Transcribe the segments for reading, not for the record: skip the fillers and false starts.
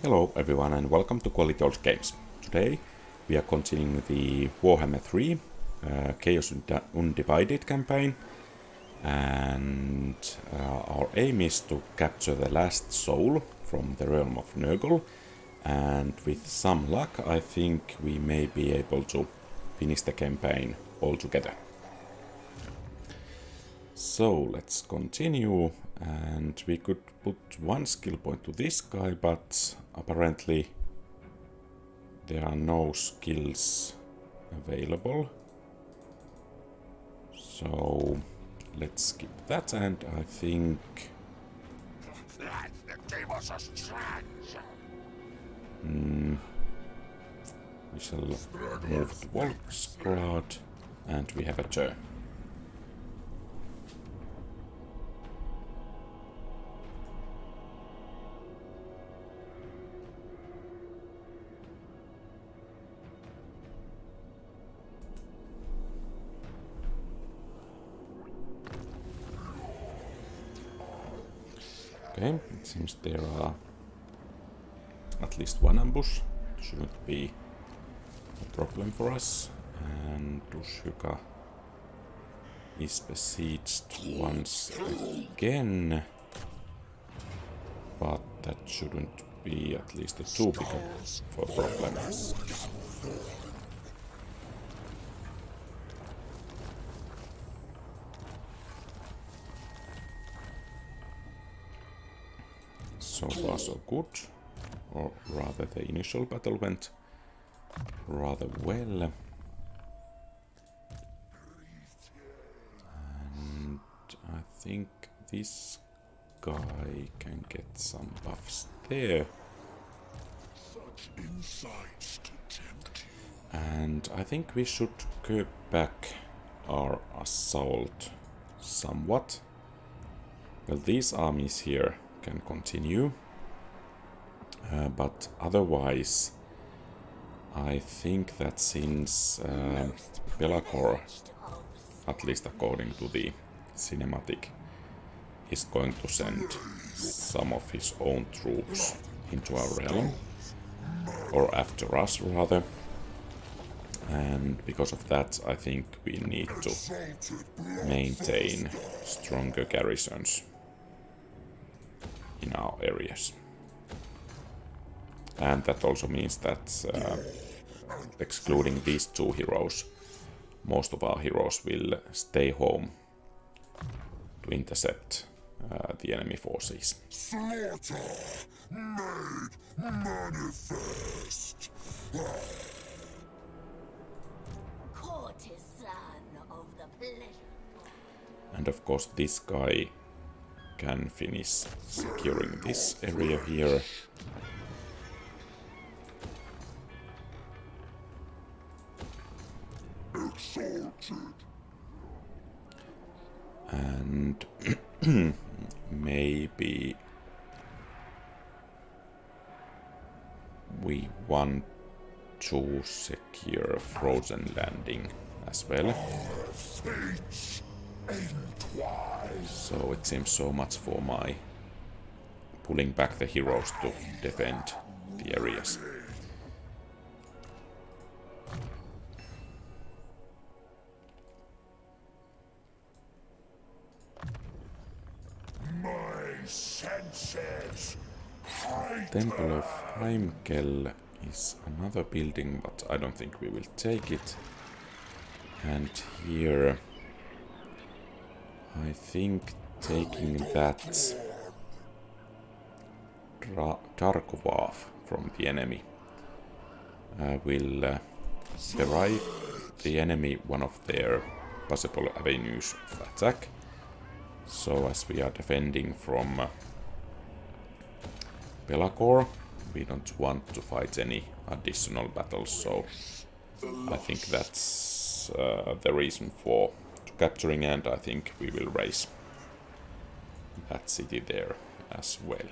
Hello everyone and welcome to QualityOldGames. Today we are continuing the Warhammer 3 Chaos Undivided campaign, and our aim is to capture the last soul from the Realm of Nurgle, and with some luck I think we may be able to finish the campaign altogether. So let's continue, and we could put one skill point to this guy, but apparently there are no skills available. So let's skip that, and I think we shall move to Volksgrad, and we have a turn. Okay, it seems there are at least one ambush. Shouldn't be a problem for us. And Dushyuka is besieged once again. But that shouldn't be at least a too big of a problem. So far so good, or rather the initial battle went rather well. And I think this guy can get some buffs there. And I think we should curb back our assault somewhat. Well, these armies here can continue, but otherwise I think that since Belacor, at least according to the cinematic, is going to send some of his own troops into our realm, or after us rather, and because of that I think we need to maintain stronger garrisons in our areas. And that also means that excluding these two heroes, most of our heroes will stay home to intercept the enemy forces. Slaughter made manifest. Courtesan of the pleasure. And of course this guy can finish securing this area here. Exalted. And maybe we want to secure Frozen Landing as well. So it seems so much for my pulling back the heroes to defend the areas. My senses. Temple of Heimkel is another building, but I don't think we will take it. And here I think taking that Tarkov from the enemy will deprive the enemy one of their possible avenues of attack. So as we are defending from Belacor, we don't want to fight any additional battles, so I think that's the reason for capturing, and I think we will raise that city there as well.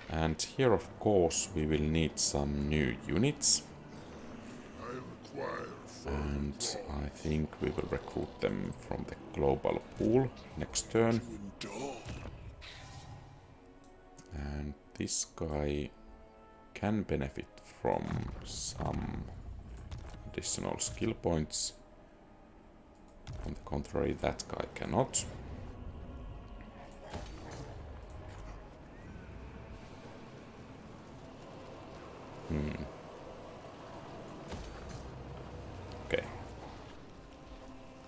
And here of course we will need some new units, and I think we will recruit them from the global pool next turn. And this guy can benefit from some additional skill points. On the contrary, that guy cannot. Okay.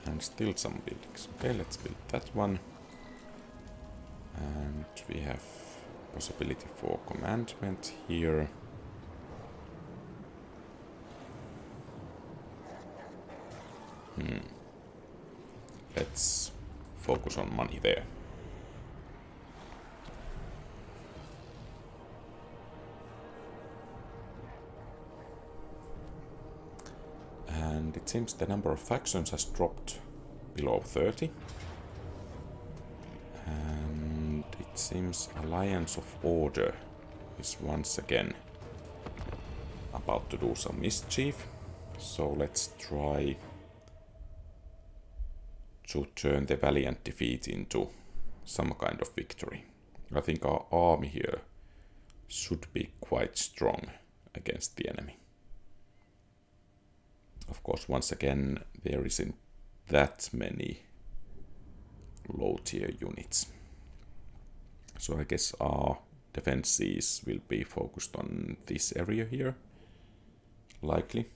And still some buildings. Okay, let's build that one. And we have possibility for commandment here. Let's focus on money there. And it seems the number of factions has dropped below 30. And it seems Alliance of Order is once again about to do some mischief. So let's try to turn the valiant defeat into some kind of victory. I think our army here should be quite strong against the enemy. Of course, once again, there isn't that many low-tier units. So I guess our defenses will be focused on this area here, likely.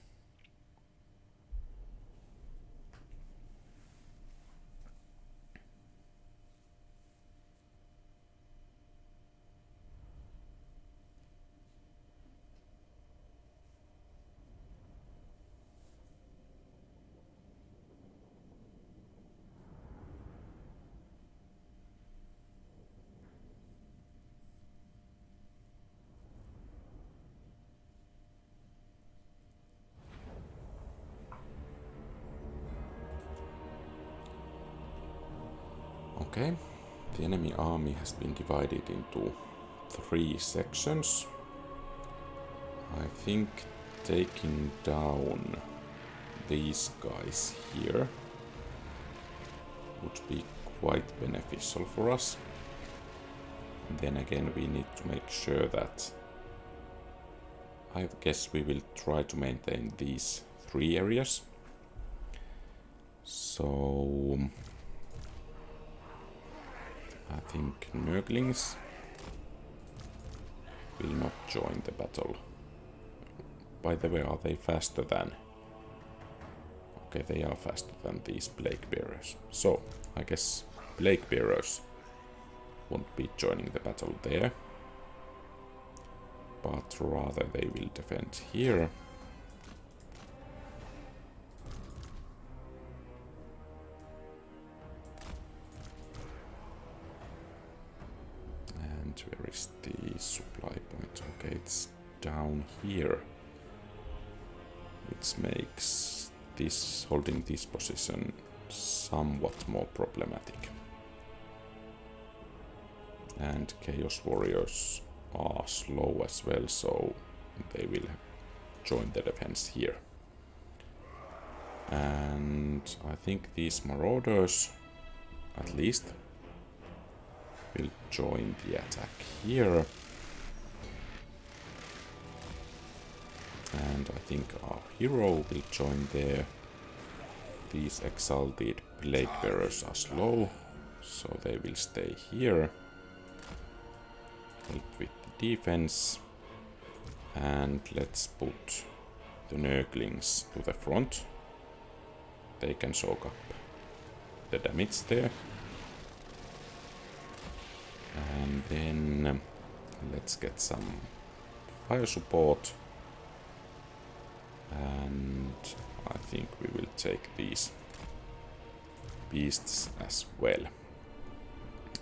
Okay, the enemy army has been divided into 3 sections. I think taking down these guys here would be quite beneficial for us. And then again, we need to make sure that I guess we will try to maintain these 3 areas. So I think Nurglings will not join the battle. By the way, are they faster than... Okay, they are faster than these Plague Bearers. So, I guess Plague Bearers won't be joining the battle there. But rather they will defend here. Where is the supply point? Okay, it's down here, which makes this holding this position somewhat more problematic. And Chaos Warriors are slow as well, so they will join the defense here. And I think these Marauders, at least, will join the attack here. And I think our hero will join there. These exalted Plague Bearers are slow, so they will stay here. Help with the defense. And let's put the Nurglings to the front. They can soak up the damage there. And then let's get some fire support. And I think we will take these beasts as well.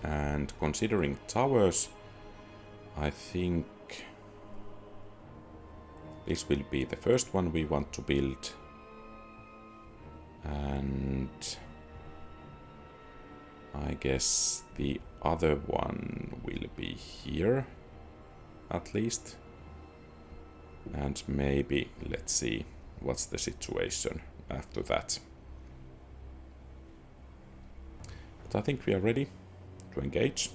And considering towers, I think this will be the first one we want to build. And I guess the other one will be here, at least. And maybe, let's see what's the situation after that. But I think we are ready to engage.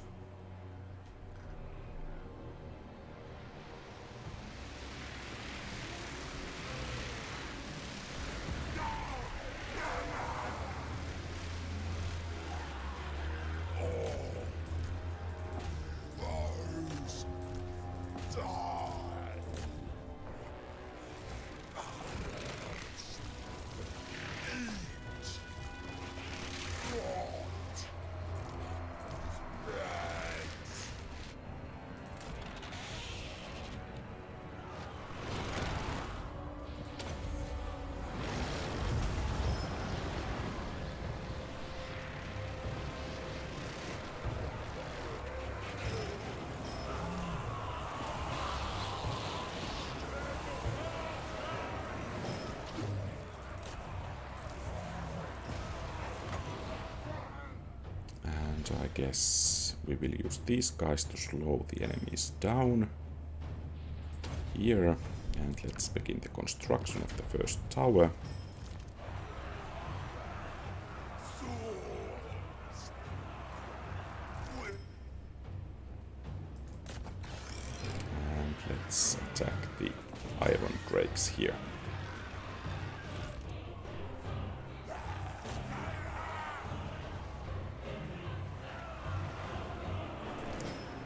And I guess we will use these guys to slow the enemies down here. And let's begin the construction of the first tower. And let's attack the iron drakes here.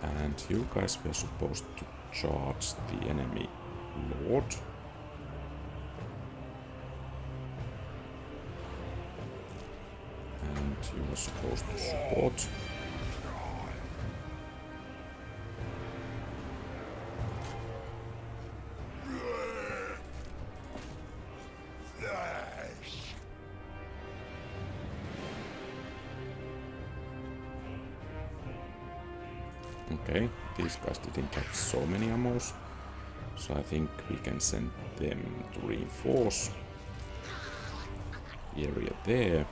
And you guys were supposed to charge the enemy lord. And you were supposed to support. Okay, these guys didn't have so many ammos, so I think we can send them to reinforce the area there.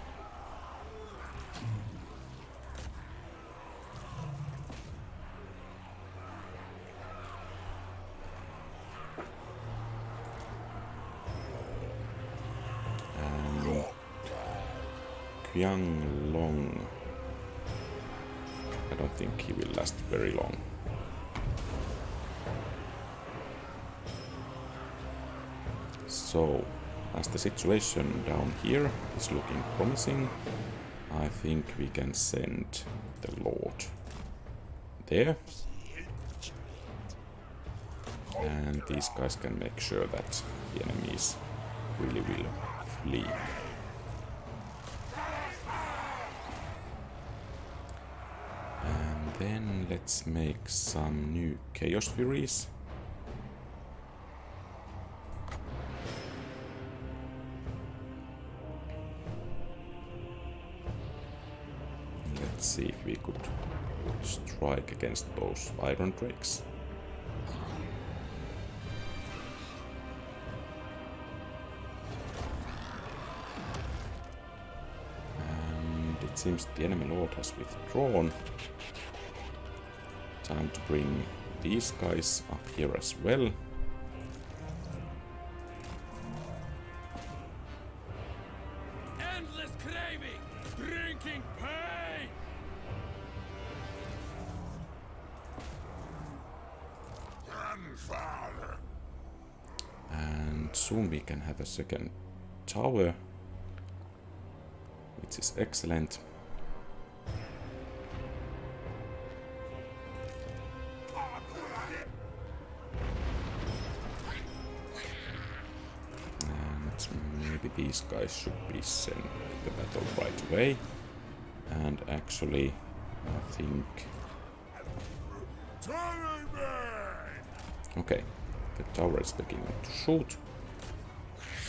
And Qiang Long, I don't think he will last very long. So, as the situation down here is looking promising, I think we can send the Lord there. And these guys can make sure that the enemies really will flee. And then let's make some new Chaos Furies. Let's see if we could strike against those iron drakes. And it seems the enemy lord has withdrawn. Time to bring these guys up here as well. Endless craving, drinking pain. Grandfather. And soon we can have a second tower, which is excellent. Maybe these guys should be sent to the battle right away. And actually, I think... Okay, the tower is beginning to shoot.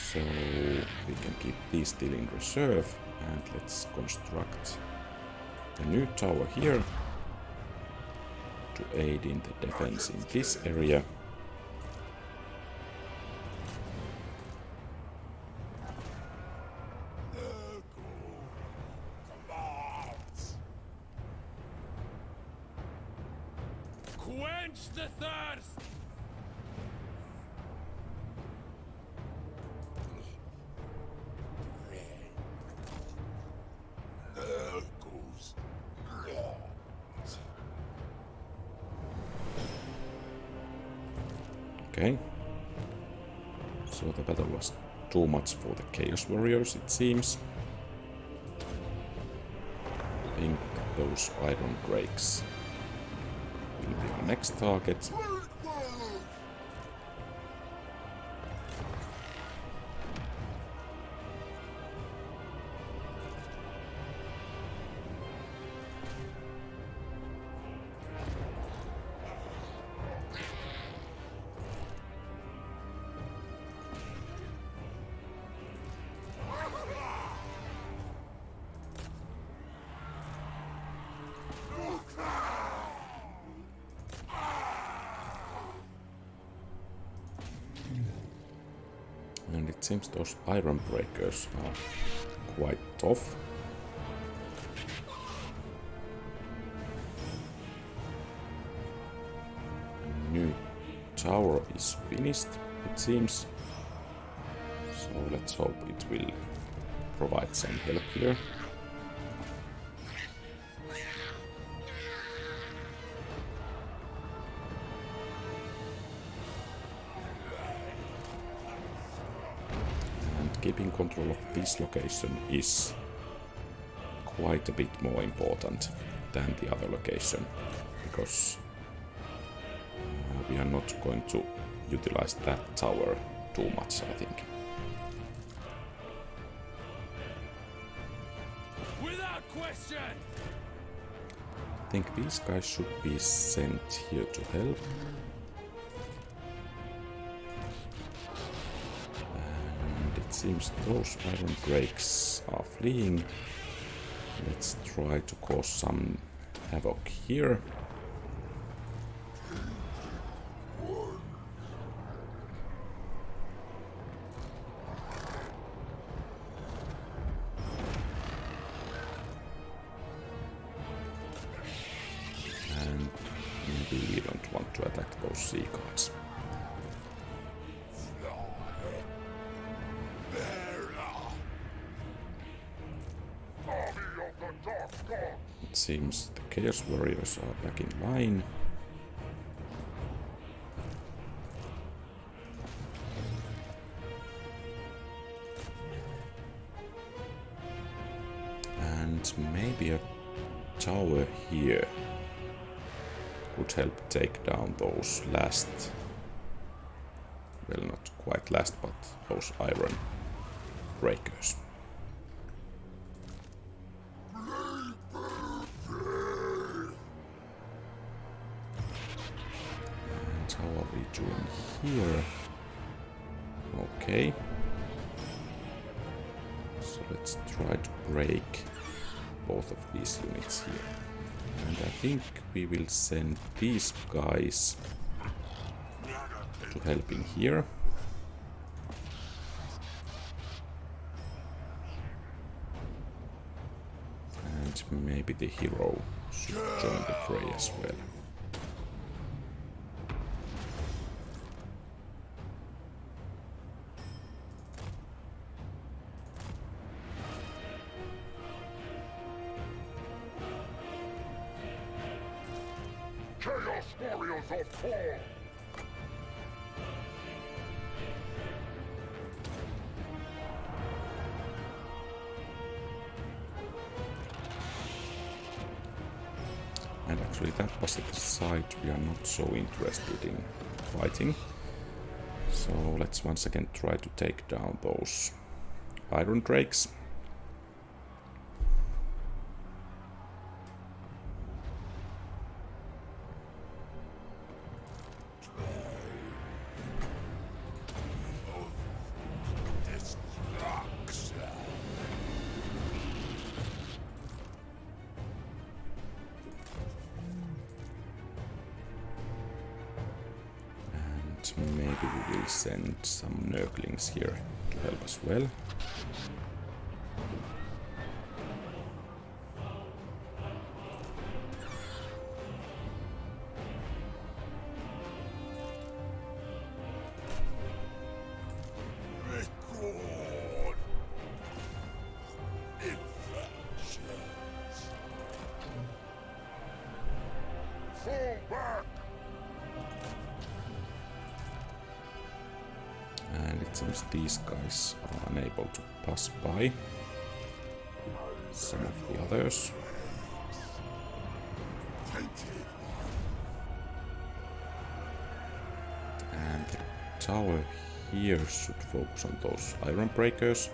So we can keep these still in reserve. And let's construct a new tower here to aid in the defense in this area. Quench the thirst! Nurgle's blood. Okay. So the battle was too much for the Chaos Warriors, it seems. I think those iron drakes will be our next target. And it seems those iron breakers are quite tough. tower is finished, it seems. So let's hope it will provide some help here. And keeping control of this location is quite a bit more important than the other location, because we are not going to utilize that tower too much, I think. Without question! I think these guys should be sent here to help. And it seems those iron drakes are fleeing. Let's try to cause some havoc here. And maybe we don't want to attack those sea guards. It seems the Chaos Warriors are back in line. And maybe a tower here could help take down those last, well, not quite last, but those iron breakers. And how are we doing here? Okay. So let's try to break both of these units here. And I think we will send these guys to help in here. And maybe the hero should join the fray as well. Chaos Warriors of Tor! And actually that was the side we are not so interested in fighting. So let's once again try to take down those iron drakes. Maybe we will send some Nurglings here to help as well. Record infections. Fall back! And it seems these guys are unable to pass by some of the others. And the tower here should focus on those iron breakers.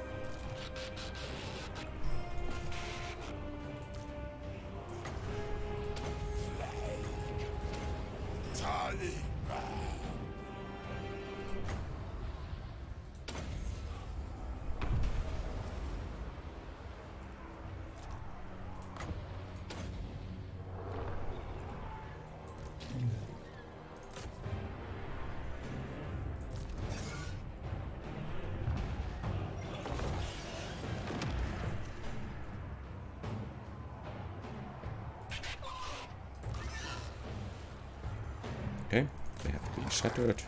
Okay, They have been shattered.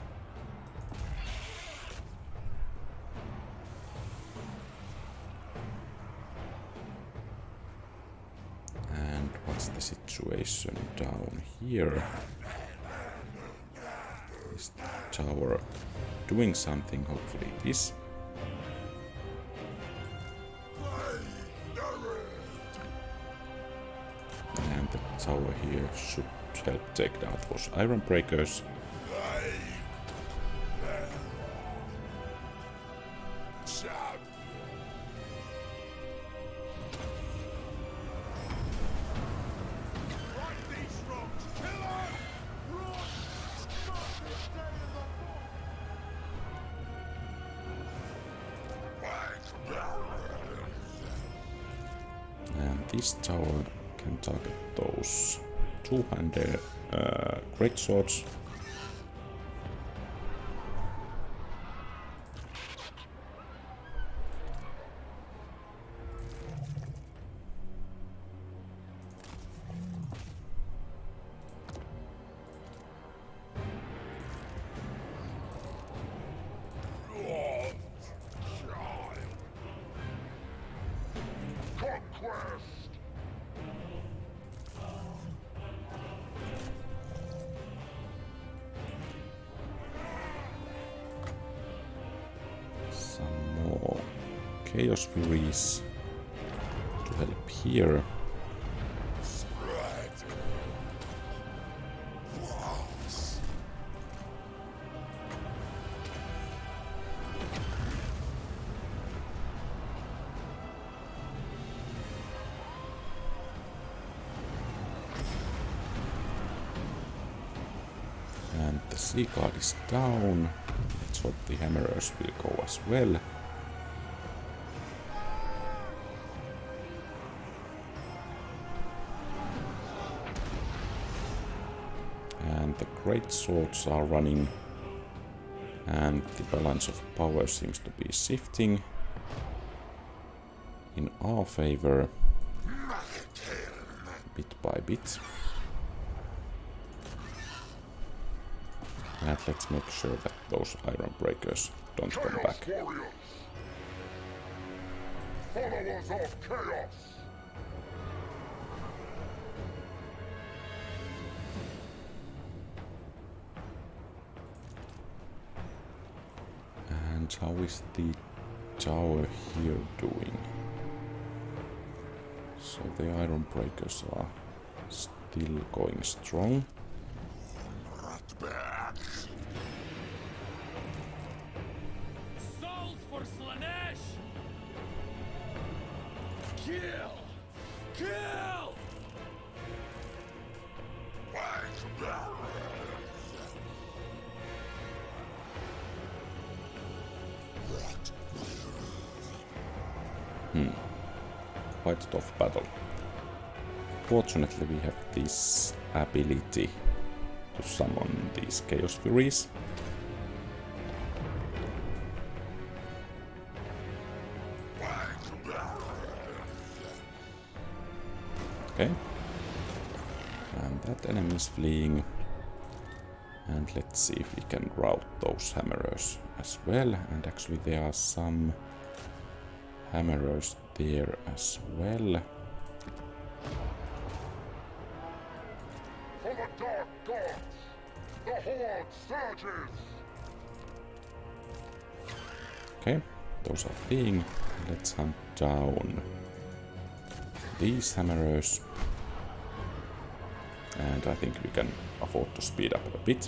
And what's the situation down here? Is the tower doing something? Hopefully it is. And the tower here should help take down those iron breakers. And this tower can target those two-handed great swords. Conquest! Some more Chaos Furies to help here. And the sea guard is down. Let's hope the hammerers will go as well. And the great swords are running. And the balance of power seems to be shifting in our favor bit by bit. And let's make sure that those iron breakers don't come back. Warriors! Followers of chaos! And how is the tower here doing? So the iron breakers are still going strong. Souls for Slanesh! Kill! Kill! Quite a tough battle. Fortunately, we have this ability to summon these Chaos Furies. Okay. And that enemy is fleeing. And let's see if we can rout those hammerers as well. And actually there are some hammerers there as well. For the dark gods, the horde surges! Okay, those are fleeing. Let's hunt down these hammerers. And I think we can afford to speed up a bit.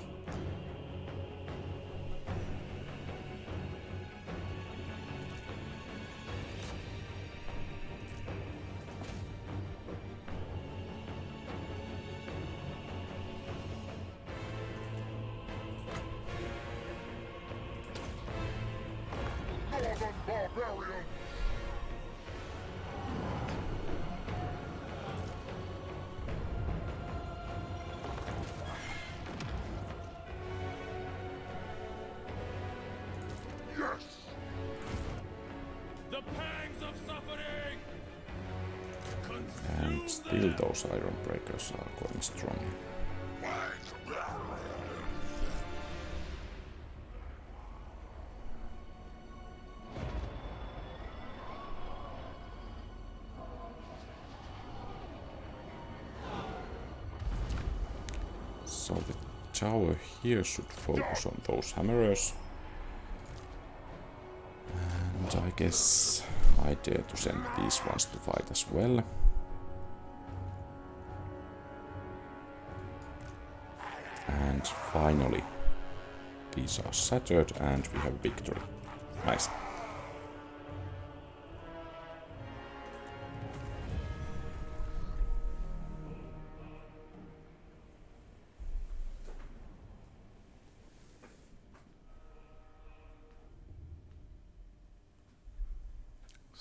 Northern barbarians! Yes! The pangs of suffering! And Consume still them! those iron breakers are going strong. So the tower here should focus on those hammerers. And I guess I dare to send these ones to fight as well. And finally, these are shattered and we have victory. Nice.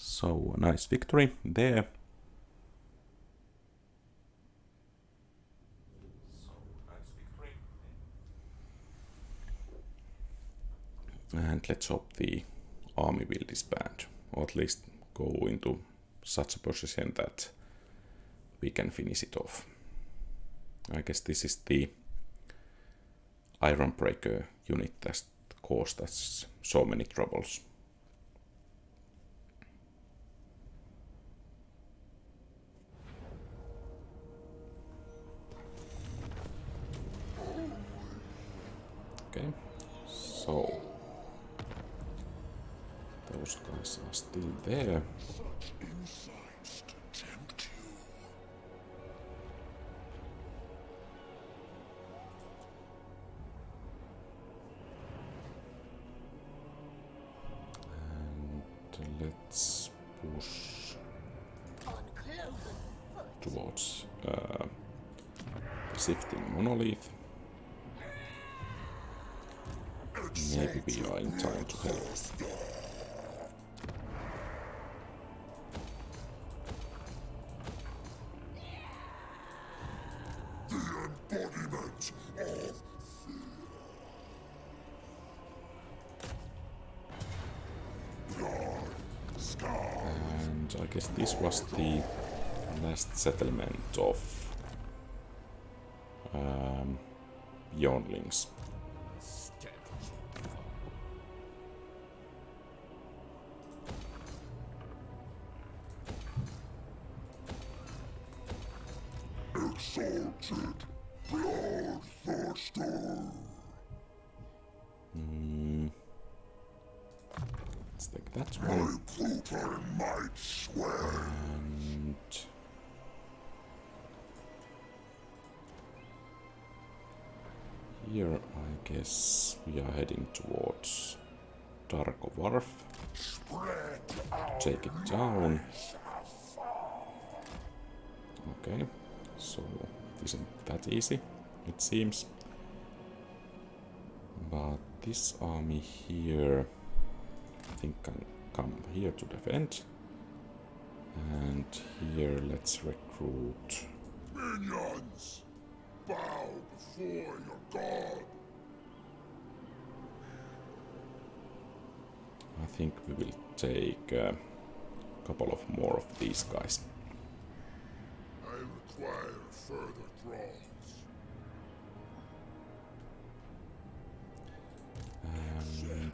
So, nice victory there. And let's hope the army will disband, or at least go into such a position that we can finish it off. I guess this is the Ironbreaker unit that caused us so many troubles. Okay, so those guys are still there. Insights to tempt you. And let's push towards shifting monolith. Maybe we are in time to help. Embodiment of And I guess this was the last settlement of Beyondlings. exalted bloodthirster. Let's take that one. Pluto might swear. And here I guess we are heading towards Darko Wharf. Spread out. Take it down. Okay, so it isn't that easy, it seems. But this army here, I think, can come here to defend. And here, let's recruit. Minions, bow before your god. I think we will take a couple of more of these guys. I require further thralls. And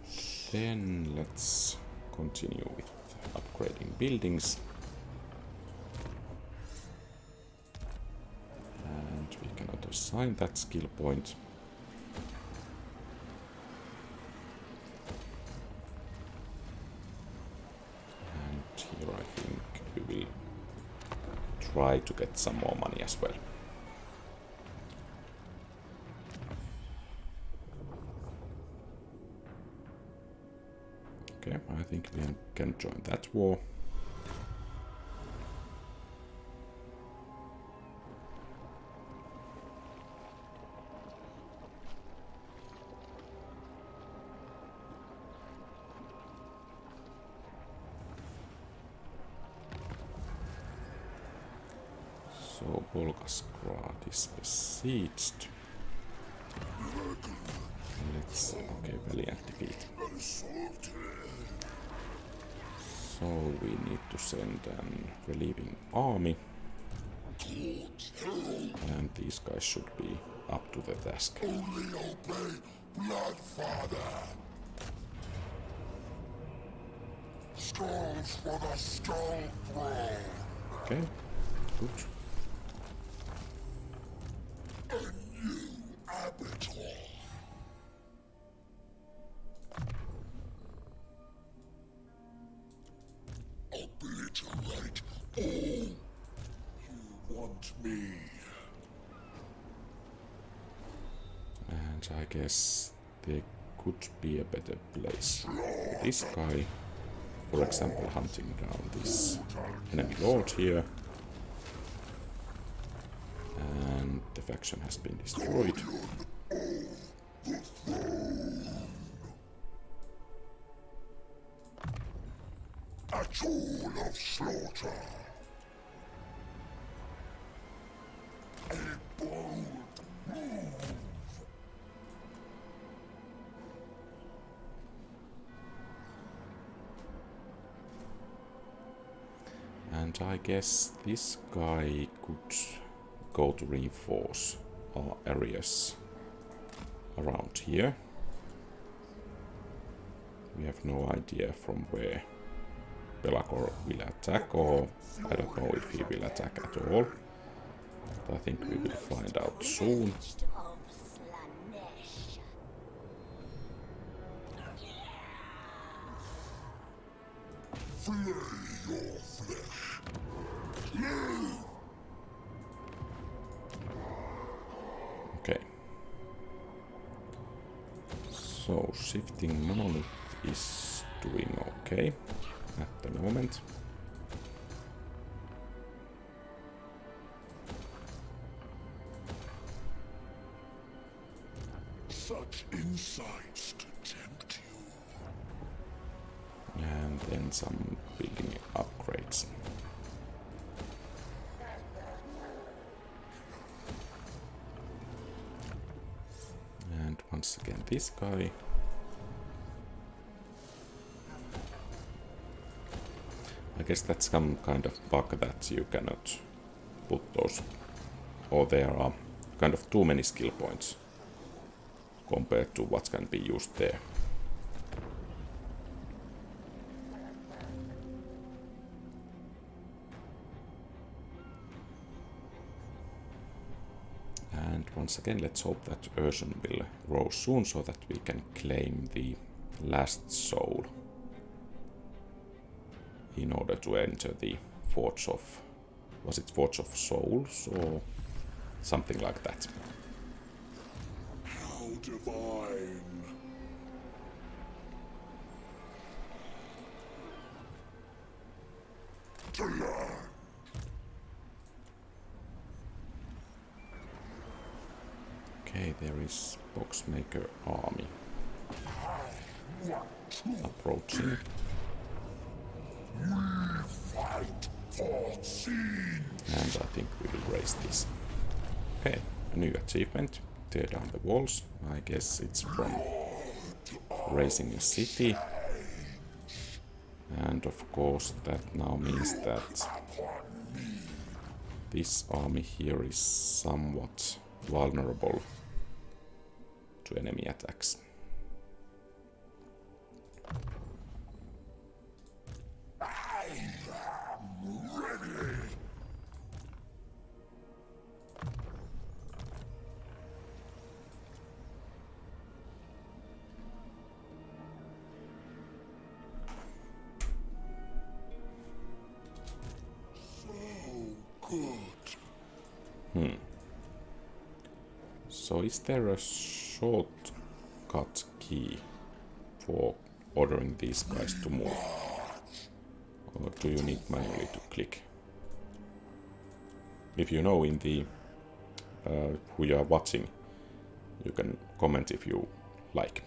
then let's continue with upgrading buildings. And we cannot assign that skill point. And here I think we will try to get some more money as well. Okay, I think we can join that war. So Volgasgrad is besieged. Let's okay, valiant defeat. So we need to send an relieving army. And these guys should be up to the task. Only obey Bloodfather. Skulls for the Skull Throne. Okay, good. A new guess there could be a better place for this guy. For example, hunting down this enemy lord here. And the faction has been destroyed. A tool of slaughter. A bold move. And I guess this guy could go to reinforce our areas around here. We have no idea from where Belagor will attack, or I don't know if he will attack at all. But I think we will find out soon. Of Slanesh. Flay your flesh. Live. Okay. So shifting monolith is doing okay at the moment. Such insights to tempt you. And then some building upgrades. And once again this guy. I guess that's some kind of bug that you cannot put those, or there are kind of too many skill points compared to what can be used there. And once again, let's hope that Urson will grow soon so that we can claim the last soul in order to enter the Forge of... was it Forge of Souls or something like that? How divine. To learn. Okay, there is Boxmaker army approaching. Fight for scene. And I think we will raise this. Okay, a new achievement. Tear down the walls. I guess it's from raising a city. And of course that now means that this army here is somewhat vulnerable to enemy attacks. So is there a shortcut key for ordering these guys to move? Or do you need manually to click? If you know in the who you are watching, you can comment if you like.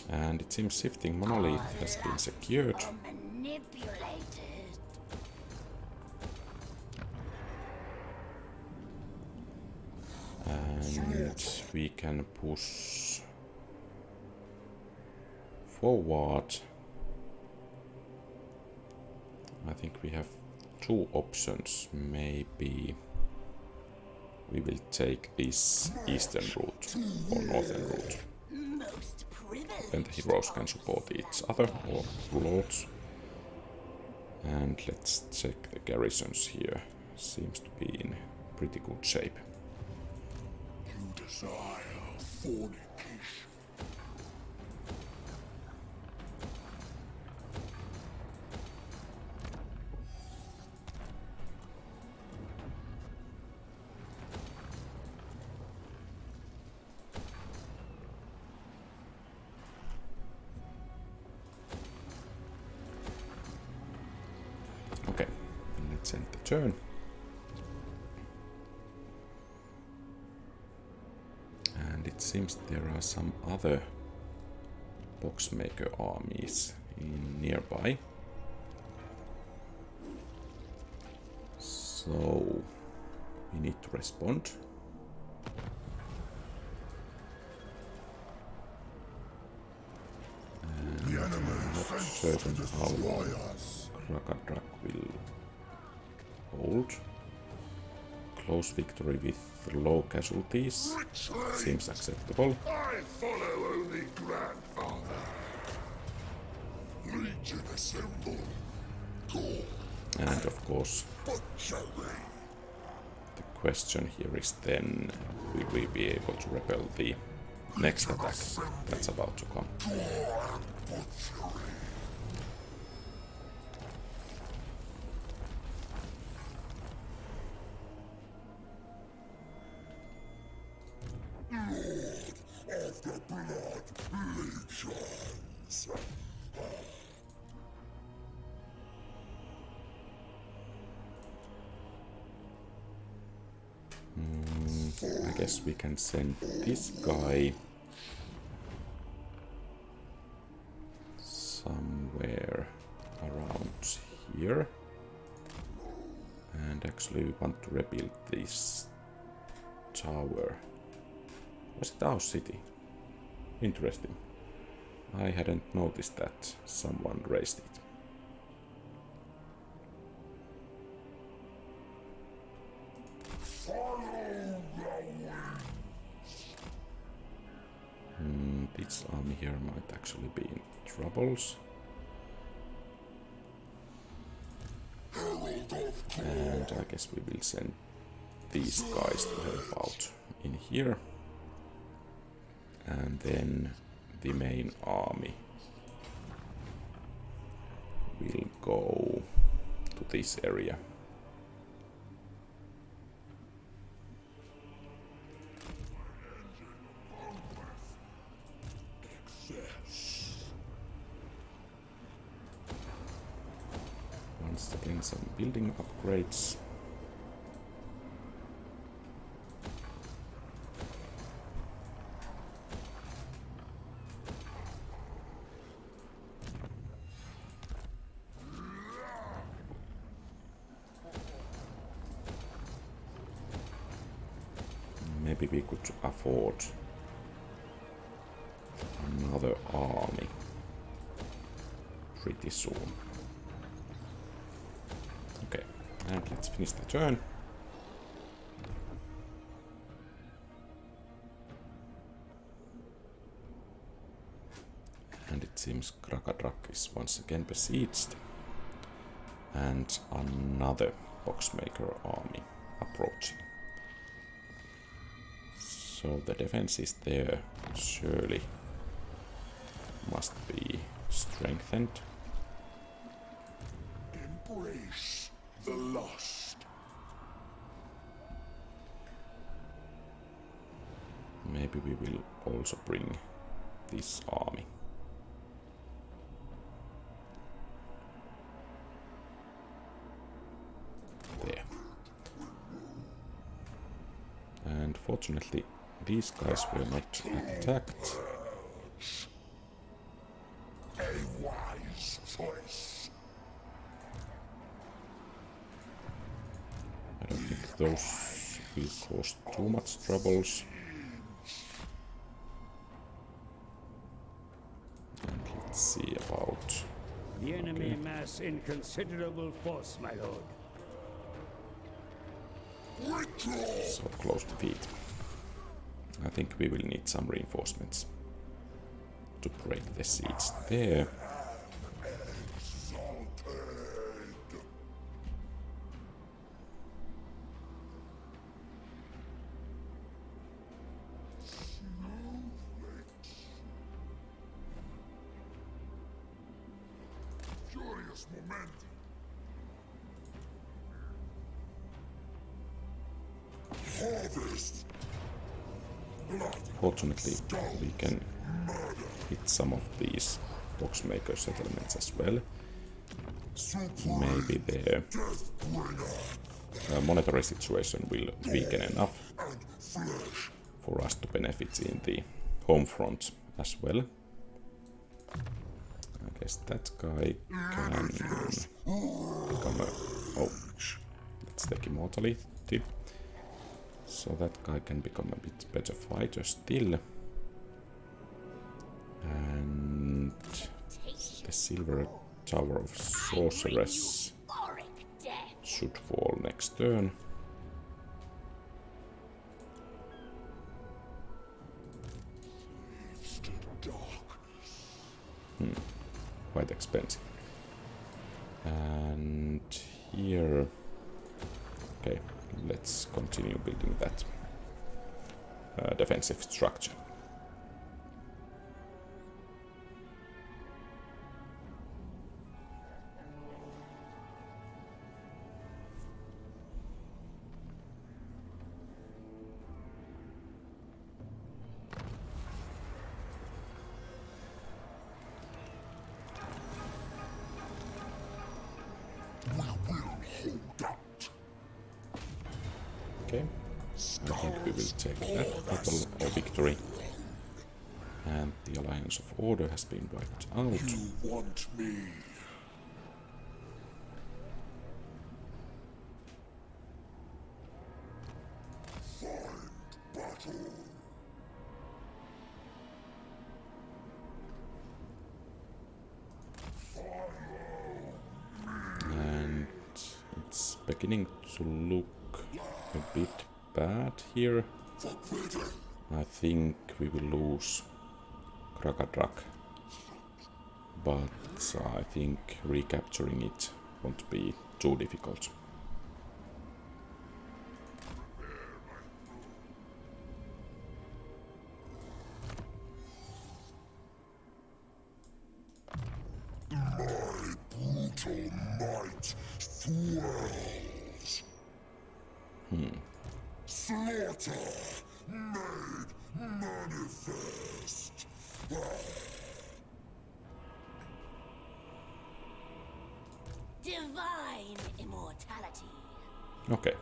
And it seems shifting monolith has been secured. Manipulated. And we can push forward. I think we have two options. Maybe we will take this eastern route or northern route. Most privileged. Then the heroes can support each other or lords. And let's check the garrisons here. Seems to be in pretty good shape. You desire fornication. turn. And it seems there are some other boxmaker armies in nearby. So we need to respond. And I'm not certain how long Rakadrak will hold. Close victory with low casualties seems acceptable. I follow only grandfather. Legion assemble. And of course, Butchery. the question here is then, will we be able to repel the next attack that's about to come? Of the blood legions. I guess we can send this guy somewhere around here. And actually we want to rebuild this tower. Was it our city? Interesting. I hadn't noticed that someone raised it. This army here might actually be in troubles. And I guess we will send these guys to help out in here. And then the main army will go to this area. Once again, some building upgrades. Maybe we could afford another army pretty soon. Okay, and let's finish the turn. And it seems Krakadrak is once again besieged. And another boxmaker army approaching. So the defense is there, surely must be strengthened. Embrace the lust. Maybe we will also bring this army. There. And fortunately, these guys were not attacked. A wise choice. I don't think those will cause too much troubles. And let's see about... The enemy mass in considerable force, my lord. So close defeat. I think we will need some reinforcements to break the siege there. Furious momentum. Harvest. Fortunately, we can hit some of these boxmaker settlements as well. maybe the monetary situation will weaken enough for us to benefit in the home front as well. I guess that guy can become a... Oh, let's take immortality. So that guy can become a bit better fighter still. And the Silver Tower of Sorceress should fall next turn. Quite expensive. And here... Okay, let's continue building that defensive structure. Okay, I think we will take that battle or victory. And the Alliance of Order has been wiped out. You want me? Find battle. And it's beginning to look a bit bad here. I think we will lose Krakadrak, but I think recapturing it won't be too difficult. My brutal might swells. Slaughter made manifest. Divine immortality. Okay,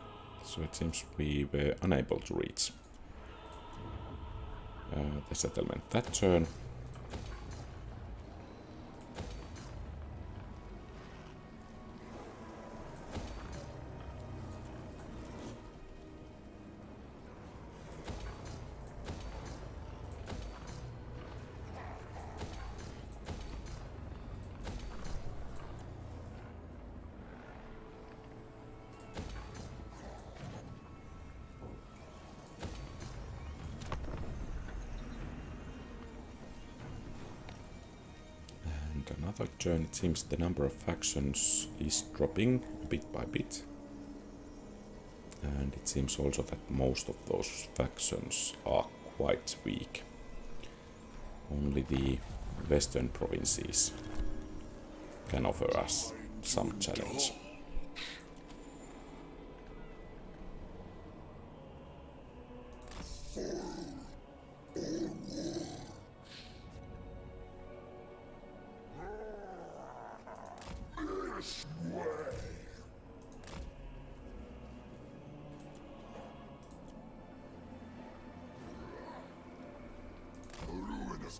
so it seems we were unable to reach the settlement that turn. Another turn, it seems the number of factions is dropping bit by bit. And it seems also that most of those factions are quite weak. Only the western provinces can offer us some challenge.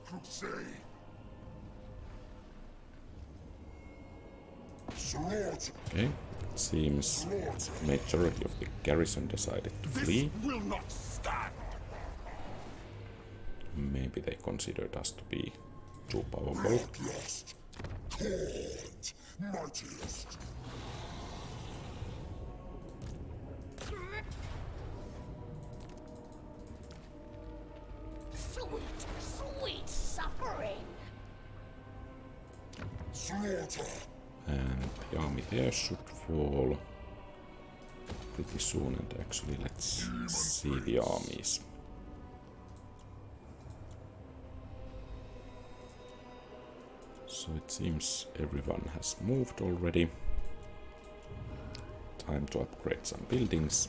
Crusade. Slaughter. Okay, it seems majority of the garrison decided to flee. Will not stand. Maybe they considered us to be too powerful. Bloodlust. Cold. Mightiest. Sweet, sweet suffering. Slaughter. And the army there should fall pretty soon, and actually let's see the armies. So it seems everyone has moved already. Time to upgrade some buildings.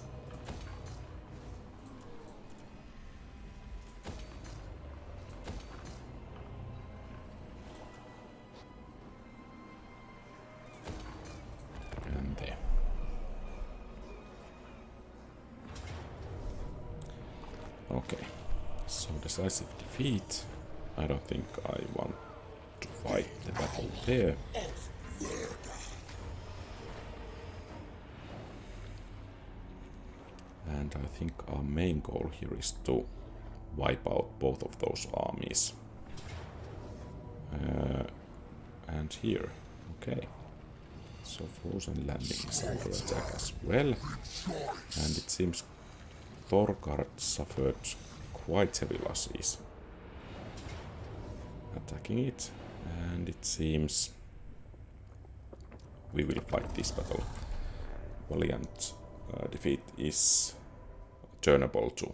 Okay, so decisive defeat. I don't think I want to fight the battle there. And I think our main goal here is to wipe out both of those armies. And here, okay. So Frozen Landing is under attack as well. And it seems Thorgard suffered quite heavy losses attacking it. And it seems we will fight this battle. Valiant defeat is turnable to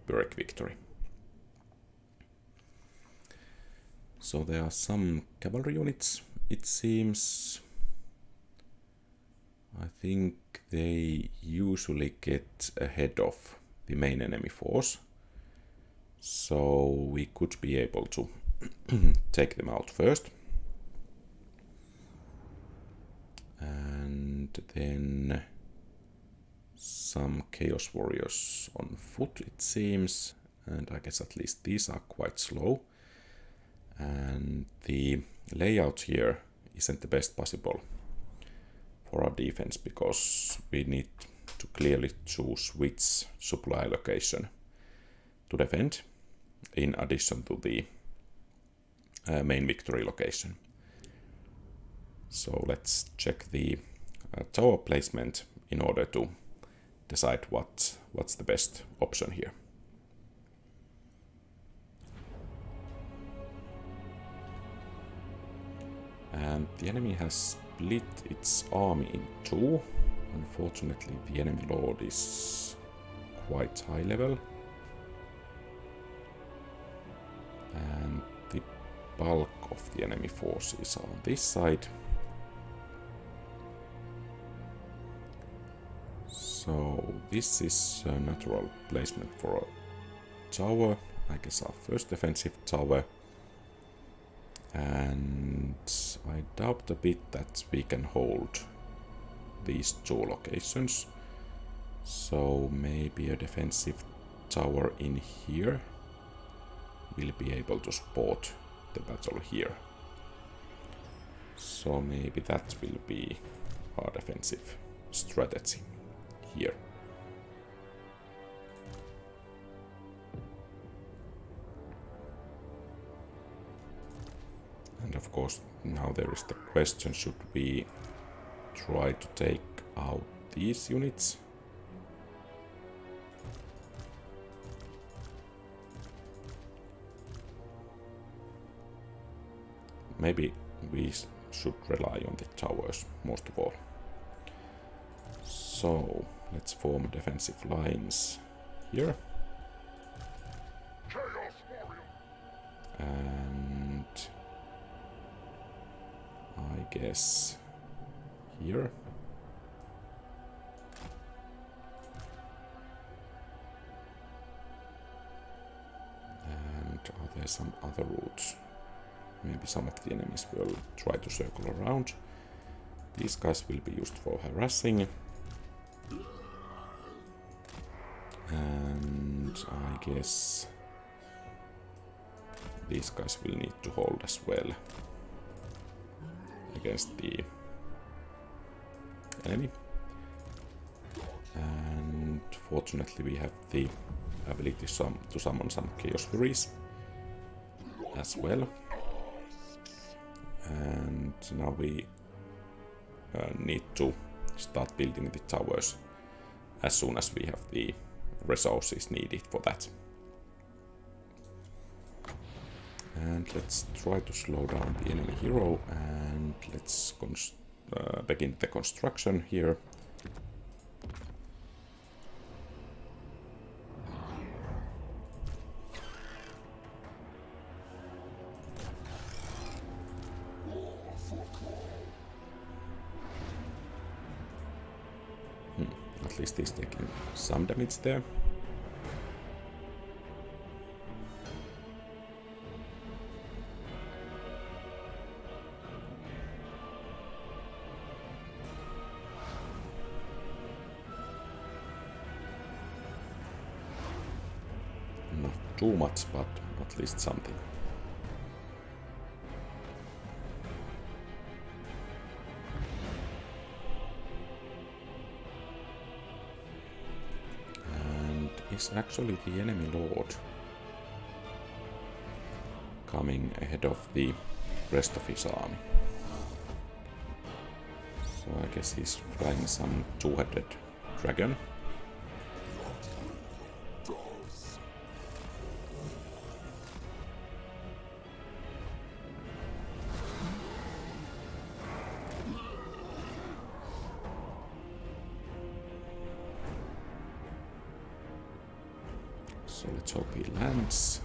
Pyrrhic victory. So there are some cavalry units, it seems. I think they usually get ahead of the main enemy force. So we could be able to take them out first. And then some Chaos Warriors on foot, it seems. And I guess at least these are quite slow. And the layout here isn't the best possible for our defense, because we need to clearly choose which supply location to defend, in addition to the main victory location. So let's check the tower placement in order to decide what's the best option here. And the enemy has split its army in two. Unfortunately, the enemy lord is quite high level. And the bulk of the enemy forces are on this side. So this is a natural placement for a tower. I guess our first defensive tower. And I doubt a bit that we can hold these two locations. So maybe a defensive tower in here will be able to support the battle here. So maybe that will be our defensive strategy here. And of course, now there is the question, should we try to take out these units? Maybe we should rely on the towers most of all. So let's form defensive lines here. Chaos Warrior. And I guess here. And are there some other routes? Maybe some of the enemies will try to circle around. These guys will be used for harassing. And I guess these guys will need to hold as well against the enemy. And fortunately we have the ability to summon some Chaos Furies as well. And now we need to start building the towers as soon as we have the resources needed for that. And let's try to slow down the enemy hero, and let's begin the construction here. At least he's taking some damage there. too much, but at least something. And is actually the enemy lord coming ahead of the rest of his army? So I guess he's flying some two-headed dragon. So let's hope he lands,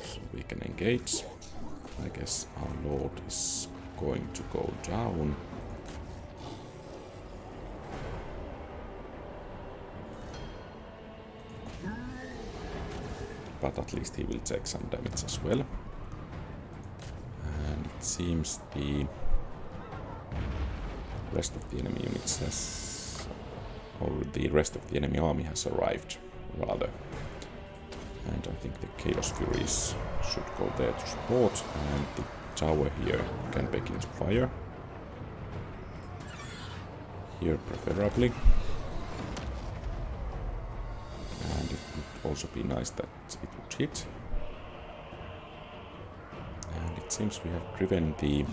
so we can engage. I guess our lord is going to go down. But at least he will take some damage as well. And it seems the rest of the enemy units has, or the rest of the enemy army has arrived, rather. And I think the Chaos Furies should go there to support, and the tower here can begin to fire. Here preferably. And it would also be nice that it would hit. And it seems we have driven the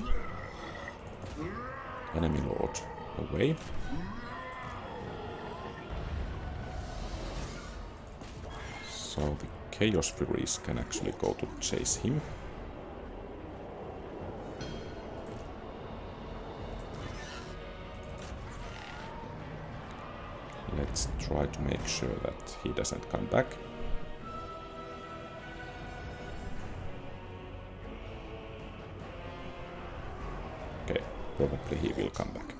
enemy lord away. So the Chaos Furies can actually go to chase him. Let's try to make sure that he doesn't come back. Okay, probably he will come back.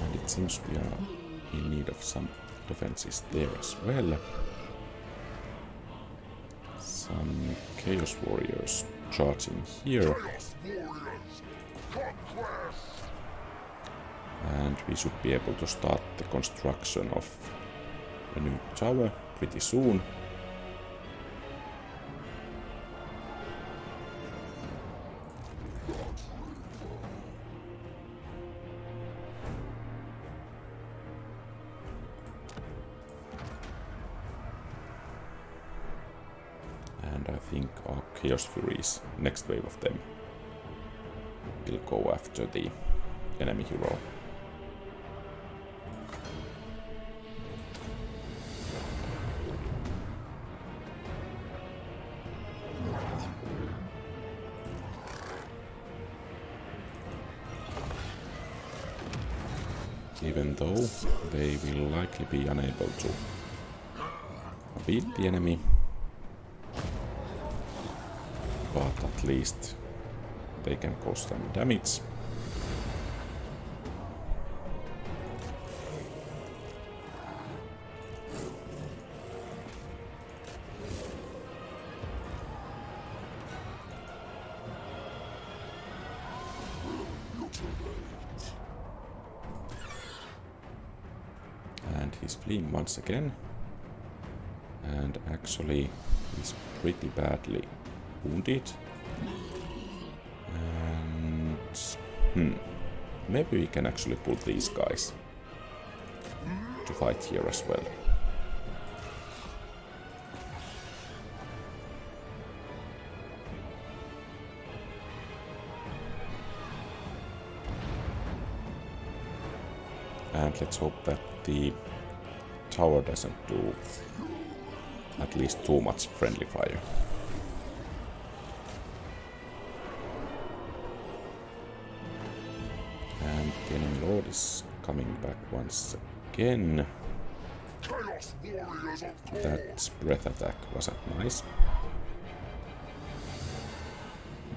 And it seems we are in need of some defenses there as well. Some Chaos Warriors charging here. And we should be able to start the construction of a new tower pretty soon. And I think our Chaos Furies, next wave of them, will go after the enemy hero. Even though they will likely be unable to beat the enemy, but at least they can cause some damage. And he's fleeing once again, and actually he's pretty badly wounded. And maybe we can actually pull these guys to fight here as well. And let's hope that the tower doesn't do at least too much friendly fire. And the enemy lord is coming back once again. That breath attack wasn't nice.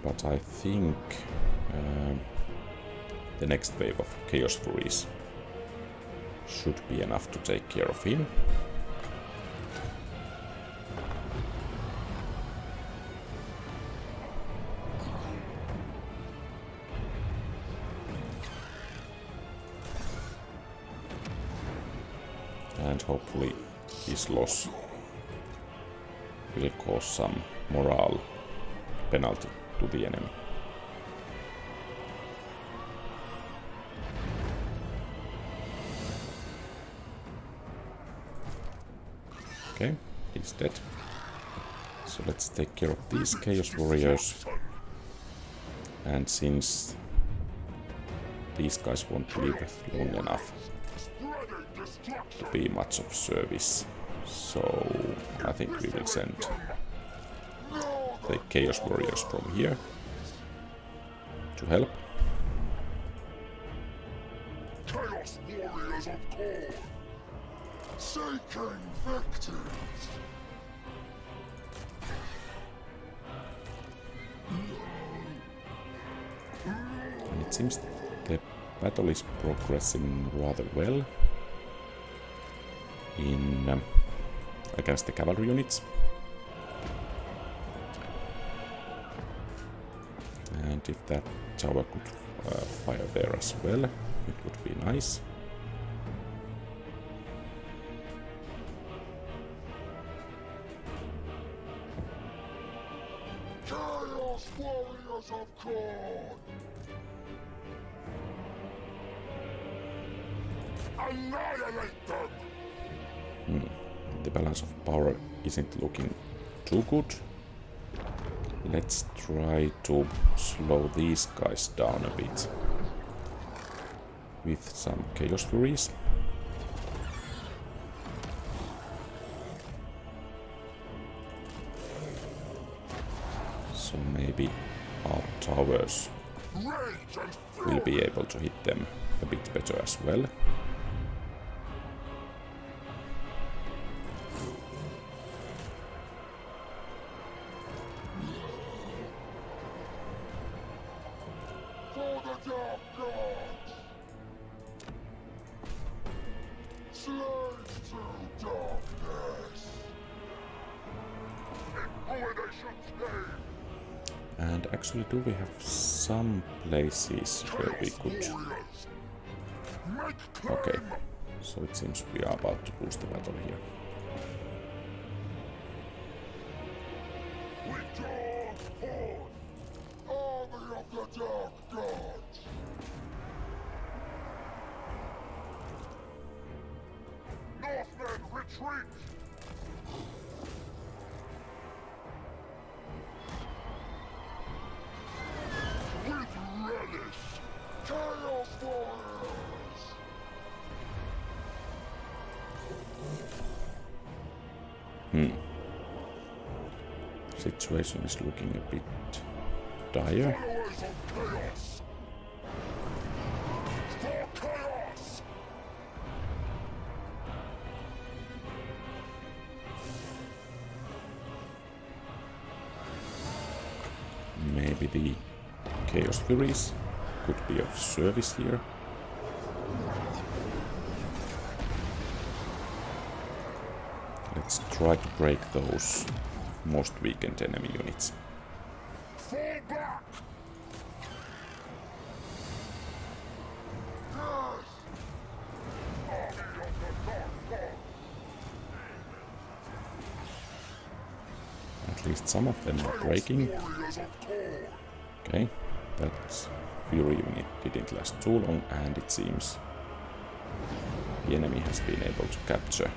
But I think the next wave of Chaos Furies should be enough to take care of him. And hopefully his loss will cause some morale penalty to the enemy. Okay, he's dead. So let's take care of these Chaos Warriors. And since these guys won't live long enough to be much of service, so I think we will send the Chaos Warriors from here to help. Chaos Warriors of Core, seeking victims. And it seems the battle is progressing rather well in against the cavalry units. And if that tower could fire there as well, it would be nice. Chaos Warriors of Core. Annihilate them! The balance of power isn't looking too good. Let's try to slow these guys down a bit with some Chaos Furies. So maybe our towers will be able to hit them a bit better as well. For the Dark Gods! Slaves to darkness! Intimidation name! And actually, do we have some places where we could... Okay, so it seems we are about to lose the battle here. Return home! Army of the Dark Gods! Northmen, retreat! With relish! Chaos Warriors! Situation is looking a bit dire. Followers of chaos! For chaos! Maybe the Chaos Furies could be of service here. Let's try to break those most weakened enemy units. Fall back! Yes! Army of the Dark Gods! At least some of them are breaking. Warriors of Core! Okay, that Fury unit didn't last too long, and it seems the enemy has been able to capture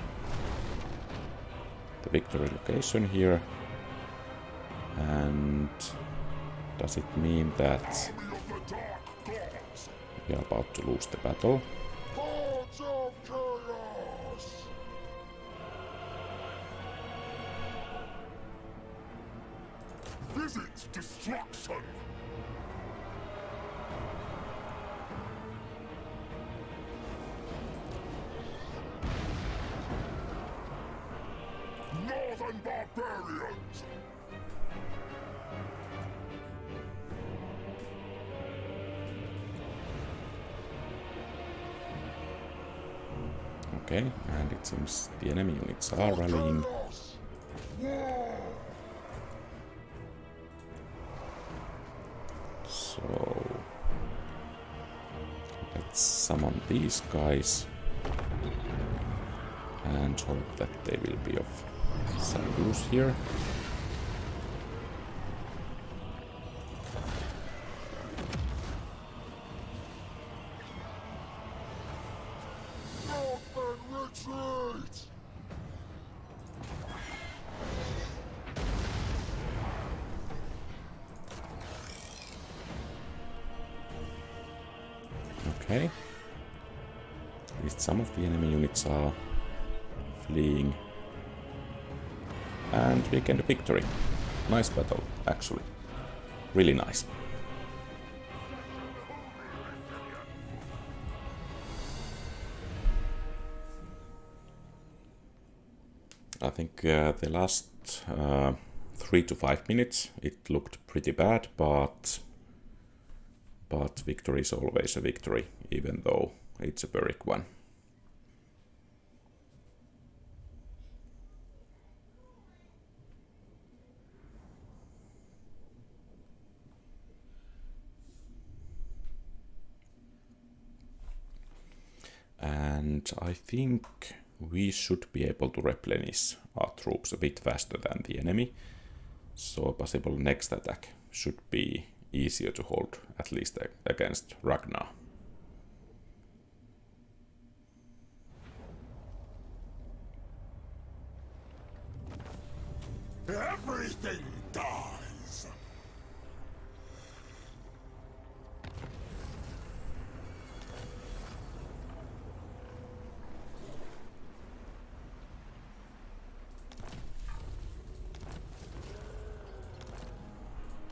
the victory location here. And does it mean that Army of the Dark Gods! we are about to lose the battle? Hordes of chaos! Visit destruction! Northern barbarians! Okay, and it seems the enemy units are rallying. Chaos! War! So let's summon these guys. and hope that they will be of some use here. Retreat! Okay. At least some of the enemy units are fleeing. And we get a victory. Nice battle, actually. Really nice. I think the last 3 to 5 minutes it looked pretty bad, but victory is always a victory, even though it's a Pyrrhic one. And I think we should be able to replenish our troops a bit faster than the enemy, so a possible next attack should be easier to hold, at least against Ragnar. Everything dies!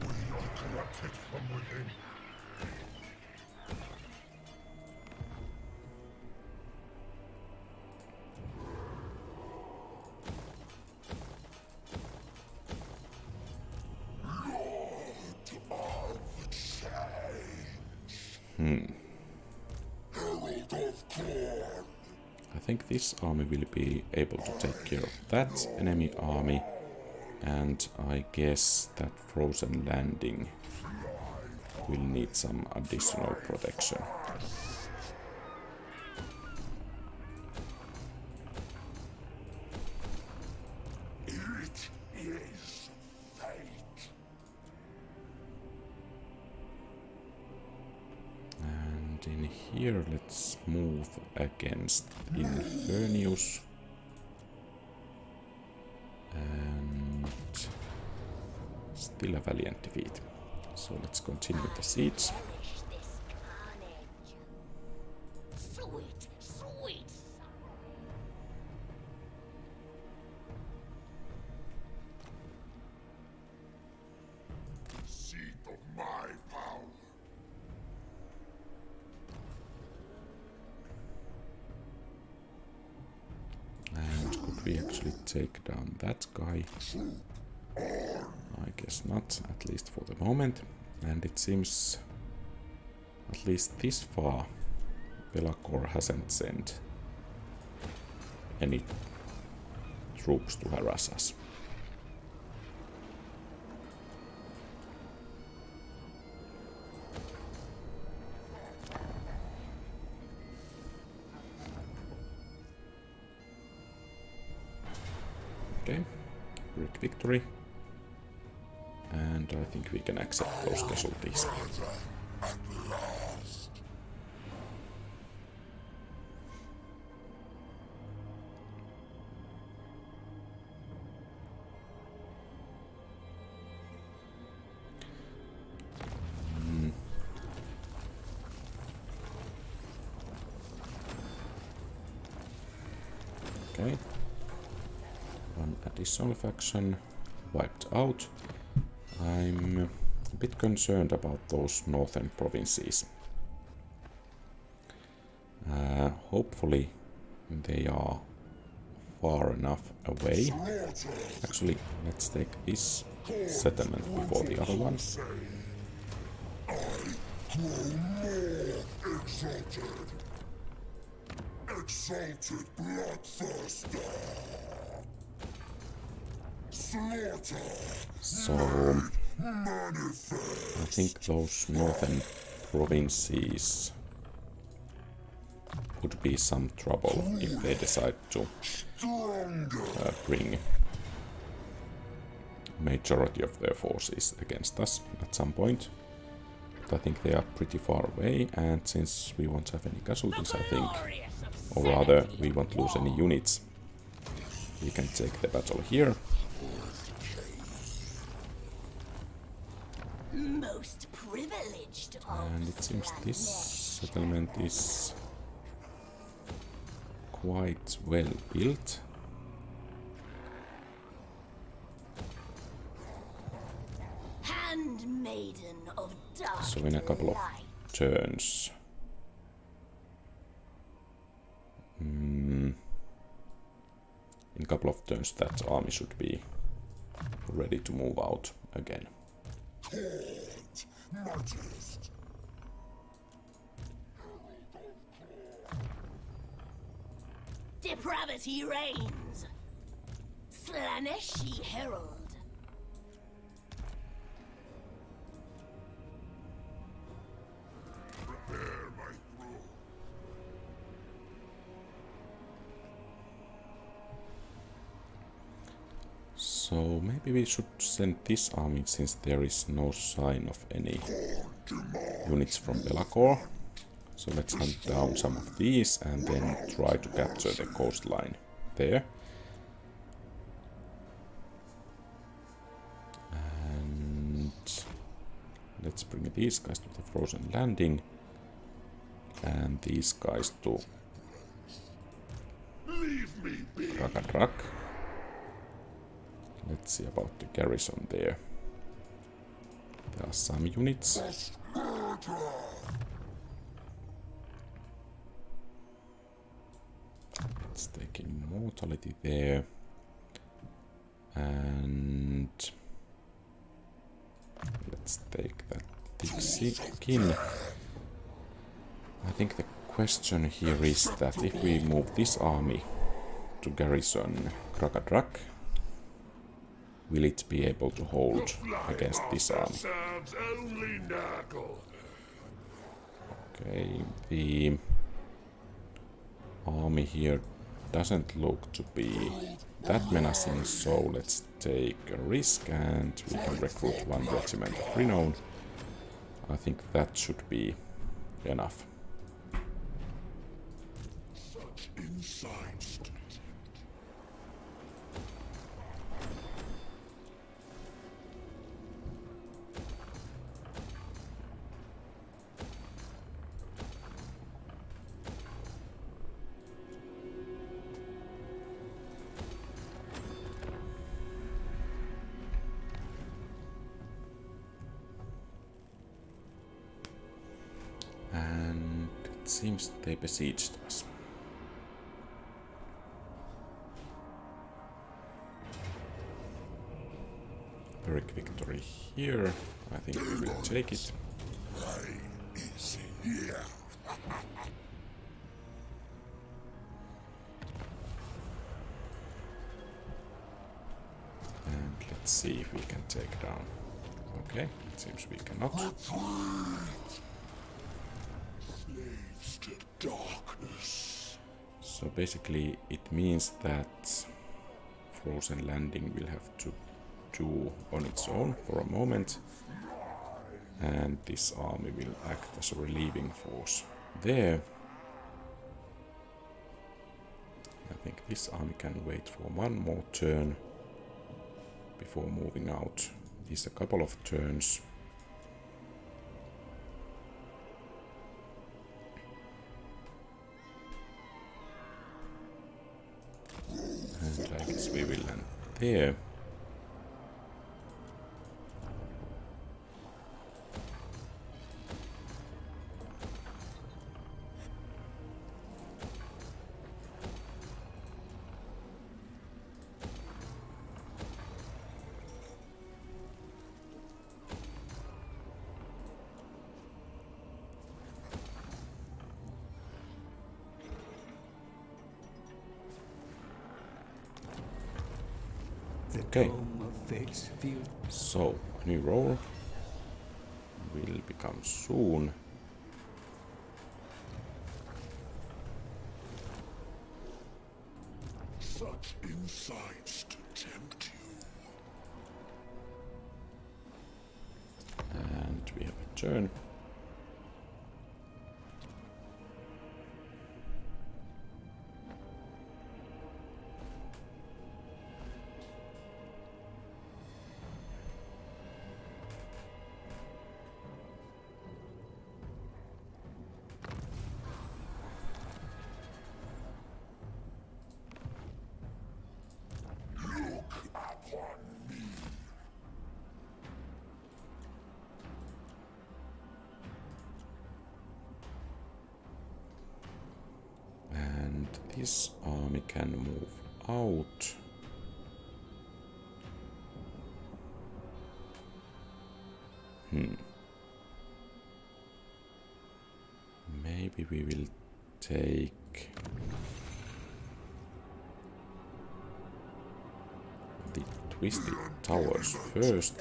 We are corrupted from within. Herald of Corn. I think this army will be able to take care of that enemy army, and I guess that frozen landing will need some additional protection. It is fate. And in here, let's move against Infernius. And still a valiant defeat. So let's continue the siege. Finish this carnage. Sweet, sweet Seat of my power. And could we actually take down that guy? I guess not, at least for the moment. And it seems, at least this far, Belacor hasn't sent any troops to harass us. Okay, Pyrrhic victory. And I think we can accept those casualties. At last. Okay. One additional faction wiped out. I'm a bit concerned about those northern provinces. Hopefully they are far enough away. Actually, let's take this settlement before the other one. I grow more exalted. Exalted bloodthirster. Slaughter. So Manifest. I think those northern provinces would be some trouble if they decide to bring majority of their forces against us at some point. But I think they are pretty far away, and since we won't have any casualties, I think, or rather we won't lose any units, we can take the battle here. Most privileged of And it seems this settlement is quite well built. Handmaiden of dark So in a couple of light. turns, in a couple of turns that army should be ready to move out again. Depravity reigns. Slaneshi herald. So maybe we should send this army since there is no sign of any units from Belacor. So let's hunt down some of these and then try to capture the coastline there. And let's bring these guys to the frozen landing and these guys to Rakadrak. Let's see about the garrison there. There are some units. Let's take immortality there. And let's take that Dixie Kin. I think the question here is that if we move this army to garrison Krakadrak, will it be able to hold against this army? Okay, the army here doesn't look to be that menacing, so let's take a risk and we can recruit one regiment of renown. I think that should be enough. Such insights. And it seems they besieged us. Very quick victory here. I think we will take it. And let's see if we can take down. Okay, it seems we cannot. Slaves to darkness. So basically it means that Frozen Landing will have to do on its own for a moment, and this army will act as a relieving force there. I think this army can wait for one more turn before moving out. Is a couple of turns. And I guess we will land there. Okay, so new role will become soon. such insights to tempt you. And we have a turn. This army can move out. Maybe we will take the Twisted Towers first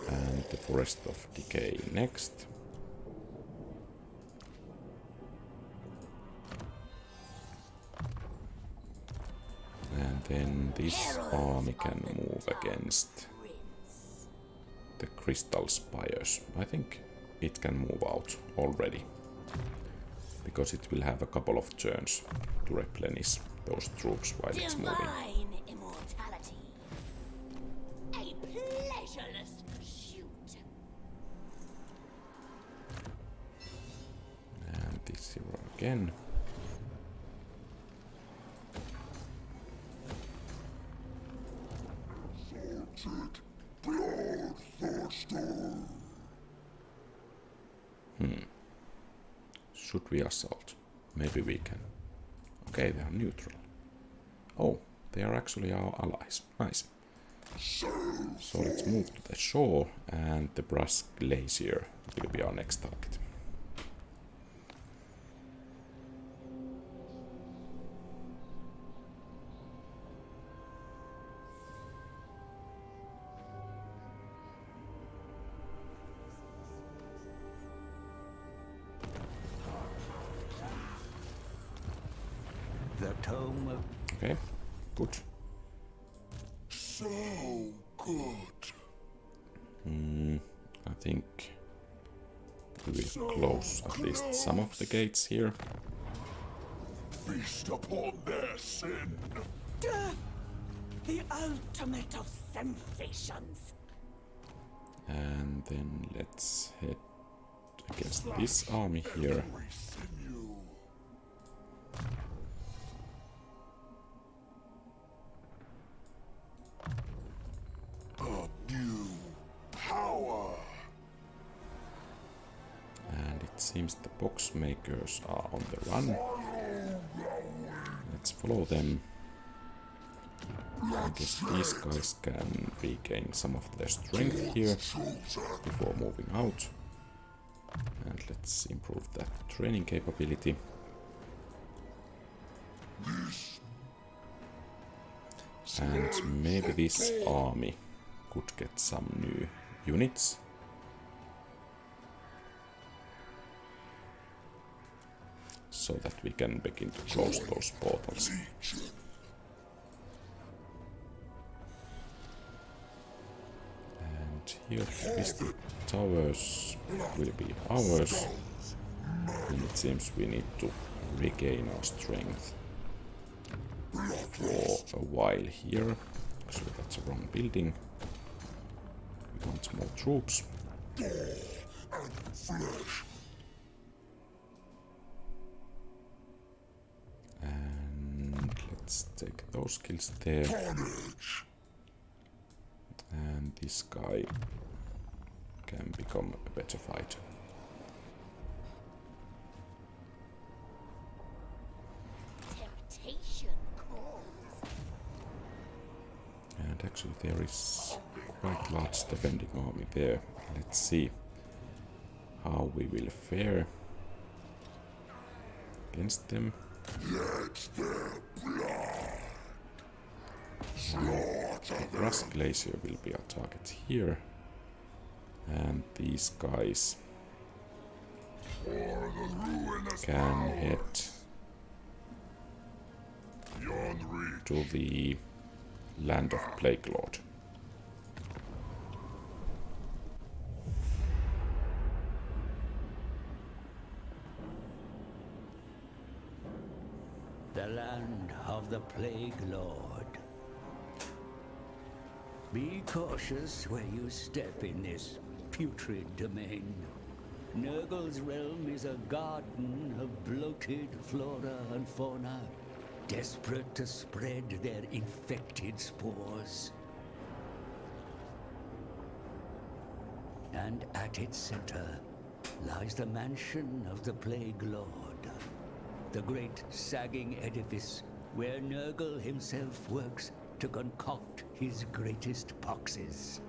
and the Forest of Decay next. And then this army can move against the Crystal Spires. I think it can move out already, because it will have a couple of turns to replenish those troops while it's moving. Divine immortality. A pleasureless pursuit. And this hero again. Should we assault? Maybe we can. Okay, they are neutral. Oh, they are actually our allies. Nice. So let's move to the shore, and the Brass Glacier will be our next target. The tome of Okay, good. So good. I think we will close at least some of the gates here. Feast upon their sin. Death, the ultimate of sensations. And then let's head against this army here. Every sinew. A new power. And it seems the box makers are on the run. Let's follow them. I guess these guys can regain some of their strength here before moving out. And let's improve that training capability. And maybe this army could get some new units. So that we can begin to close those portals. And here, Twisted Towers will be ours. And it seems we need to regain our strength for a while here. Actually, that's a wrong building. We want more troops. And let's take those kills there. And this guy can become a better fighter. Temptation calls. And actually there is quite large defending army there. Let's see how we will fare against them. The Brass Glacier will be our target here. And these guys can head Beyond reach. to the Land of Plague Lord. The land of the Plague Lord. Be cautious where you step in this putrid domain. Nurgle's realm is a garden of bloated flora and fauna, desperate to spread their infected spores. And at its center lies the mansion of the Plague Lord, the great sagging edifice where Nurgle himself works to concoct his greatest poxes.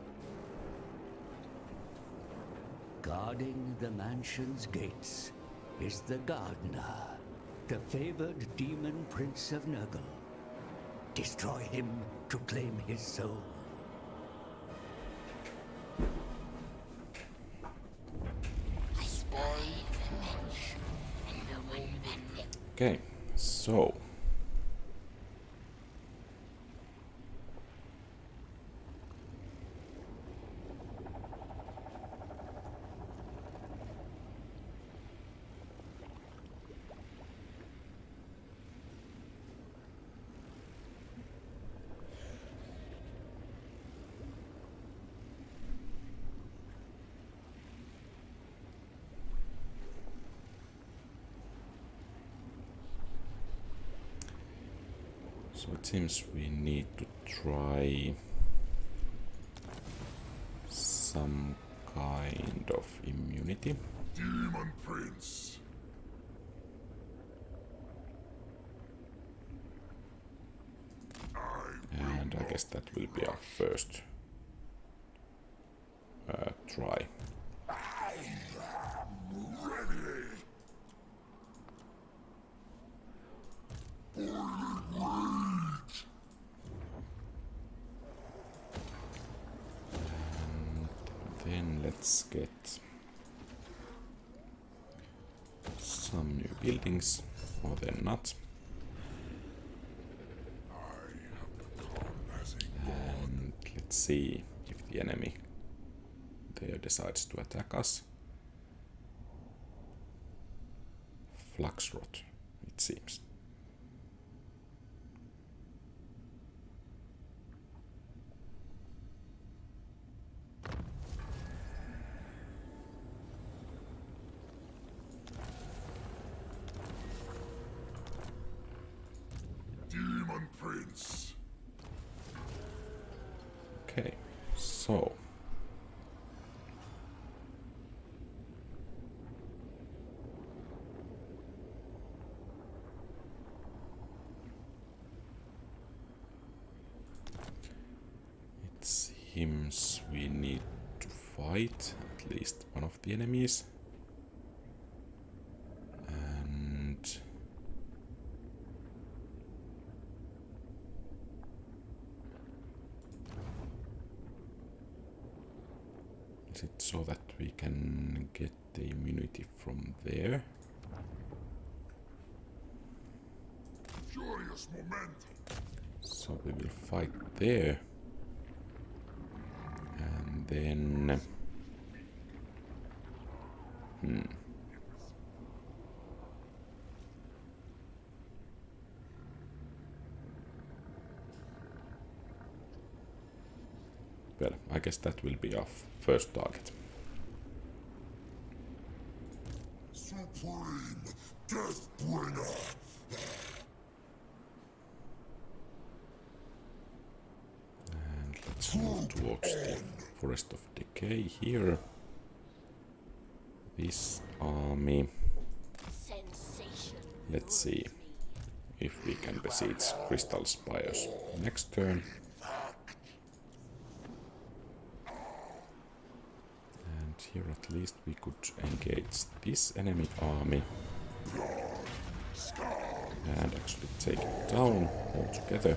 Guarding the mansion's gates is the Gardener, the favored demon prince of Nurgle. Destroy him to claim his soul. Okay, so it seems we need to try some kind of immunity. Demon Prince. And I guess that will be our first try. Then let's get some new buildings, or then not. And let's see if the enemy there decides to attack us. Fluxrot, it seems. Demon Prince. Okay, so it seems we need to fight at least one of the enemies. And is it so that we can get the immunity from there? Furious momentum. So we will fight there. And then well, I guess that will be our first target. Supreme Deathbringer. And let's move towards the Forest of Decay here. This army. Let's see if we can besiege Crystal Spires next turn. And here at least we could engage this enemy army and actually take it down altogether.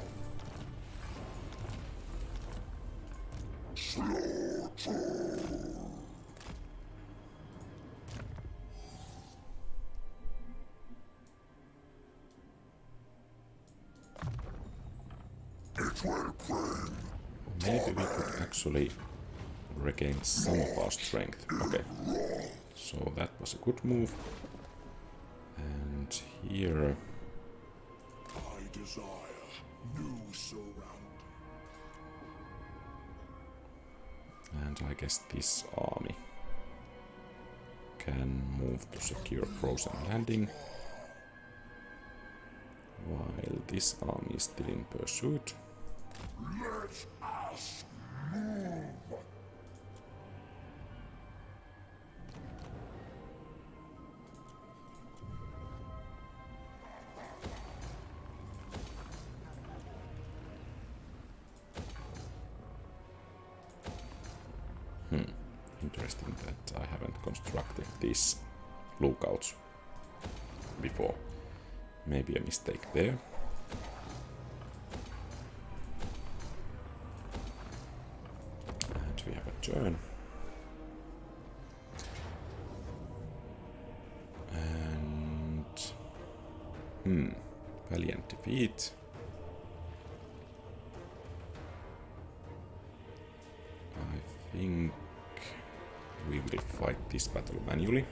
Maybe we could actually regain some of our strength. Okay, so that was a good move. And here... I desire new surroundings. And I guess this army can move to secure frozen landing, while this army is still in pursuit. Let us move. Interesting that I haven't constructed these lookouts before. Maybe a mistake there. And we have a turn. And... valiant defeat. I think we will fight this battle manually.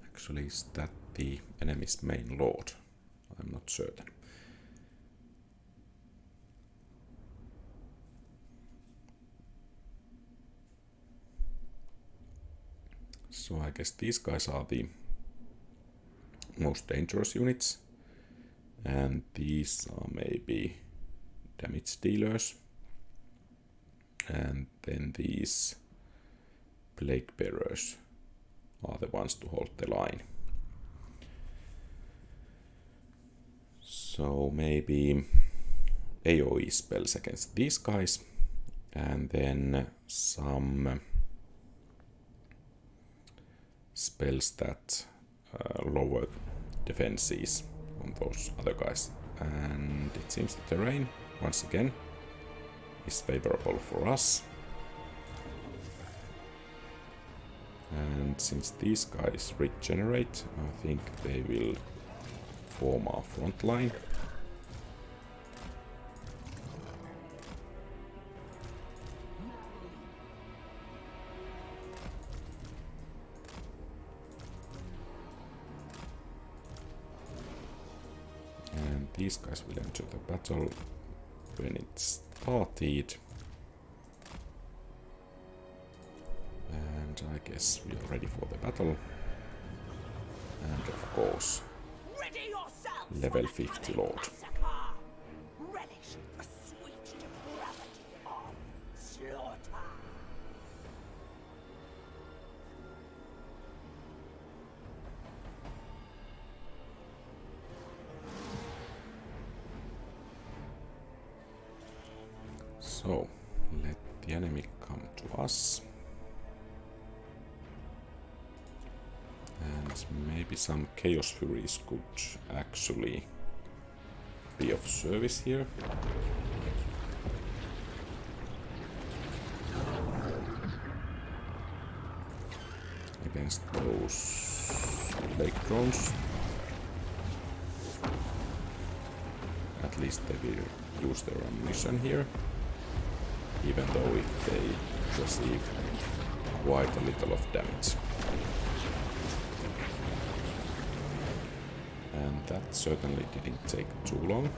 Actually, is that the enemy's main lord? I'm not certain. So I guess these guys are the most dangerous units, and these are maybe damage dealers, and then these plague bearers are the ones to hold the line. So maybe AoE spells against these guys, and then some spells that lower defenses on those other guys. And it seems the terrain, once again, is favorable for us. And since these guys regenerate, I think they will form our front line. And these guys will enter the battle when it's started. And I guess we are ready for the battle. And of course, level 50 Lord. Relish the sweet depravity of slaughter. So, let the enemy come to us. And maybe some Chaos Furies could actually be of service here. Against those lake drones. At least they will use their ammunition here. Even though if they receive quite a little of damage. And that certainly didn't take too long.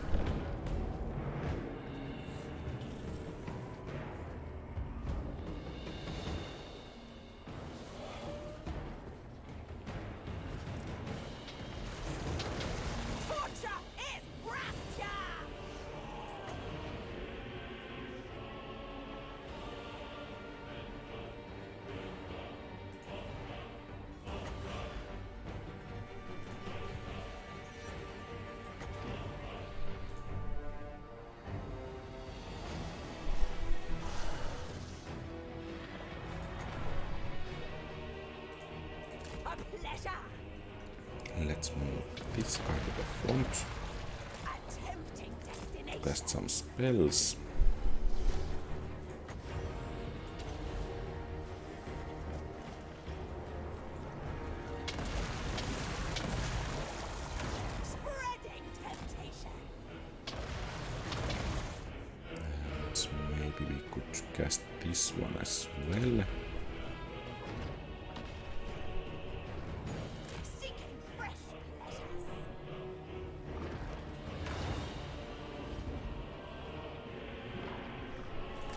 Let's move this guy to the front. Cast some spells. maybe we could cast this one as well. Seeking fresh pleasures.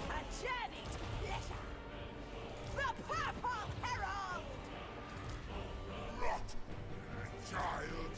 A journey to pleasure. The Purple Herald. Not, child.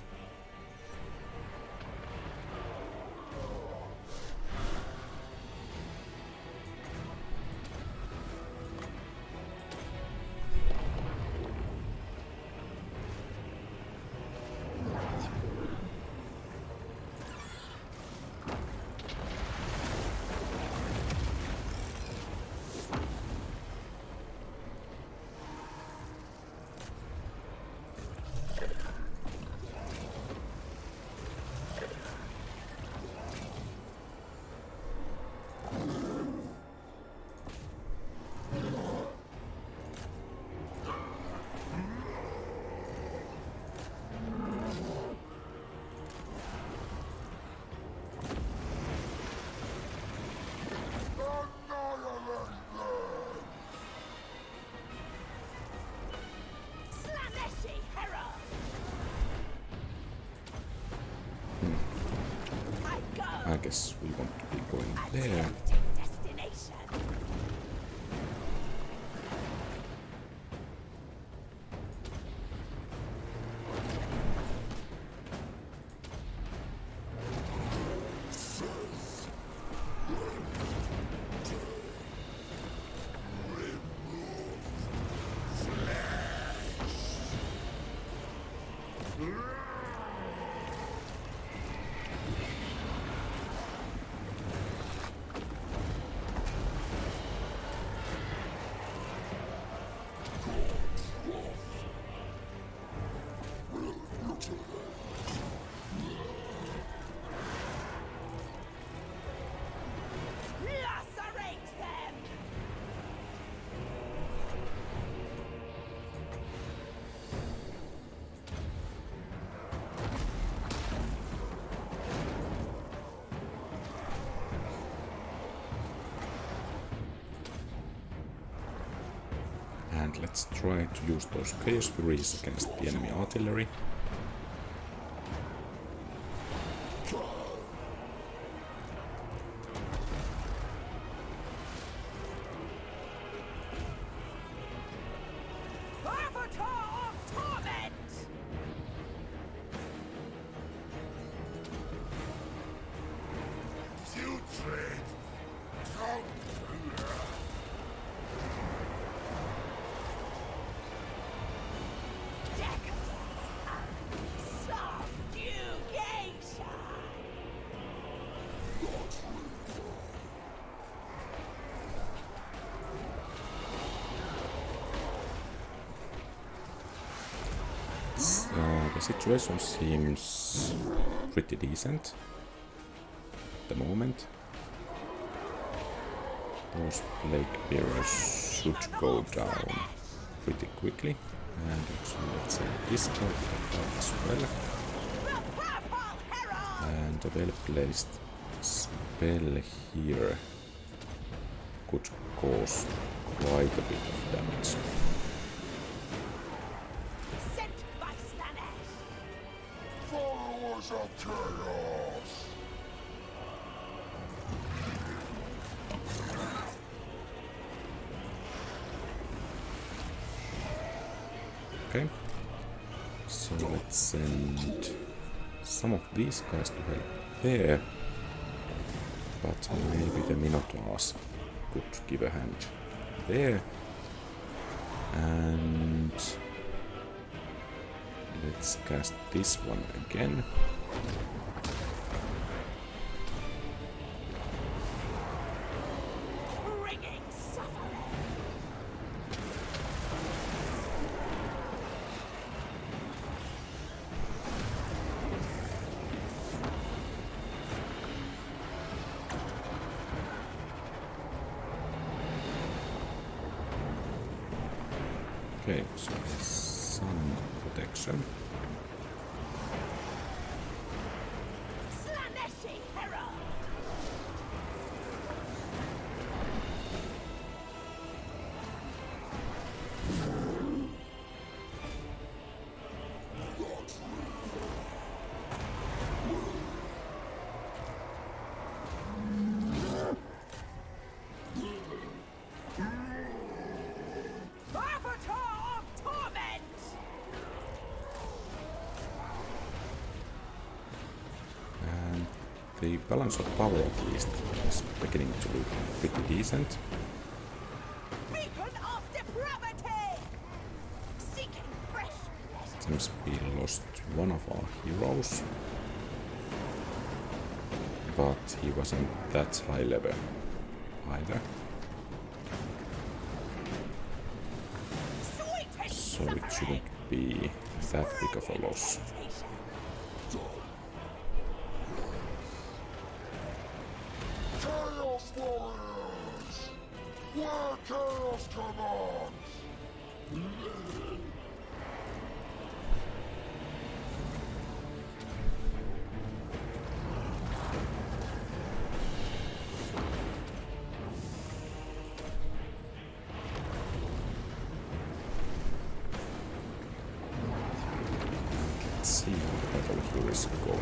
Slaneshi Herald. I go. I guess we want to be going A there. tempting destination. Lacerate them. And let's try to use those Chaos Furies against the enemy artillery. Avatar of Torment. Putrid. Subjugation. The situation seems pretty decent at the moment. Those plague bearers should go down pretty quickly. And actually, let's discard that as well. The Purple Herald. And a well-placed spell here could cause quite a bit of damage. Sent by Slanesh. Followers of chaos. Okay, so let's send some of these guys to help there, but maybe the Minotaurs could give a hand there, and let's cast this one again. Bringing suffering. Okay, so there's some protection. Slaneshi Herald. the balance of power at least is beginning to look pretty decent. Beacon of depravity! Seeking fresh pleasure. Seems we lost one of our heroes, but he wasn't that high level either. Sweetest So it suffering! shouldn't be that big of a loss. Chaos Warriors! Where chaos commands! Let's see how the battle here is going.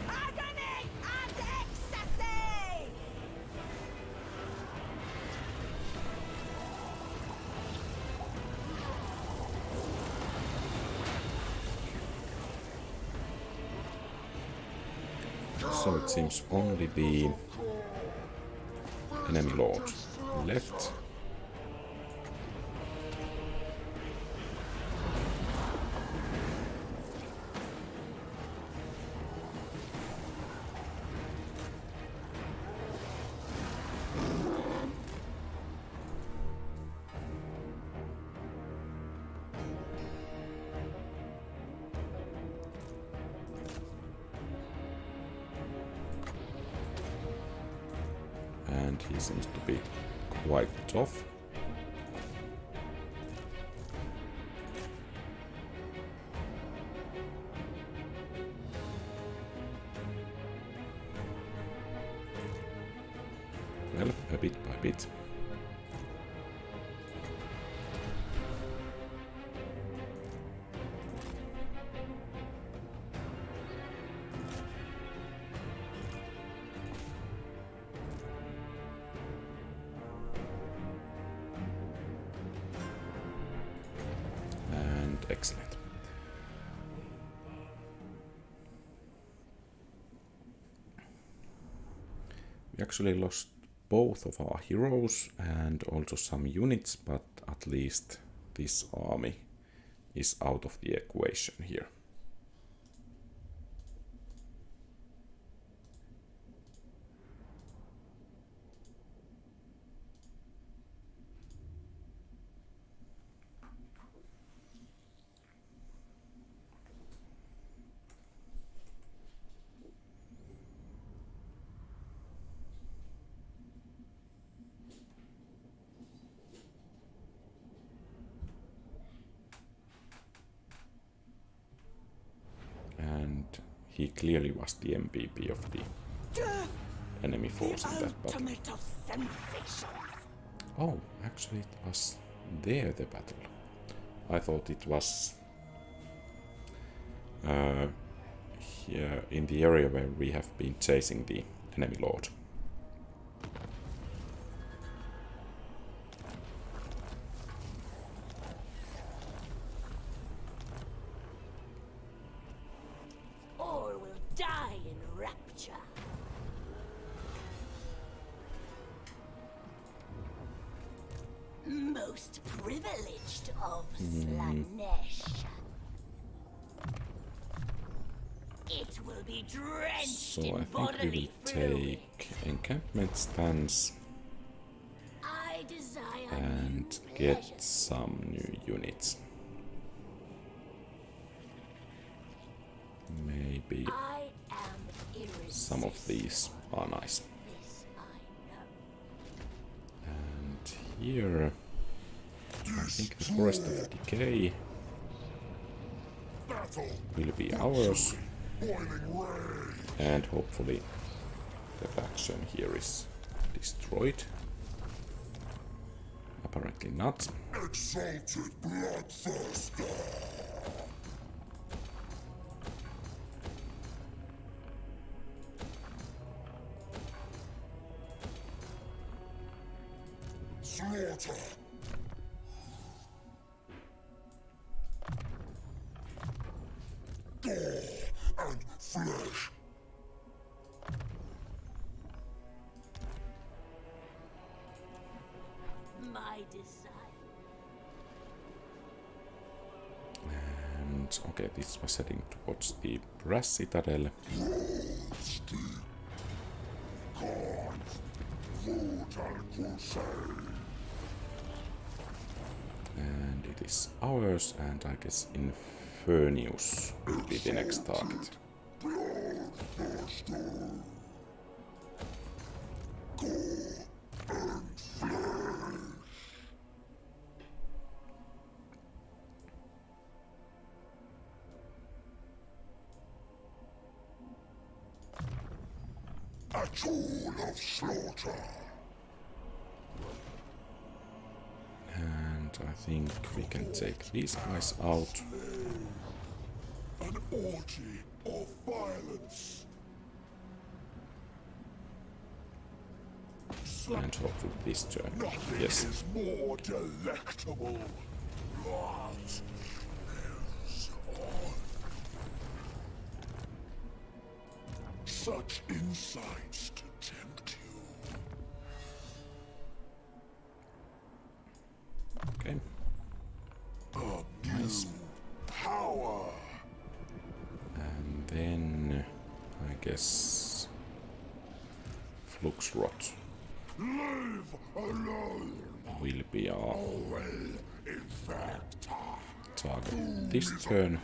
Agony and ecstasy! So it seems only the enemy lord left. And he seems to be quite tough. Well, a bit by bit. And excellent. We actually lost both of our heroes and also some units, but at least this army is out of the equation here. And he clearly was the MVP of the enemy force in that battle. Ultimate of sensations! Oh, actually it was there the battle. I thought it was here in the area where we have been chasing the enemy lord. All will die in rapture. Most privileged of Slanesh. It will be drenched So in I think we bodily will fluid. take encampment stance I desire and new get pleasures. some new units. Maybe I am irresistible. some of these are nice. This I know. And here, I think the Forest of Decay Battle! will be ours, Boiling rage! and hopefully the faction here is destroyed? Apparently not. Exalted bloodthirster! Slaughter! Gore and flesh! My desire. And okay, this was heading towards the Brass Citadel. And it is ours, and I guess Infernius will be the next target. A tool of slaughter! And I think we can take these guys out. An orgy of violence! And hopefully this turn. Nothing Yes. is more delectable. Blood is on. Such insights to tempt you. Okay. A new power. And then I guess Flux Rot Live alone. will be our Well, in fact, target this turn.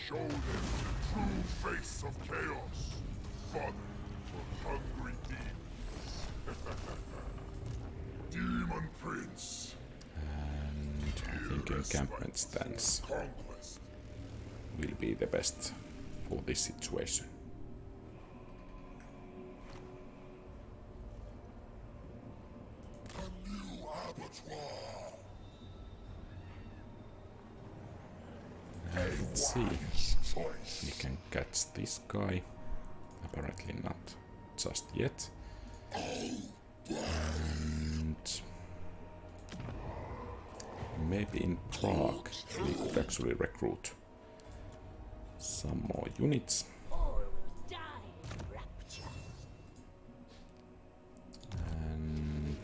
show them the true face of chaos. Fun for hungry demons. Demon Prince. And I think encampment stance Conquest. will be the best for this situation. A new abattoir. Let's see. Choice. We can catch this guy. Apparently not just yet. And maybe in Prague we could actually recruit some more units. All will die in rapture. And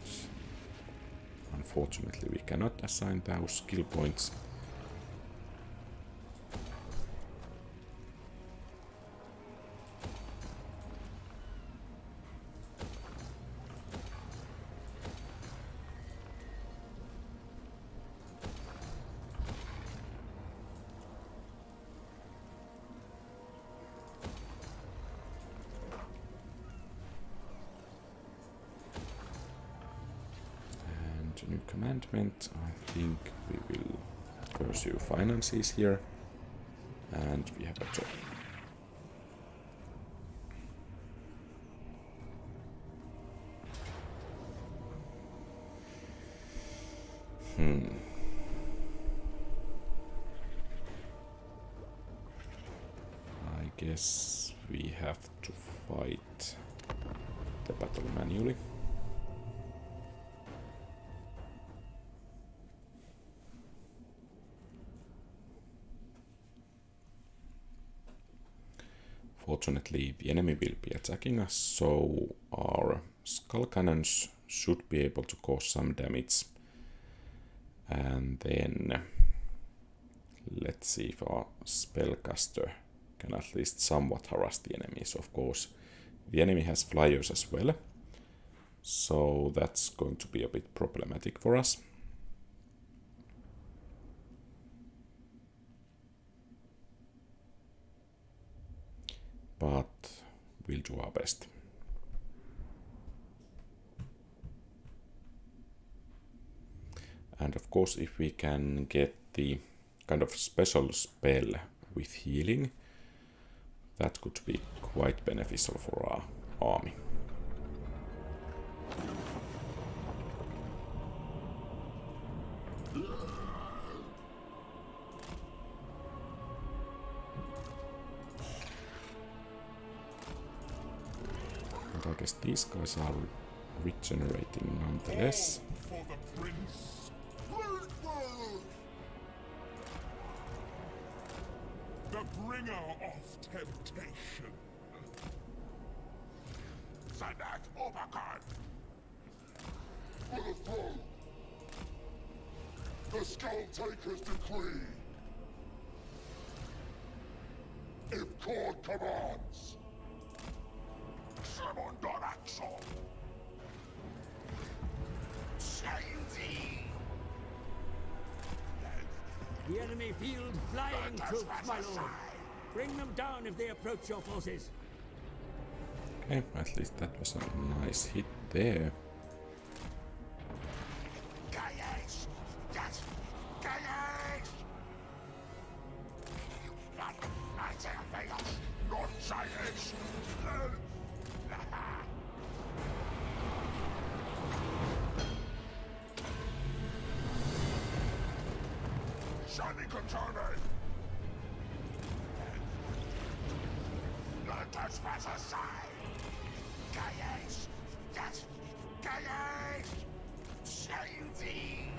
unfortunately we cannot assign those skill points. New commandment. I think we will pursue finances here, and we have a job. I guess we have to fight the battle manually. Fortunately, the enemy will be attacking us, so our skull cannons should be able to cause some damage. And then let's see if our spellcaster can at least somewhat harass the enemies. Of course, the enemy has flyers as well, so that's going to be a bit problematic for us. But we'll do our best. And of course, if we can get the kind of special spell with healing, that could be quite beneficial for our army. But I guess these guys are regenerating nonetheless. For the prince. The bringer of temptation. Sadat Obakan. For the throne. The Skull Taker's decree. If Cord commands. Summon Doraxo. The enemy field flying troops, my lord. Bring them down if they approach your forces. Okay, at least that was a nice hit there. Shani Katane! Let us pass aside! Chaos! Yes! Chaos! Save thee!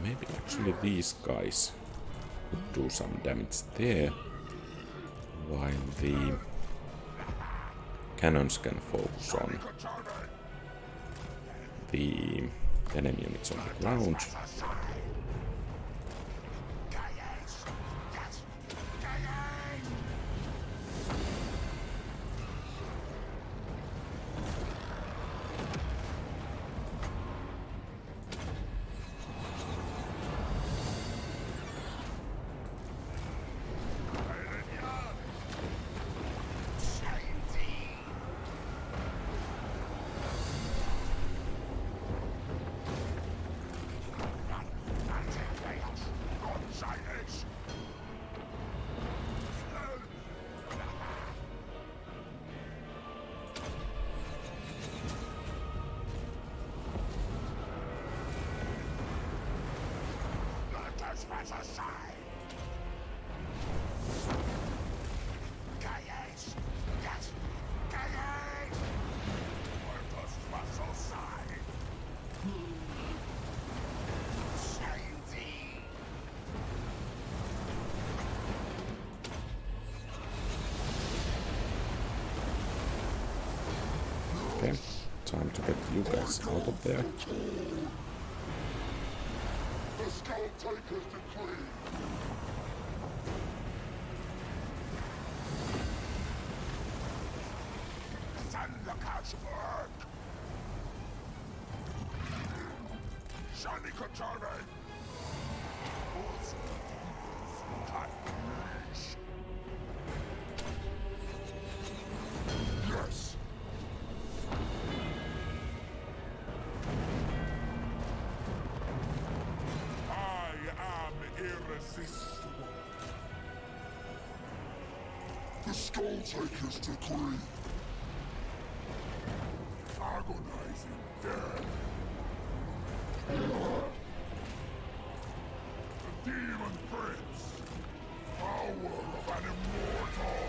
Maybe actually these guys could do some damage there, while the cannons can focus on the enemy units on the ground. Okay, time to get you guys out of there. The Skull Taker's decree! Sandak's work! Shani Katane! Yes! I am irresistible. The Skull Taker's decree. Agonizing death. The Demon Prince. Power of an immortal.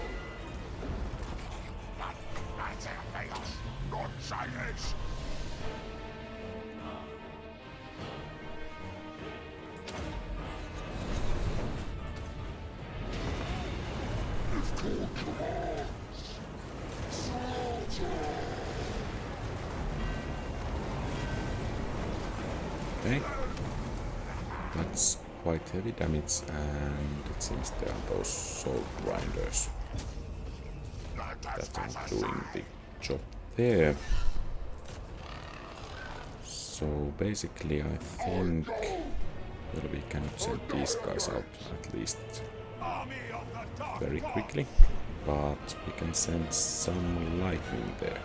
Not science. If Cord commands. Slaughter. Okay, that's quite heavy damage, and it seems there are those soul grinders that are doing the job there. So basically I think, well, we cannot send these guys out at least very quickly, but we can send some lightning there.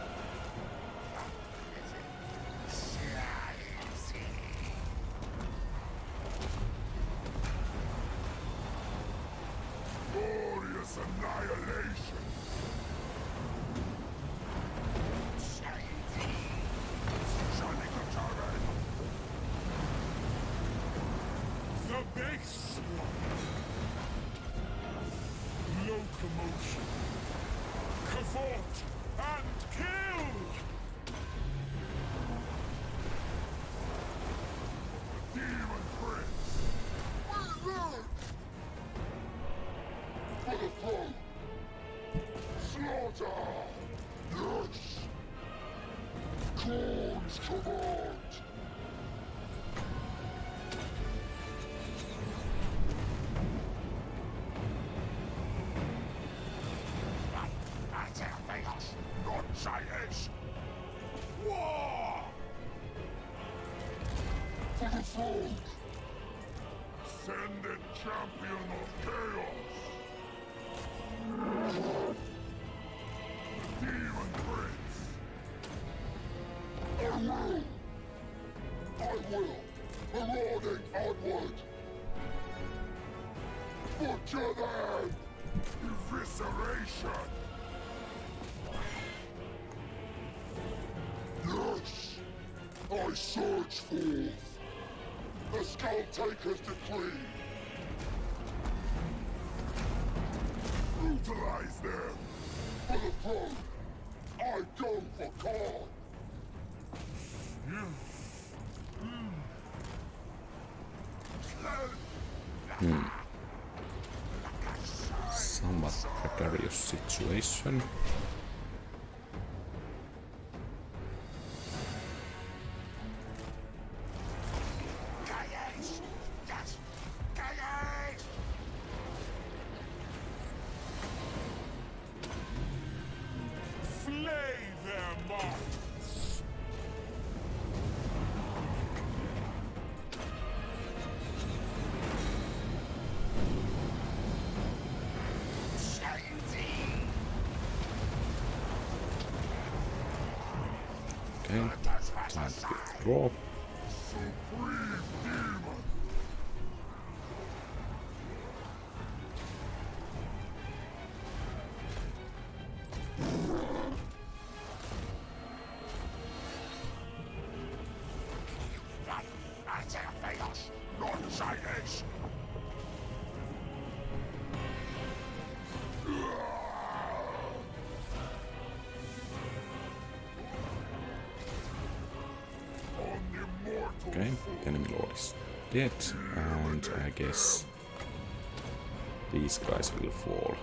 Glorious annihilation. Ice. Locomotion. Cavort and kill! Demon Prince! We learn! For the throne! Slaughter! Yes! Corn's command! Not Chaos! War! For the throne! Ascended champion of chaos! The Demon Prince! I will! Marauding onward! Butcher them! Evisceration! Yes! I surge forth! The Skull Taker's decree! Brutalize them! For the throne! I go for Khan! Somewhat precarious situation. Chaos! Yes! Chaos! Flay their minds! Okay, time to withdraw. Supreme Demon! Chaos! Not Chaos! Okay, enemy lord is dead, and I guess these guys will fall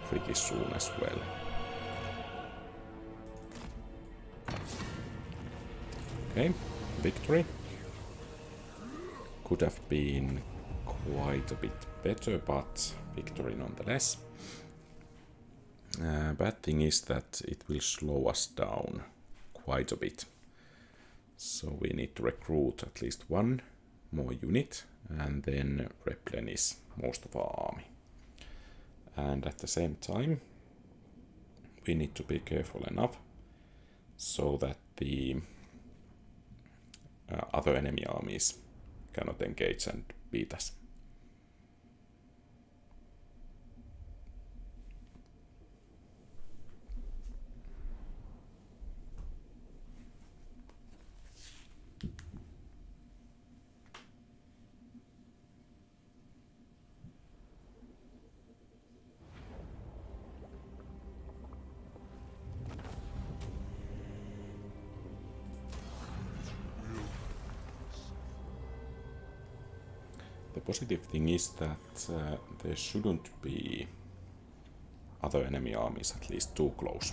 pretty soon as well. Okay, victory. Could have been quite a bit better, but victory nonetheless. Bad thing is that it will slow us down quite a bit. So we need to recruit at least one more unit and then replenish most of our army. And at the same time, we need to be careful enough so that the other enemy armies cannot engage and beat us. The positive thing is that there shouldn't be other enemy armies at least too close.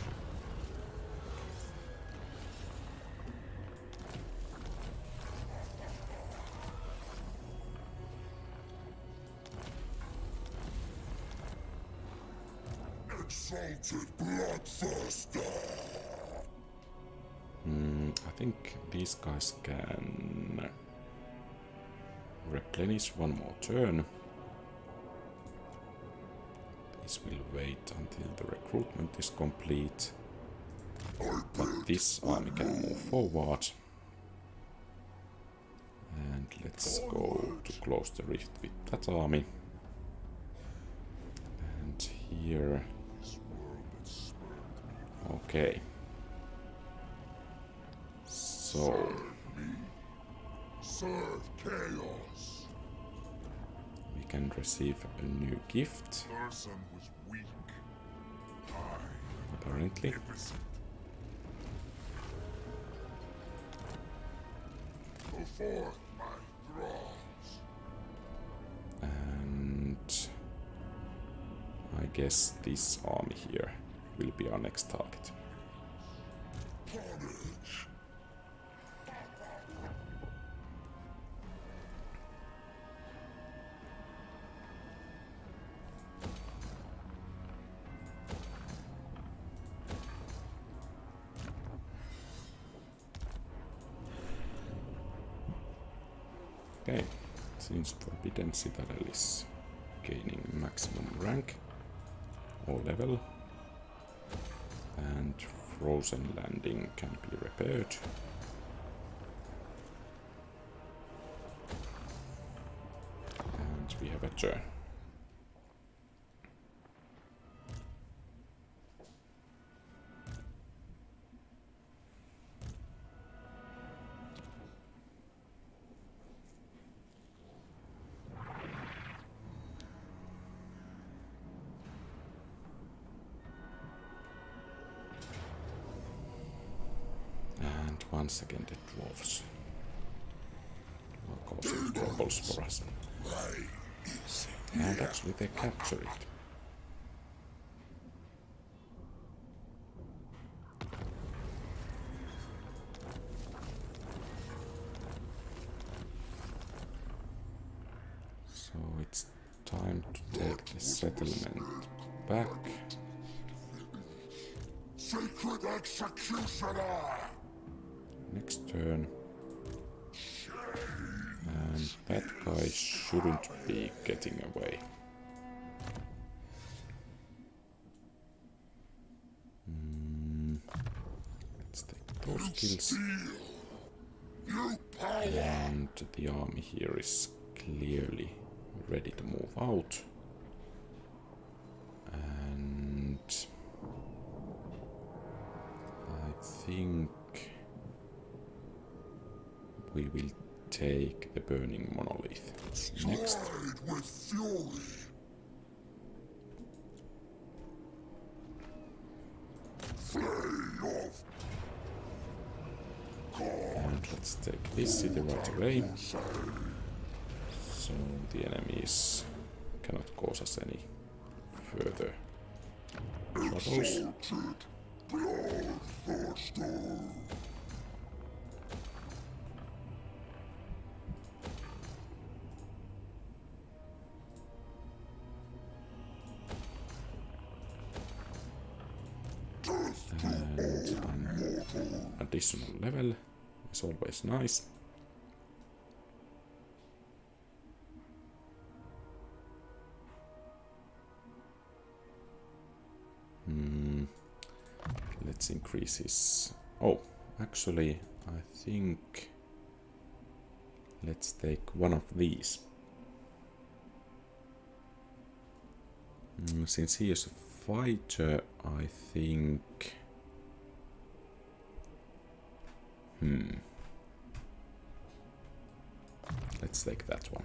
Exalted bloodthirster! I think these guys can replenish one more turn. This will wait until the recruitment is complete. But this army can move forward. And let's go to close the rift with that army. And here... Okay. So... Serve chaos! can receive a new gift, Person was weak. I apparently. magnificent. Go forth, my thralls. And I guess this army here will be our next target. Carnage. Okay, since Forbidden Citadel is gaining maximum rank or level, and Frozen Landing can be repaired. And we have a turn. And once again the dwarves are causing troubles for us. And actually they capture it. So it's time to take the settlement back. Sacred executioner. Next turn. And that guy shouldn't be getting away. Let's take those kills. You power. And the army here is clearly ready to move out. And I think we will take the Burning Monolith next. Stride with fury. Flay of And let's take this city right away. So the enemies cannot cause us any further troubles. bloodthirster. And an additional level is always nice. Let's increase his... Oh, actually, I think... Let's take one of these. Since he is a fighter, I think... Let's take that one.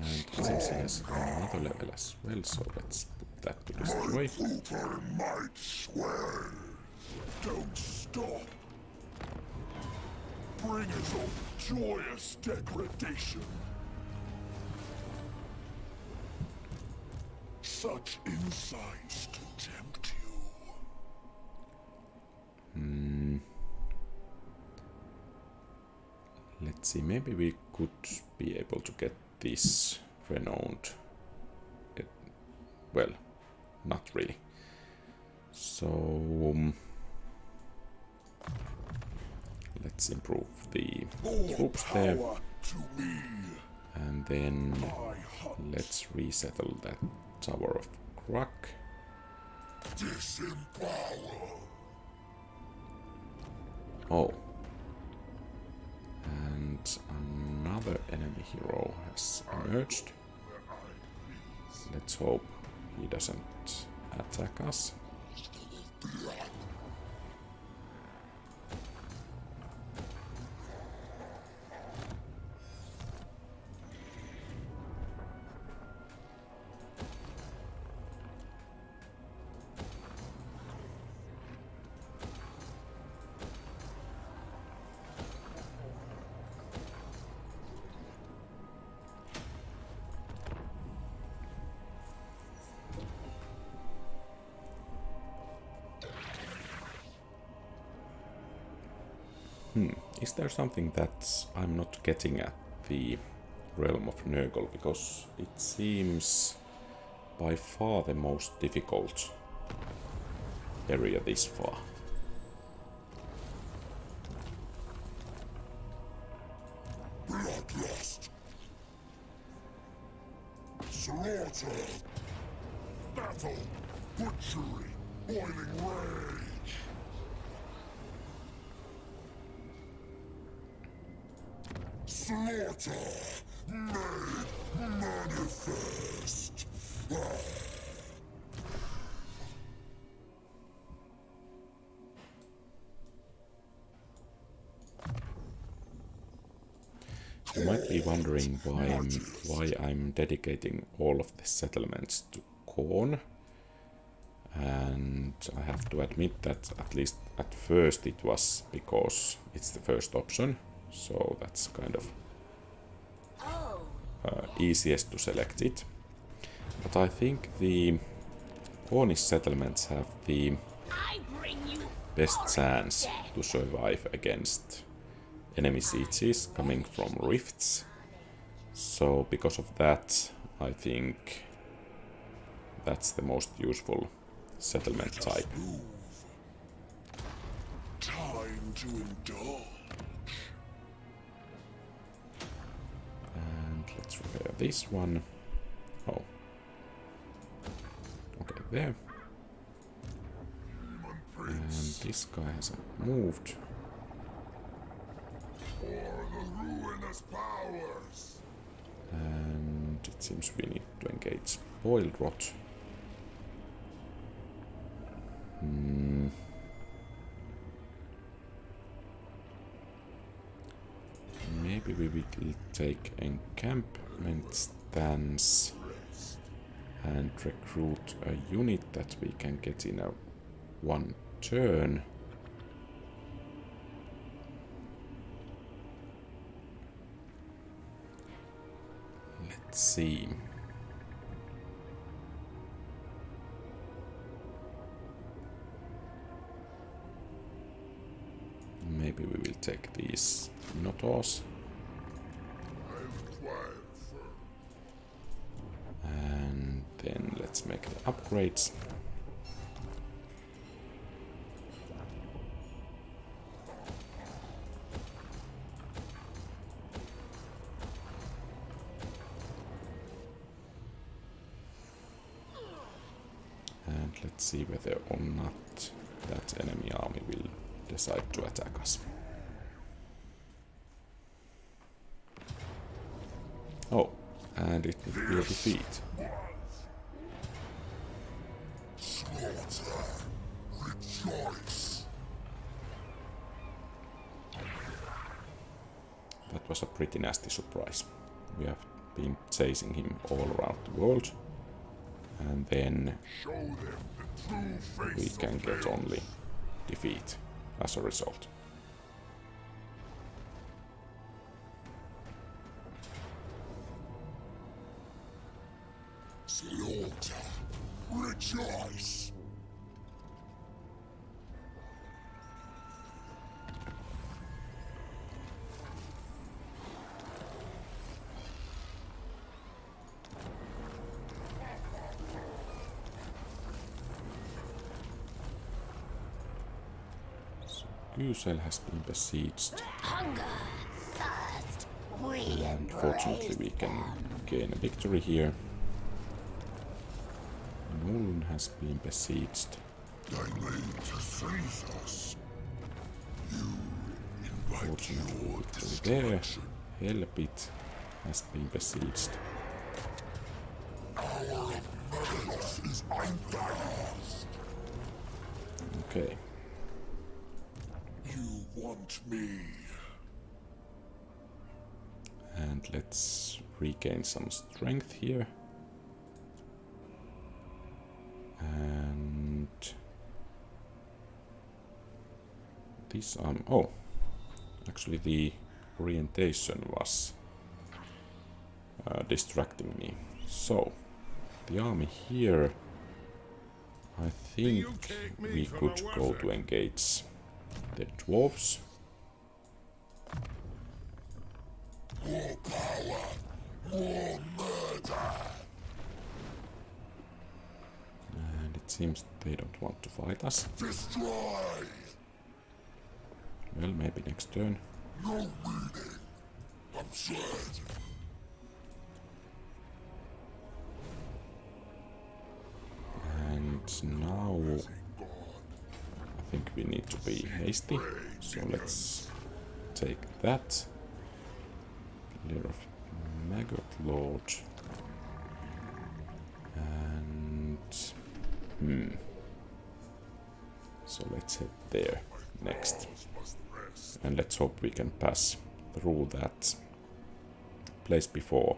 And it seems he has another level as well, so let's put that to destroy. Brutal might swell. Don't stop. Bring us all joyous degradation. Such insights to tempt you. Let's see, maybe we could be able to get this renowned. Well, not really. So let's improve the troops there, To me, and then I hunt. let's resettle that Tower of Crack. Disempower. Oh. And another enemy hero has emerged. Let's hope he doesn't attack us. Is there something that I'm not getting at the Realm of Nurgle? Because it seems by far the most difficult area this far. Bloodlust. Slaughter. Battle. Butchery. Boiling rage. Slaughter. Made manifest. You might be wondering why I'm dedicating all of the settlements to Khorne. And I have to admit that at least at first it was because it's the first option. So that's kind of easiest to select it. But I think the Khornish settlements have the best chance to survive against enemy sieges coming from rifts. So because of that, I think that's the most useful settlement type. Time to indulge. And let's repair this one. Oh. Okay, there. And this guy has moved. For the ruinous powers. And it seems we need to engage Boiled Rot. Maybe we will take encampment stance and recruit a unit that we can get in a one turn. Let's see. Maybe we will take these Minotaurs. And then let's make the upgrades. And let's see whether or not that enemy army will decide to attack us. Oh, and it will be a defeat. Slaughter. Rejoice. That was a pretty nasty surprise. We have been chasing him all around the world, and then Show them the true we face can of get chaos. only defeat as a result. Slaughter. Rejoice. Kusel has been besieged, Hunger, thirst, we and fortunately we can gain a victory here. Nuln has been besieged. Dilate to seize us. You invite Fortunately your victory there. destruction. Hellpit has been besieged. Our Nurgle is unbalanced. Okay. You want me. And let's regain some strength here. And this oh, actually the orientation was distracting me. So the army here, I think we could go to engage the dwarves. More power, more murder. And it seems they don't want to fight us. Destroy. Well, maybe next turn. No meaning. Absurd. And now I think we need to be hasty. So let's take that. Lair of Maggot Lord. And so let's head there next. And let's hope we can pass through that place before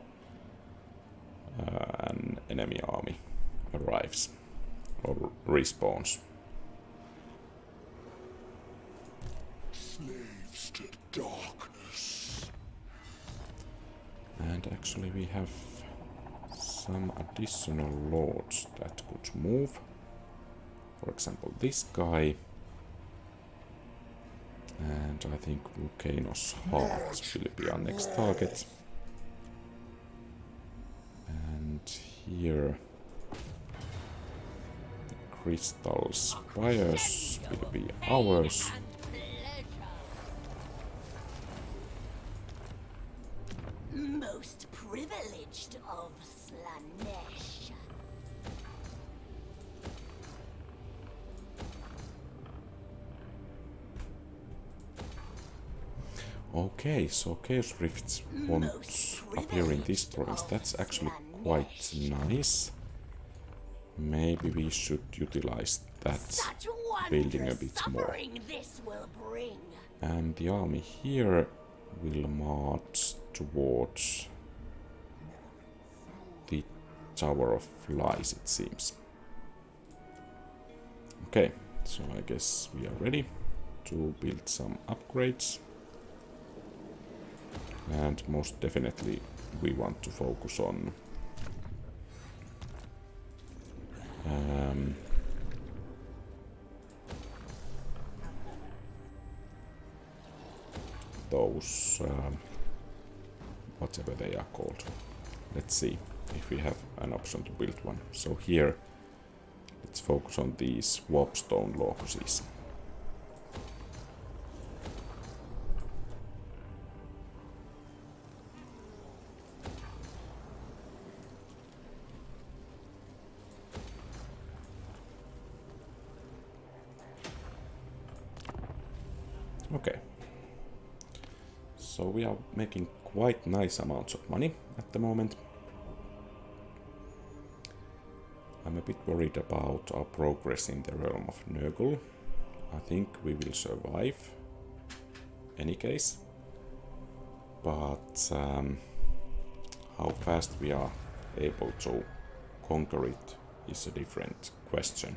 an enemy army arrives or respawns. Slaves to darkness. And actually we have some additional lords that could move. For example, this guy. And I think Volcano's Heart will be our next target. And here the Crystal Spires will be ours. Most privileged of Slanesh. Okay, so Chaos Rifts won't appear in this province. That's actually quite nice. Maybe we should utilize that Such building a wondrous bit more. suffering this will bring. And the army here will march towards the Tower of Lies, it seems. Okay, so I guess we are ready to build some upgrades. And most definitely we want to focus on those whatever they are called. Let's see if we have an option to build one. So here let's focus on these warpstone locuses. Okay, so we are making quite nice amounts of money at the moment. I'm a bit worried about our progress in the Realm of Nurgle. I think we will survive any case, but how fast we are able to conquer it is a different question.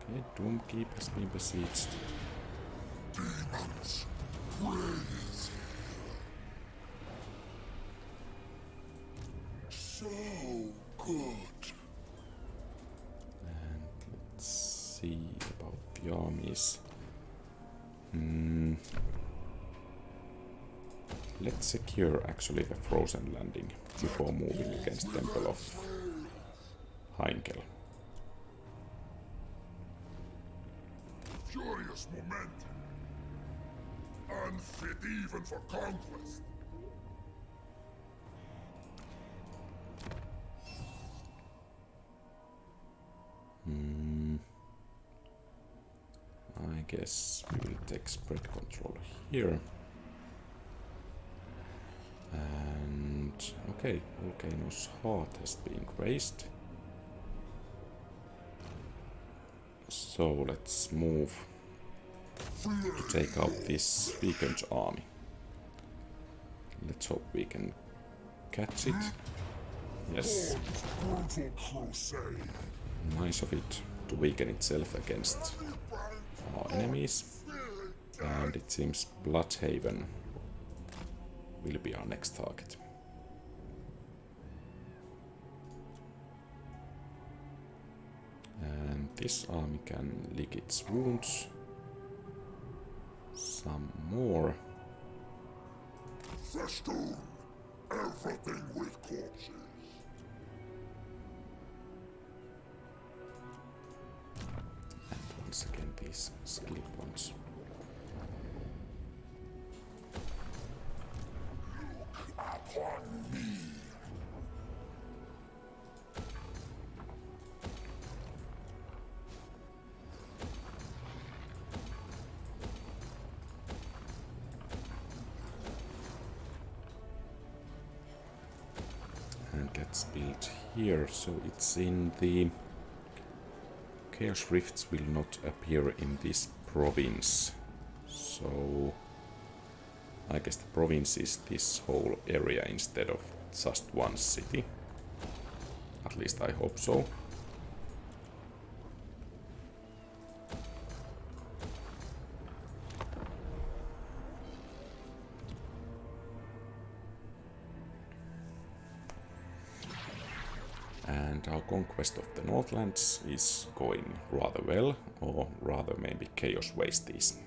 Okay, Doomkeep has been besieged. Demons, praise him. So good. And let's see about the armies. Let's secure actually the Frozen Landing before moving against Temple of Heinkel. Furious momentum. Unfit even for conquest. I guess we will take spread control here. And okay, Volcano's Heart has been raised. So let's move to take out this weakened army. Let's hope we can catch it. Yes, Brutal crusade. nice of it to weaken itself against our enemies. And it seems Bloodhaven will be our next target. this army can lick its wounds. Some more. Festoon everything with corpses. And once again these skill points. Upon me. And let's build here, so it's in the Chaos Rifts will not appear in this province. So I guess the province is this whole area instead of just one city. At least I hope so. And our conquest of the Northlands is going rather well, or rather maybe Chaos Waste is.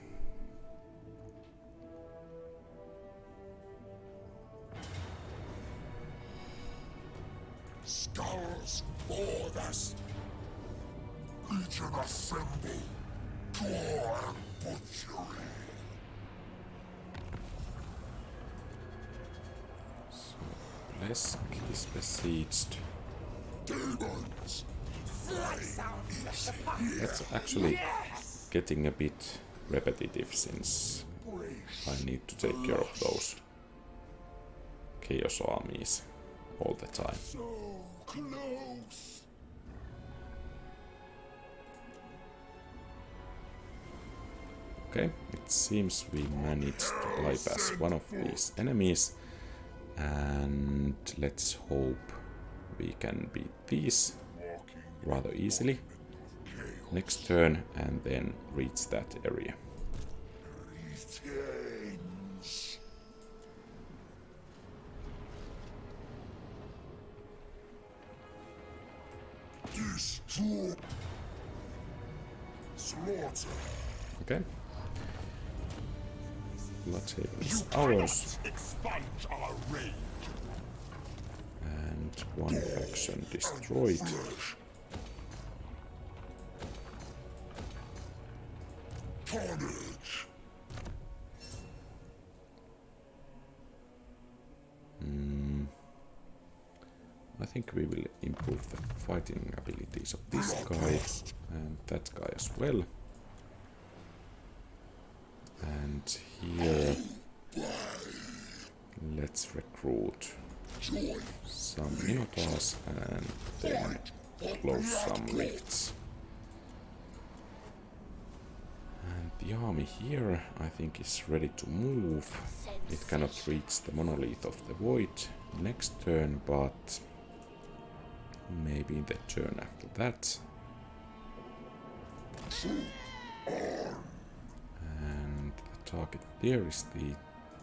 Skulls for this. Legion assemble. Claw and butchery. So Blesk is besieged. Demons. That's actually getting a bit repetitive since I need to take care of those Chaos armies all the time. So close. Okay, it seems we managed to bypass one of these enemies, and let's hope we can beat these rather easily next turn and then reach that area. Change. Destroy. Slaughter. Okay. Bloodhaven is ours, Expunge our rage. and one faction destroyed. Carnage. I think we will improve the fighting abilities of this guy and that guy as well. And here, let's recruit some Minotaurs and then close some rifts. And the army here, I think, is ready to move. It cannot reach the Monolith of the Void next turn, but maybe the turn after that. And the target there is the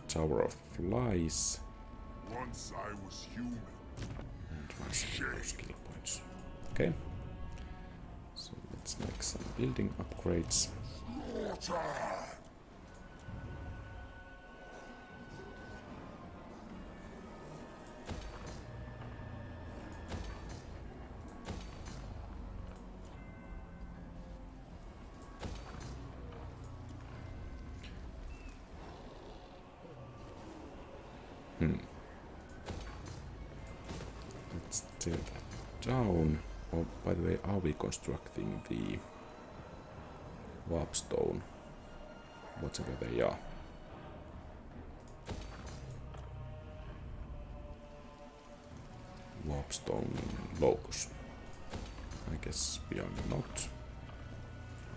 Tower of Flies. Once I was human. And once again those skill points. Okay. So let's make some building upgrades. Slaughter. Let's tear that down. Oh, by the way, are we constructing the warpstone? Whatever they are. Warpstone locus. I guess we are not.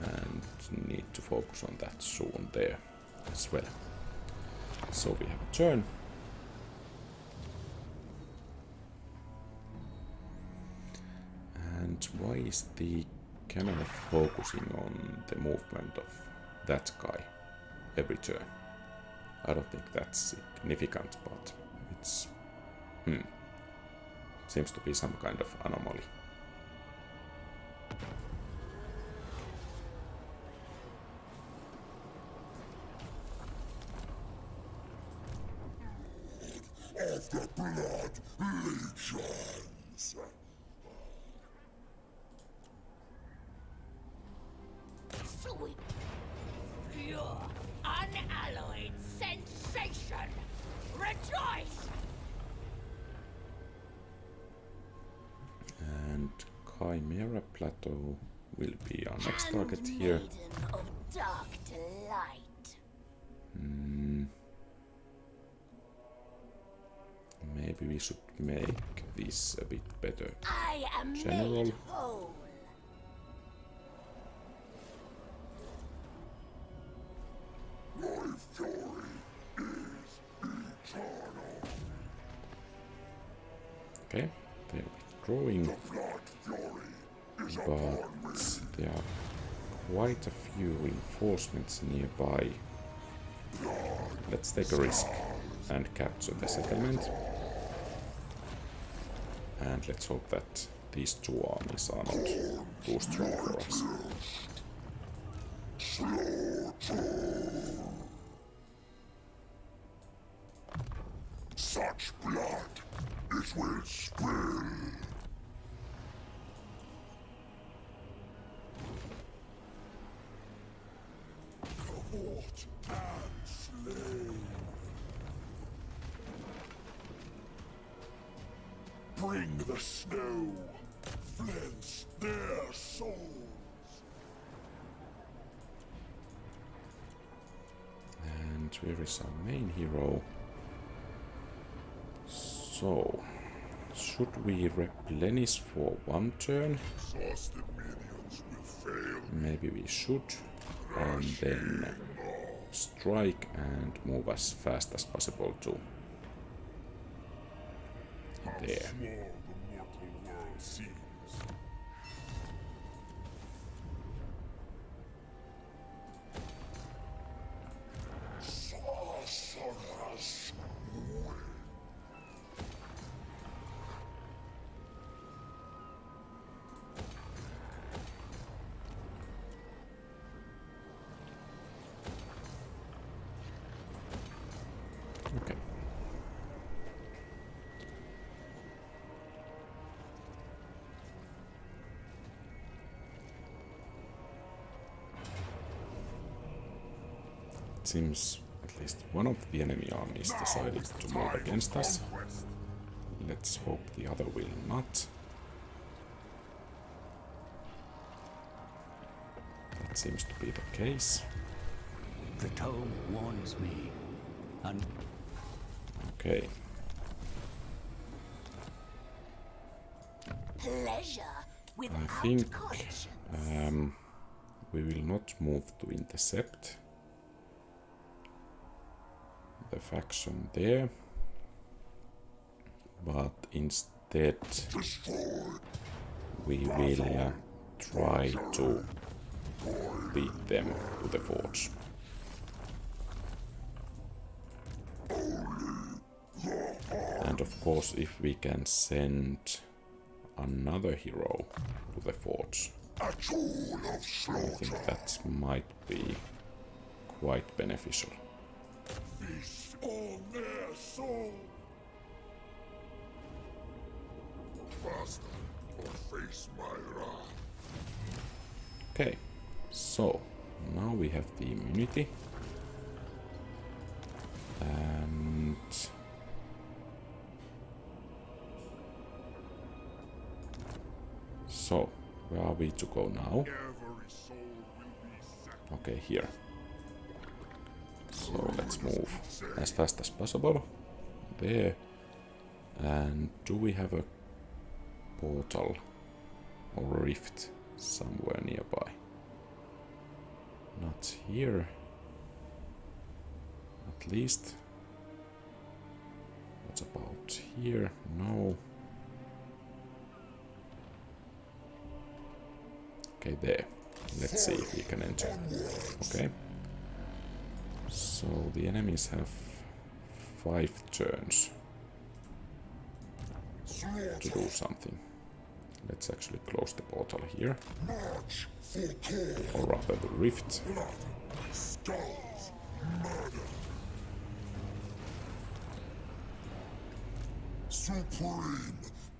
And need to focus on that soon there as well. So we have a turn. And why is the camera focusing on the movement of that guy every turn? I don't think that's significant, but it's seems to be some kind of anomaly. The Blood Legions! Sweet, pure, unalloyed sensation! Rejoice! And Chimera Plateau will be our next target here. Handmaiden of dark delight. Maybe we should make this a bit better. I am General. made whole. My fury is eternal. Okay, they're withdrawing, The Blood Fury is but upon me. there are quite a few reinforcements nearby. Let's take a risk and capture the settlement. And let's hope that these two armies are not too strong for us. Such blood, it will spill. Cavort and slay. Bring the snow, flinch their souls. And where is our main hero? So, should we replenish for one turn? Exhausted minions will fail. Maybe we should. And then strike and move as fast as possible to there. Swore the mortal world sees. Sorcerers win. Okay. It seems at least one of the enemy armies decided to move against us. Conquest. Let's hope the other will not. That seems to be the case. The tome warns me. And Okay. Pleasure without I think conscience. we will not move to intercept the faction there, but instead we will try to beat them to the forge. And of course, if we can send another hero to the forge, A tool of I slaughter. think that might be quite beneficial. Feast on their soul. Faster or face my wrath. Okay, so now we have the immunity. And so, where are we to go now? Every soul will be sacrificed. Okay, here. So let's move as fast as possible. There. And do we have a portal or rift somewhere nearby? Not here. At least. What about here? No. Okay, there. Let's see if we can enter. Okay. So the enemies have 5 turns to do something. Let's actually close the portal here. March for core. Or rather the rift. Blood, skulls, murder. Supreme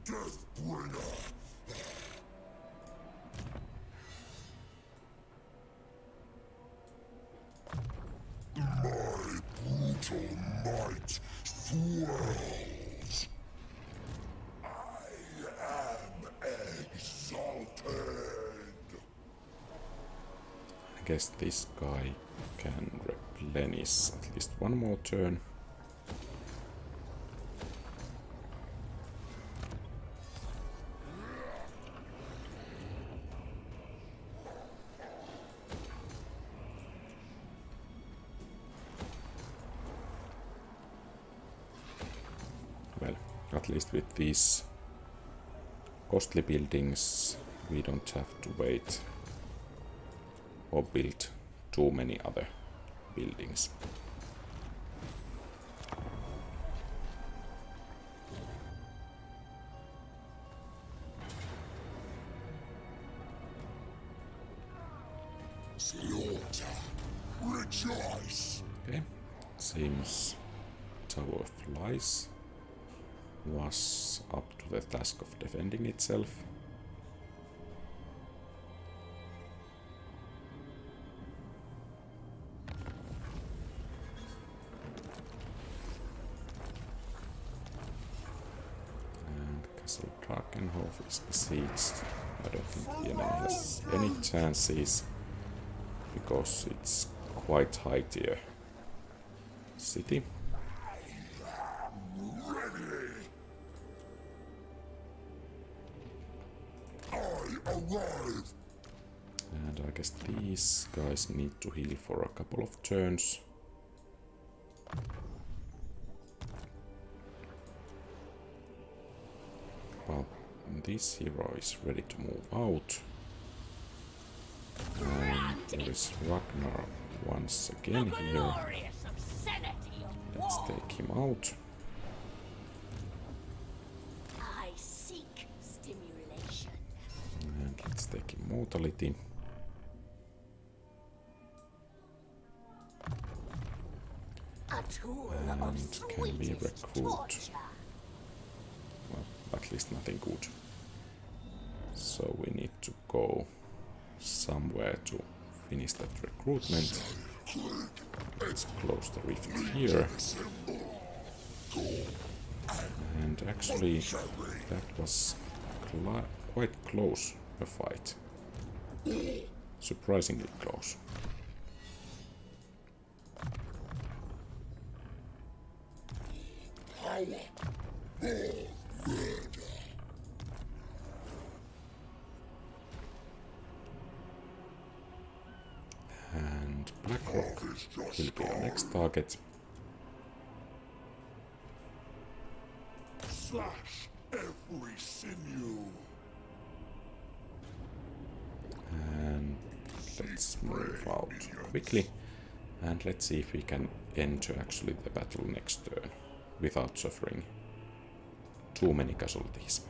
Deathbringer. My brutal might swells. I am exalted. I guess this guy can replenish at least one more turn. Well, at least with these costly buildings, we don't have to wait or build too many other buildings. Slaughter, rejoice. Okay, seems Tower of Lies was up to the task of defending itself. And Castle Drakenhof is besieged. I don't think the enemy has any chances because it's quite high tier city. Arrive. And I guess these guys need to heal for a couple of turns. Well, this hero is ready to move out. And there is Ragnar once again here. Glorious obscenity of Let's war. take him out. I seek stimulation. And let's take Immortality. A tool And of can we sweetest recruit? torture. Well, at least nothing good. So we need to go somewhere to finish that recruitment. Let's close the rift here. And actually, that was quite close a fight. Surprisingly close. And Blackrock will be our next target. Slash every sinew. And let's move out quickly. And let's see if we can enter actually the battle next turn without suffering too many casualties.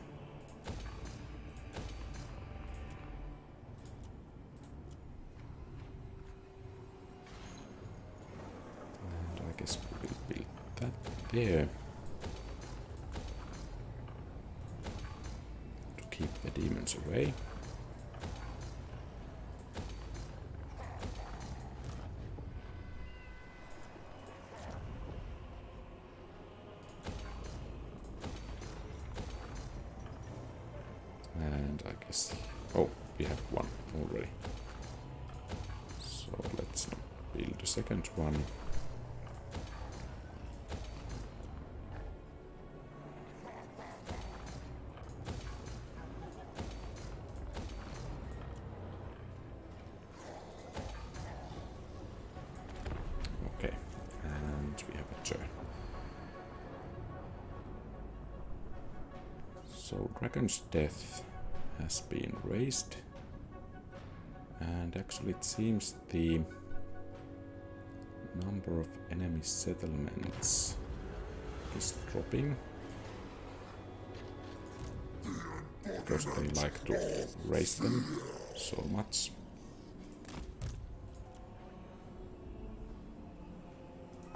And I guess we will build that there to keep the demons away. And I guess... oh, we have one already. So let's not build a second one. Okay, and we have a turn. So Dragon's Death has been raised, and actually it seems the number of enemy settlements is dropping because they like to raise them so much.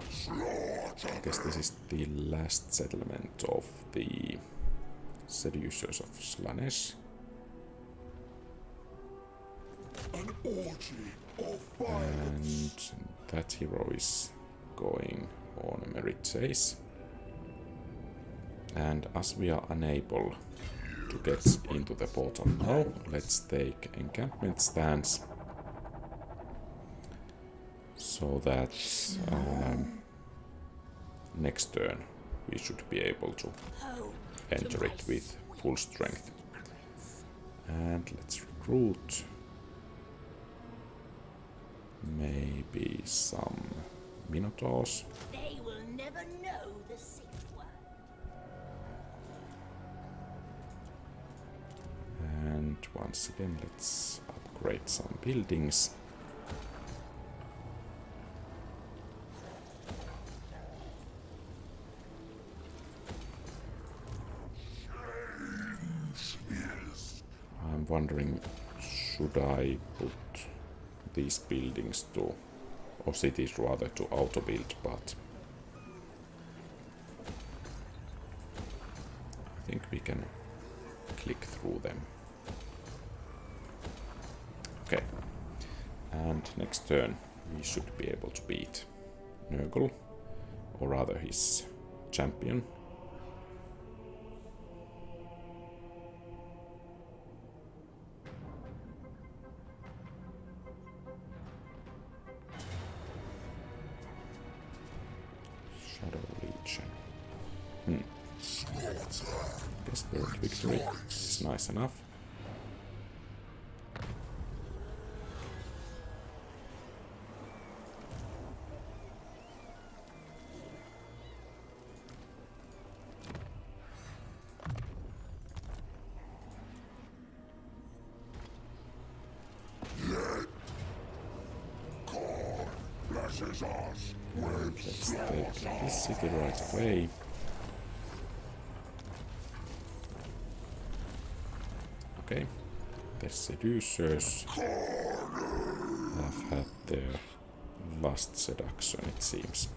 Slaughter guess this is the last settlement of the Seducers of Slaanesh. An orgy of violence. And that hero is going on a merit chase. And as we are unable to get into the portal now, let's take encampment stance so that next turn we should be able to enter it with full strength. And let's recruit maybe some Minotaurs. They will never know the sixth word. And once again, let's upgrade some buildings. I'm wondering, should I put these buildings to, or cities rather, to auto build, but I think we can click through them. Okay, and next turn we should be able to beat Nurgle, or rather his champion. Shadow Legion. Guess third victory is nice enough. Blesses us with Let's take this city right away. Okay, the Seducers have had their last seduction, it seems.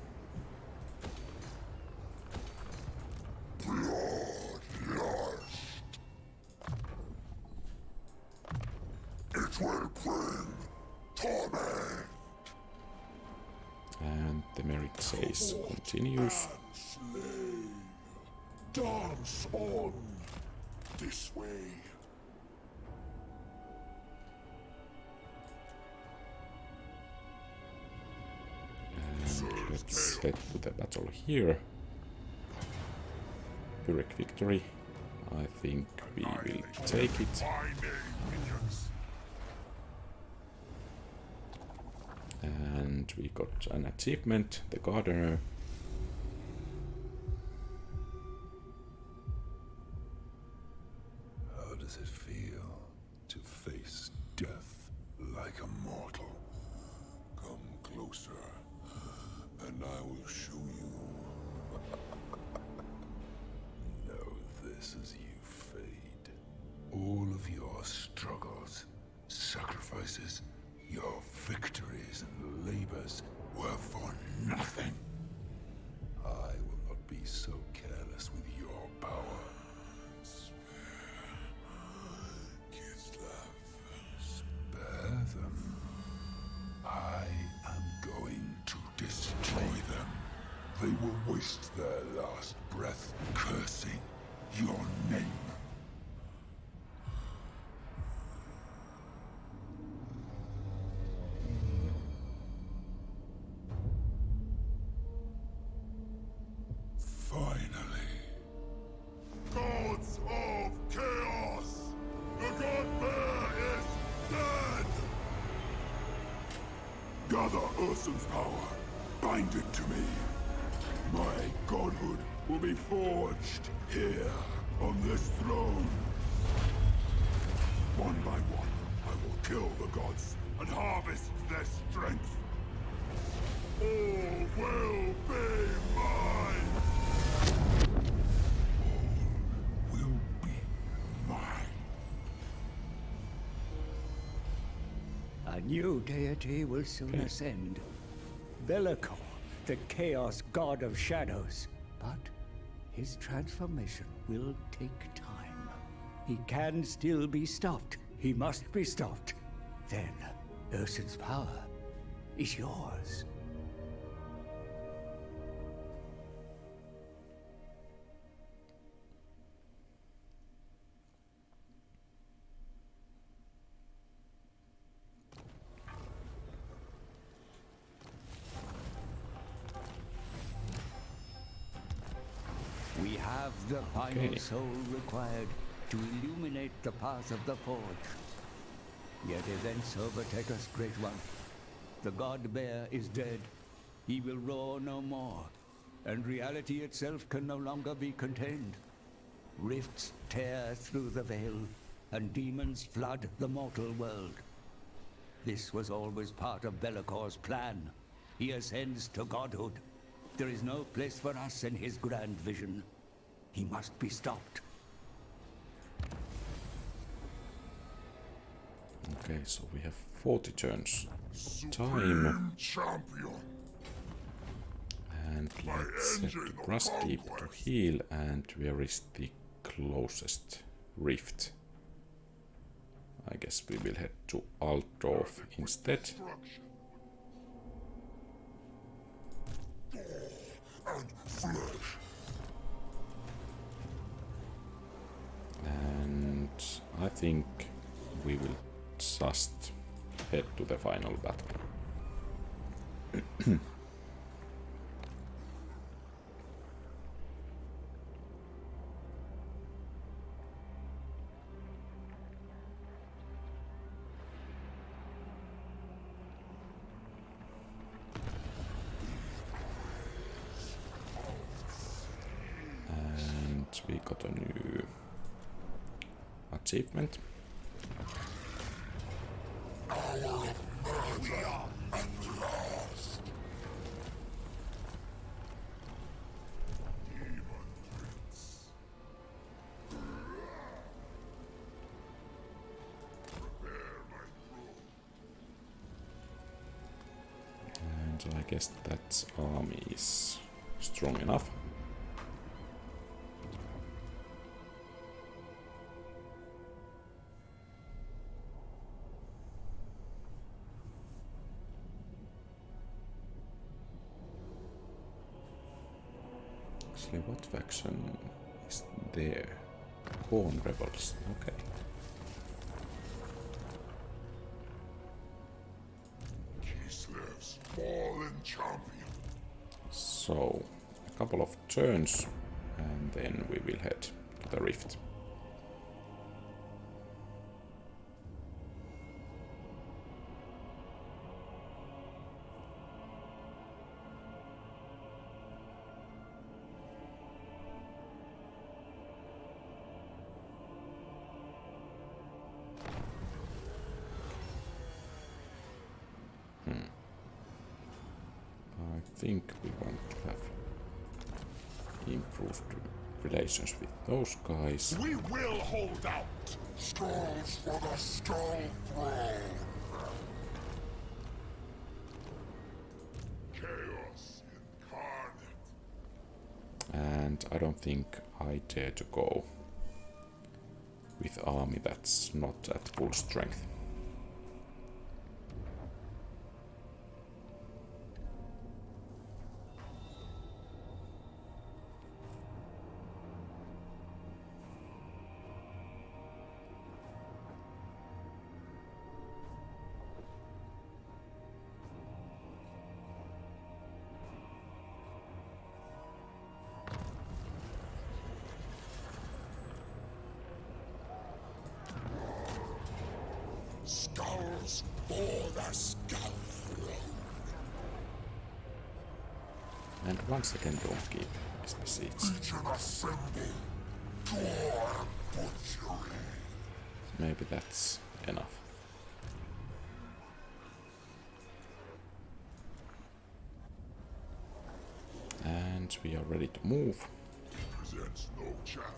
It will bring torment. And the merit chase continues. Slay. Dance on this way. And let's head to the battle here. Pyrrhic victory. I think we will take it. My name, minions. And we got an achievement, the Gardener. How does it feel to face death like a mortal? Come closer, and I will show you. Know this as you fade. All of your struggles, sacrifices, your victories and labors were for nothing. I will not be so careless with your power. Spare them. I am going to destroy them. They will waste their last breath cursing your name. Finally. Gods of Chaos! The God Bear is dead! Gather Urson's power. Bind it to me. My godhood will be forged here on this throne. One by one, I will kill the gods and harvest their strength. All will be mine. All will be mine. A new deity will soon ascend. Bellicor, the Chaos God of Shadows. But his transformation will take time. He can still be stopped. He must be stopped. Then, Ursun's power is yours. We have the final soul required to illuminate the path of the Forge. Yet events overtake us, Great One. The God Bear is dead. He will roar no more, and reality itself can no longer be contained. Rifts tear through the veil, and demons flood the mortal world. This was always part of Be'lakor's plan. He ascends to godhood. There is no place for us in his grand vision. He must be stopped. Okay, so we have 40 turns time. Champion. And let's set the Grasskeep to heal. And where is the closest rift? I guess we will head to Altdorf instead. And I think we will just head to the final battle. And we got a new achievement. And I guess that army is strong enough. Actually, what faction is there? Horn Rebels, okay. Kislev's fallen champion. So, a couple of turns, and then we will head to the rift. I think we want to have improved relations with those guys. We will hold out. Skulls for the Skull Throne. Chaos incarnate. And I don't think I dare to go with army that's not at full strength. Skulls for the Skull Throne. And once again, don't keep his besieged. Legion assemble. Gore and butchery. Maybe that's enough. And we are ready to move. Presents no challenge.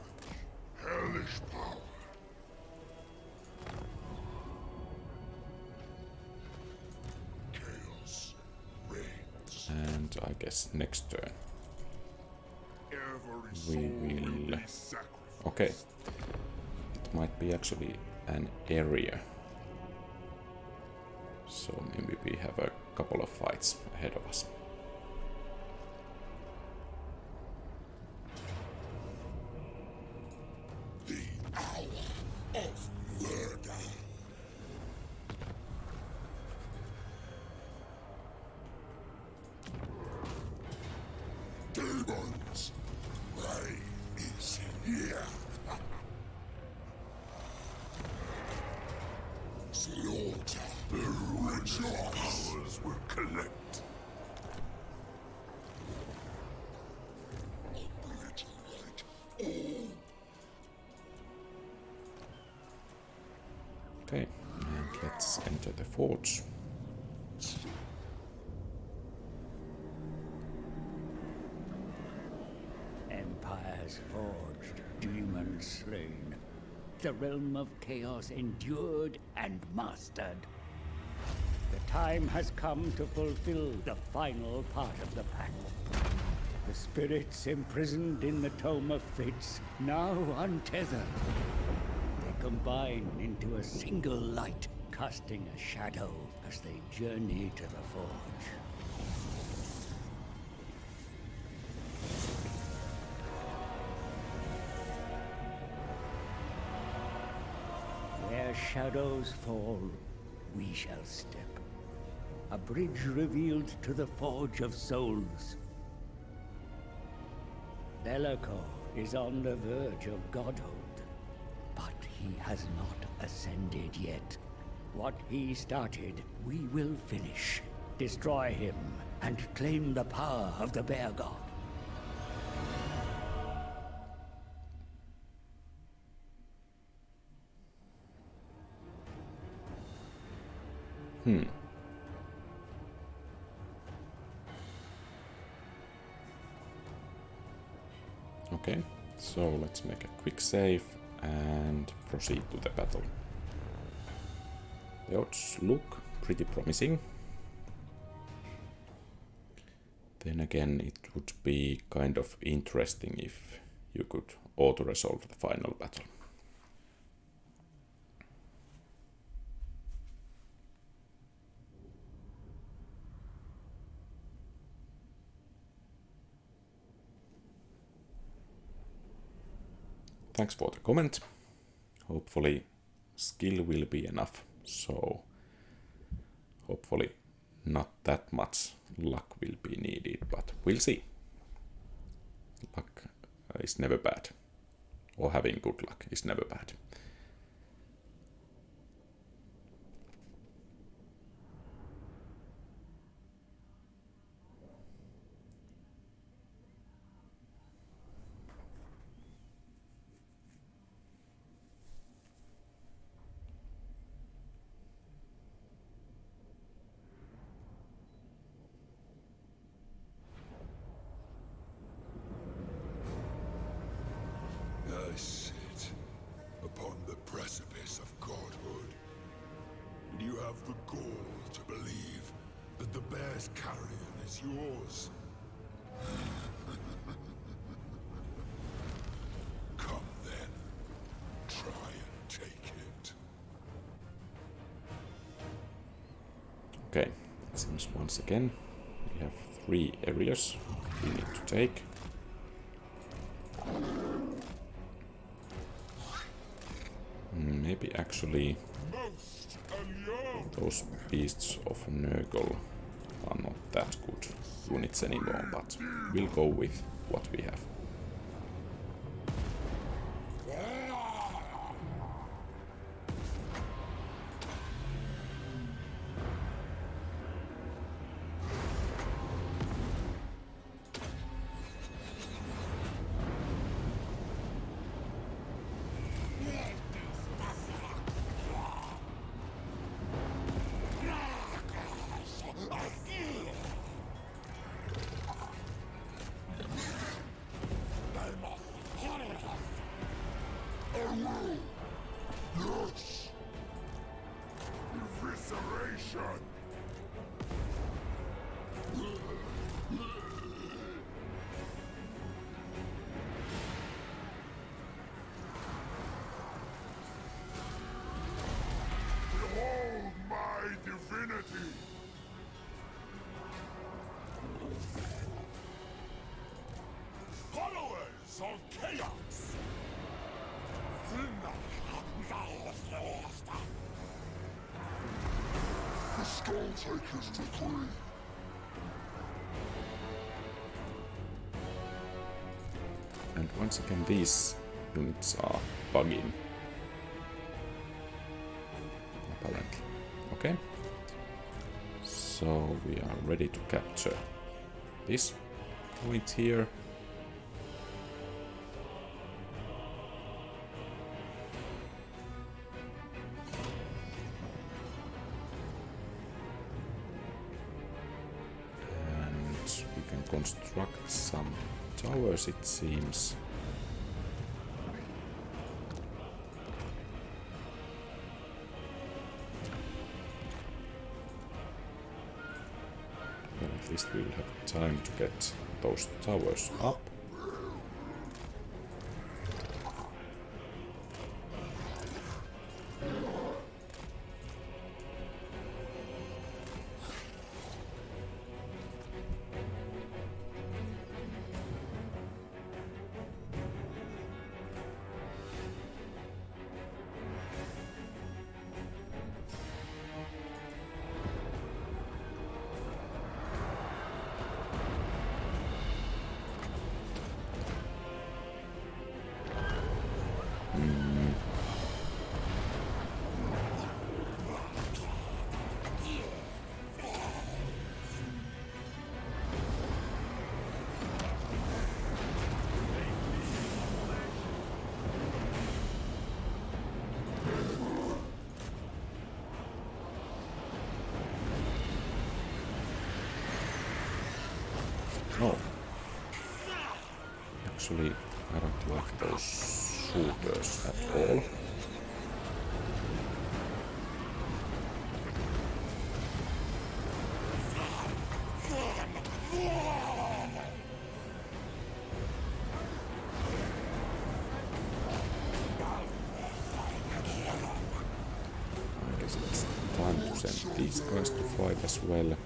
Hellish power. Chaos reigns. And I guess next turn. Every We soul will will... be sacrificed. Okay. It might be actually an area. So maybe we have a couple of fights ahead of us. The hour of murder. Demons, Ray is here. Slaughter the ritual powers will collect. Obliterate all. Okay, and let's enter the forge. Empires forged, demons slain. The realm of chaos endured and mastered. The time has come to fulfill the final part of the pact. The spirits imprisoned in the Tome of Fates, now untethered. They combine into a single light, casting a shadow as they journey to the forge. Where shadows fall, we shall step. A bridge revealed to the Forge of Souls. Bellico is on the verge of godhood, but he has not ascended yet. What he started, we will finish. Destroy him, and claim the power of the Bear God. Okay, so let's make a quick save and proceed to the battle. The odds look pretty promising. Then again, it would be kind of interesting if you could auto-resolve the final battle. Thanks for the comment. Hopefully skill will be enough, so hopefully not that much luck will be needed, but we'll see. Luck is never bad, or having good luck is never bad. I sit upon the precipice of godhood. And you have the gall to believe that the bear's carrion is yours. Come then, try and take it. Okay, it seems once again we have 3 areas we need to take. Maybe actually those beasts of Nurgle are not that good units anymore, but we'll go with what we have. Yes! Evisceration! The Skulltaker's decree. And once again, these units are bugging. Apparently. Okay. So we are ready to capture this point here. And we can construct some towers, it seems. Well, at least we will have time to get those towers up. Oh. Actually, I don't like those shooters at all. I guess it's time to send these guys to fight as well.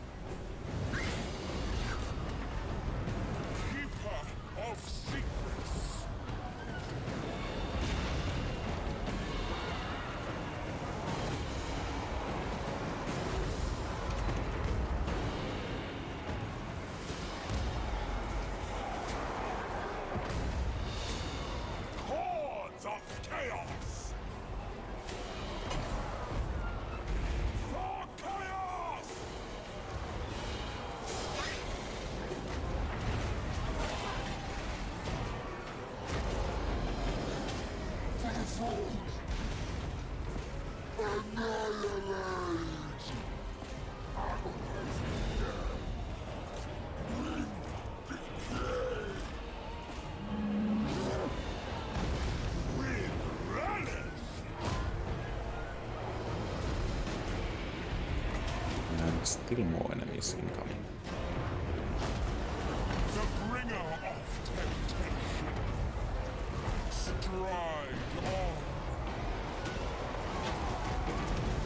And still more enemies incoming. The bringer of temptation. Stride on.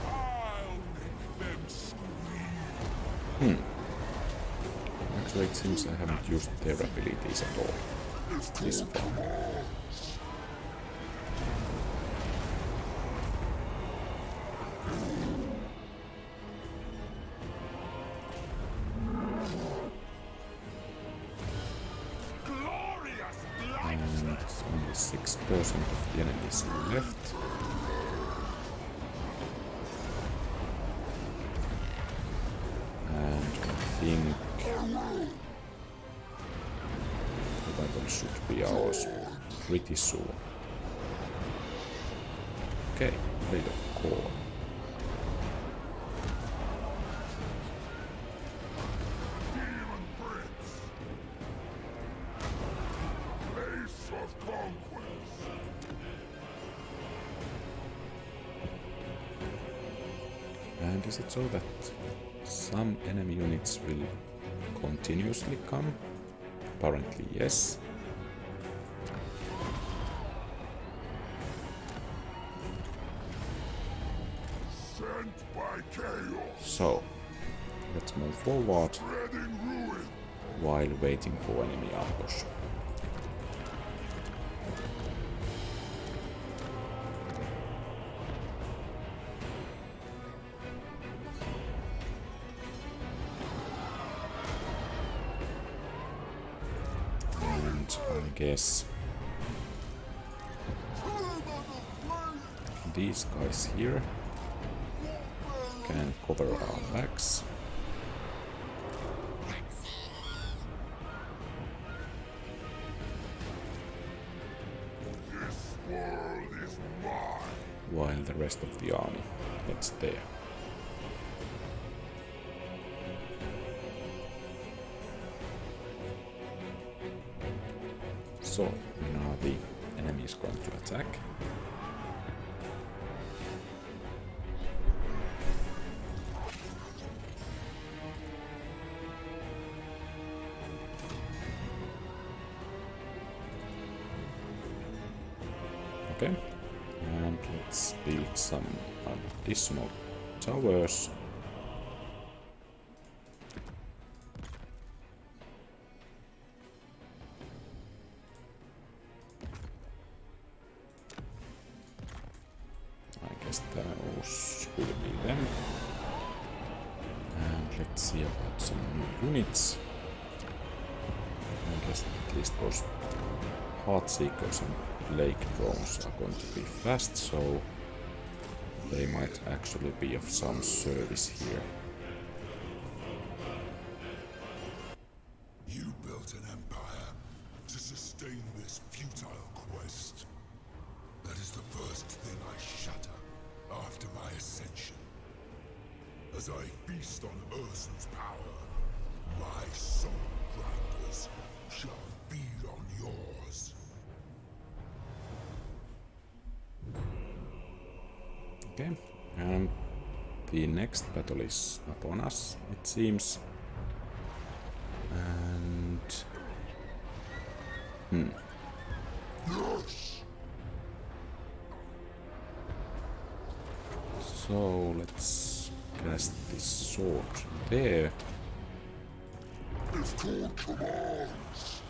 I'll make them scream. Actually, it seems I haven't used their abilities at all this far. And only 6% of the enemies left. And I think the battle should be ours pretty soon. Okay, Blade of Core. Demon Prince. Place of conquest. And is it so that some enemy units will continuously come? Apparently yes. Sent by chaos. So, let's move forward Spreading ruin. while waiting for enemy ambush. guess these guys here can cover our backs. While the rest of the army heads there. So, now the enemy is going to attack. Okay, and let's build some additional towers. I guess those will be them. And let's see about some new units. I guess at least those Heartseekers and Lake drones are going to be fast, so they might actually be of some service here. You built an empire to sustain this futile quest. That is the first thing I shatter after my ascension. As I feast on Ursun's power, my soul grinders shall feed on yours. Okay, and the next battle is upon us, it seems. And Yes! so let's cast this sword there. If called commands!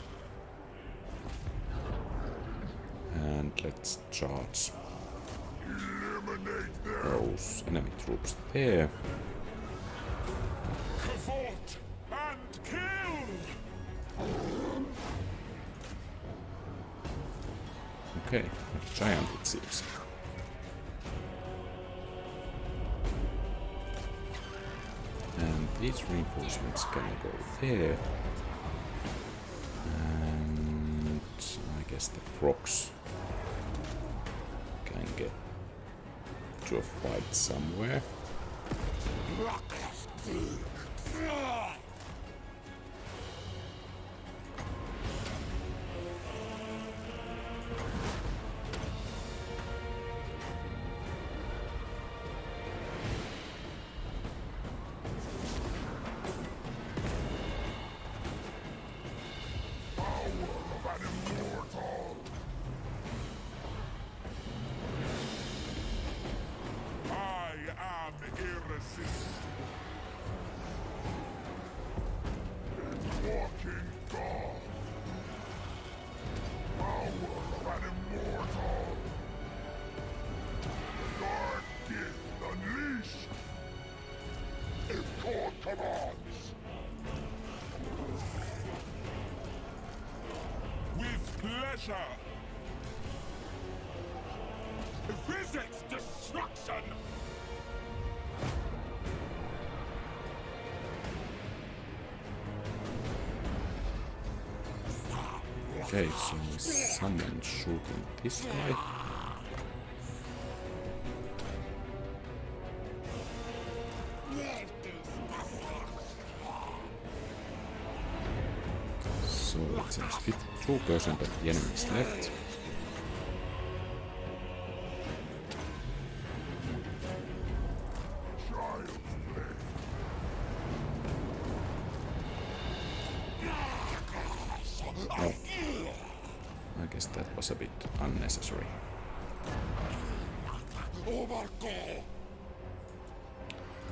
And let's charge Eliminate them! those enemy troops there. Cavort and kill! Okay, a giant it seems. And these reinforcements can go there. And I guess the frogs can get to a fight somewhere. With pleasure! Visit destruction! Okay, so someone shooting this guy. So it seems 52% of the enemies left. Oh, I guess that was a bit unnecessary.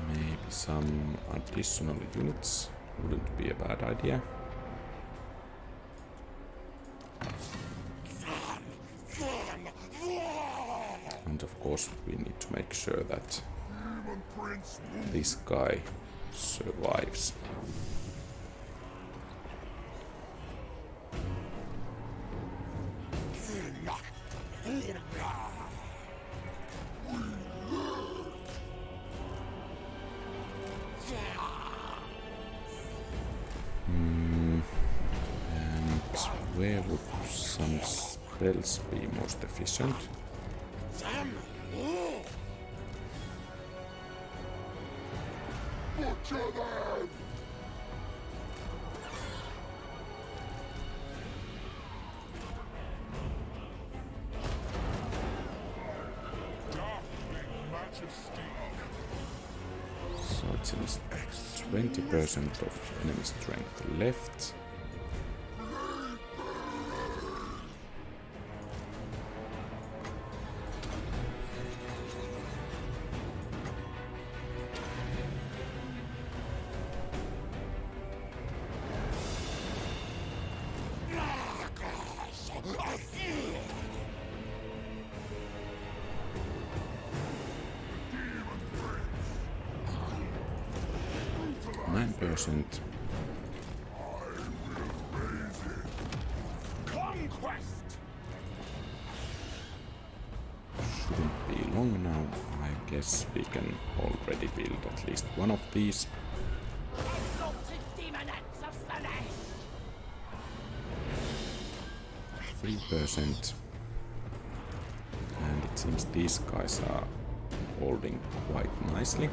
Maybe some additional units wouldn't be a bad idea. And of course we need to make sure that this guy survives. where would some spells be most efficient? Butcher them! Darkling majesty. So it seems 20% of enemy strength left. Conquest. Shouldn't be long now. I guess we can already build at least one of these. 3%. And it seems these guys are holding quite nicely.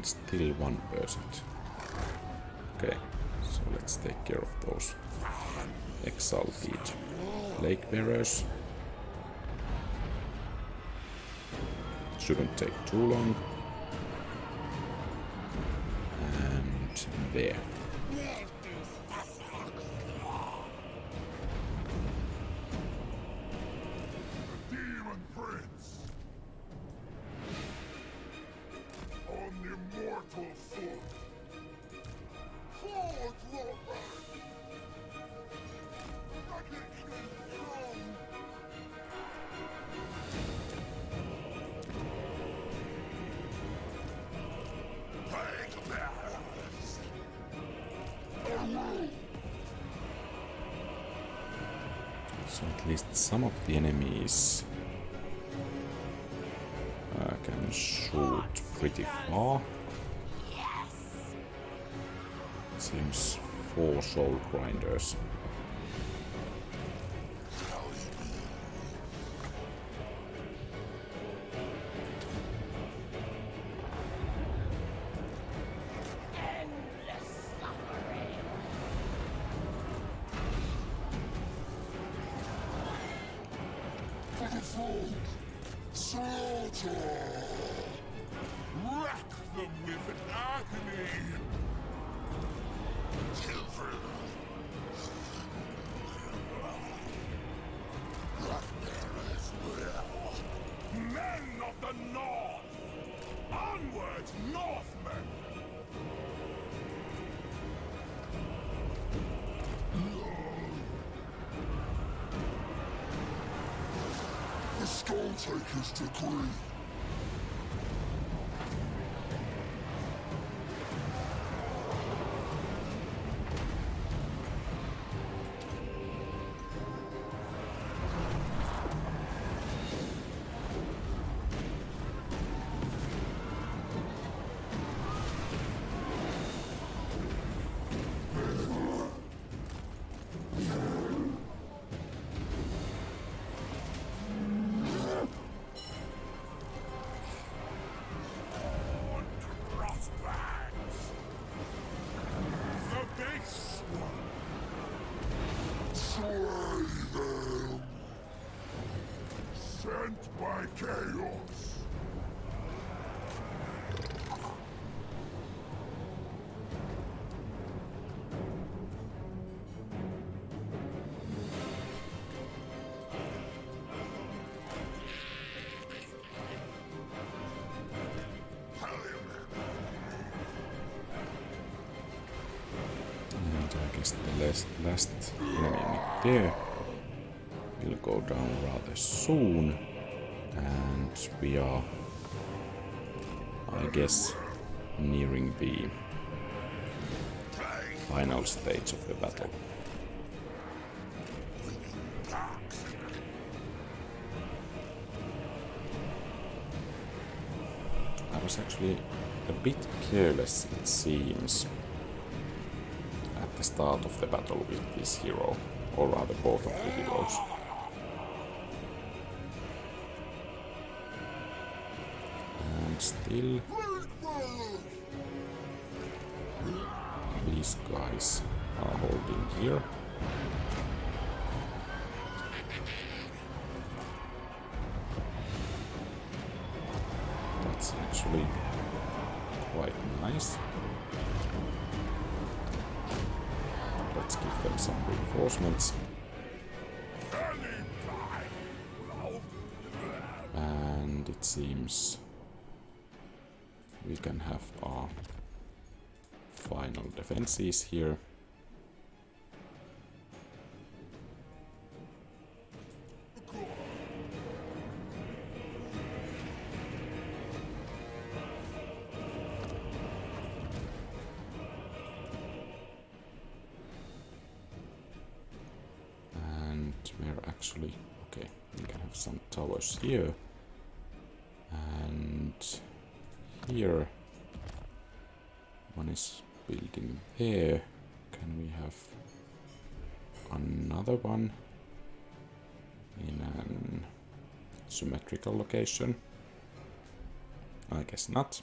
Still 1%. Okay, so let's take care of those exalted plague bearers. Shouldn't take too long. And there. So at least some of the enemies can shoot pretty far. It seems 4 soul grinders. Rack them with agony. Men of the North! Onwards, Northmen! The Skulltaker's decree. Sent by Chaos. And I guess the last enemy there will go down rather soon, and we are, I guess, nearing the final stage of the battle. was actually a bit careless, it seems, at the start of the battle with this hero, or rather both of the heroes. And still, these guys are holding here. That's actually quite nice. Let's give them some reinforcements. And it seems we can have our final defenses here. And we're actually, okay, we can have some towers here. And here one is building there. Can we have another one in an symmetrical location? I guess not.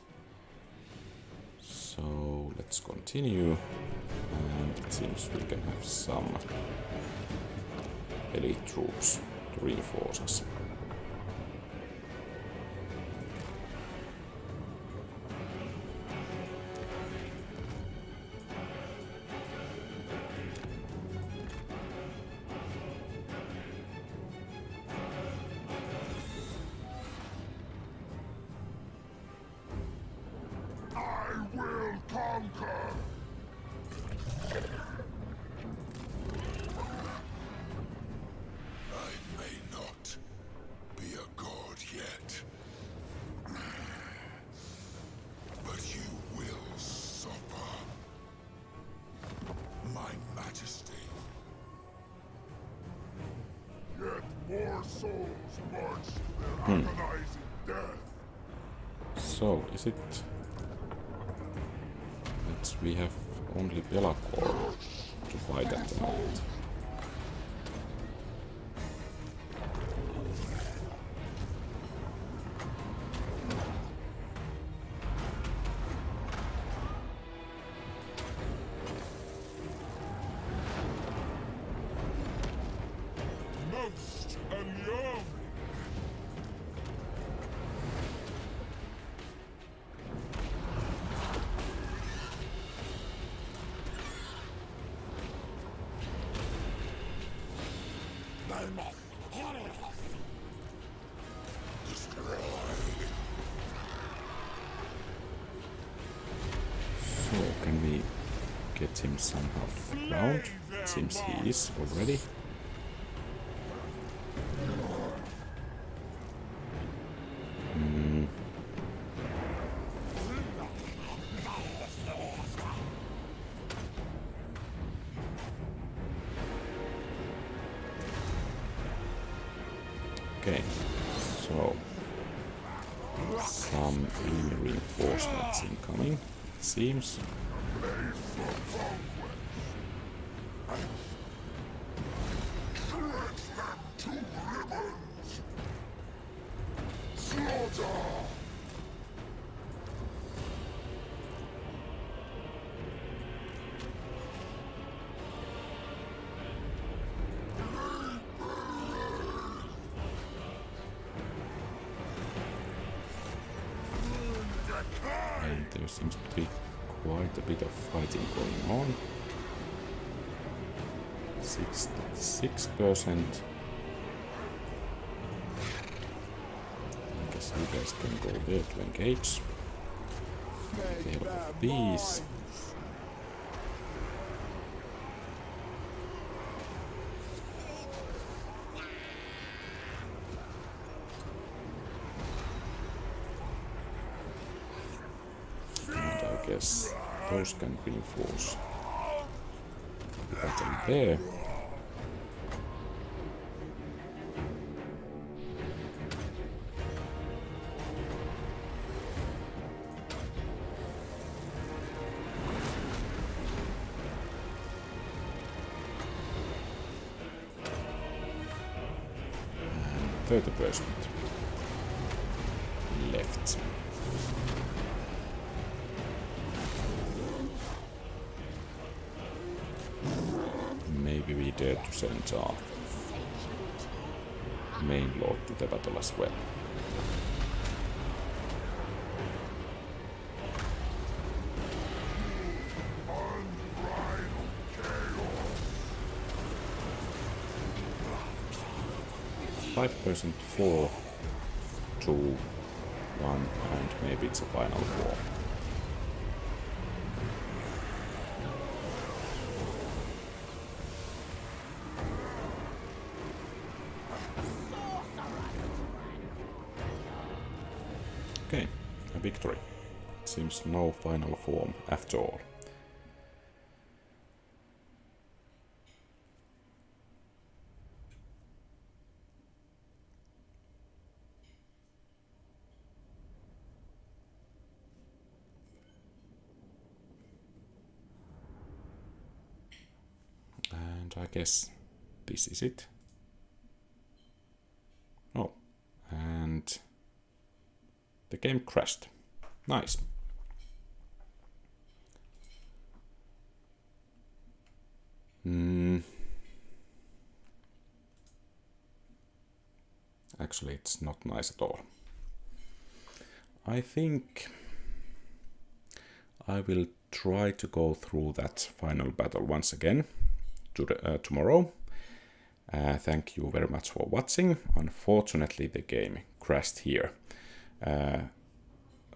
So let's continue, and it seems we can have some elite troops to reinforce us. More souls march to their agonizing death. So, is it that we have only Belacor to fight at the moment? Most alluring. So, can we get him somehow around? It seems he is already. Okay, so some enemy reinforcements incoming, it seems. And there seems to be quite a bit of fighting going on. 66%. I guess you guys can go there to engage. With the help of these. And I guess those can reinforce the battle there. 30% left. Maybe we dare to send our main lord to the battle as well. Unbridled 5% 4, 2, 1, and maybe it's a final 4. Okay, a victory. It seems no final form after all. And I guess this is it. Oh, and the game crashed. Nice. Actually, it's not nice at all. I think I will try to go through that final battle once again tomorrow. Thank you very much for watching. Unfortunately, the game crashed here.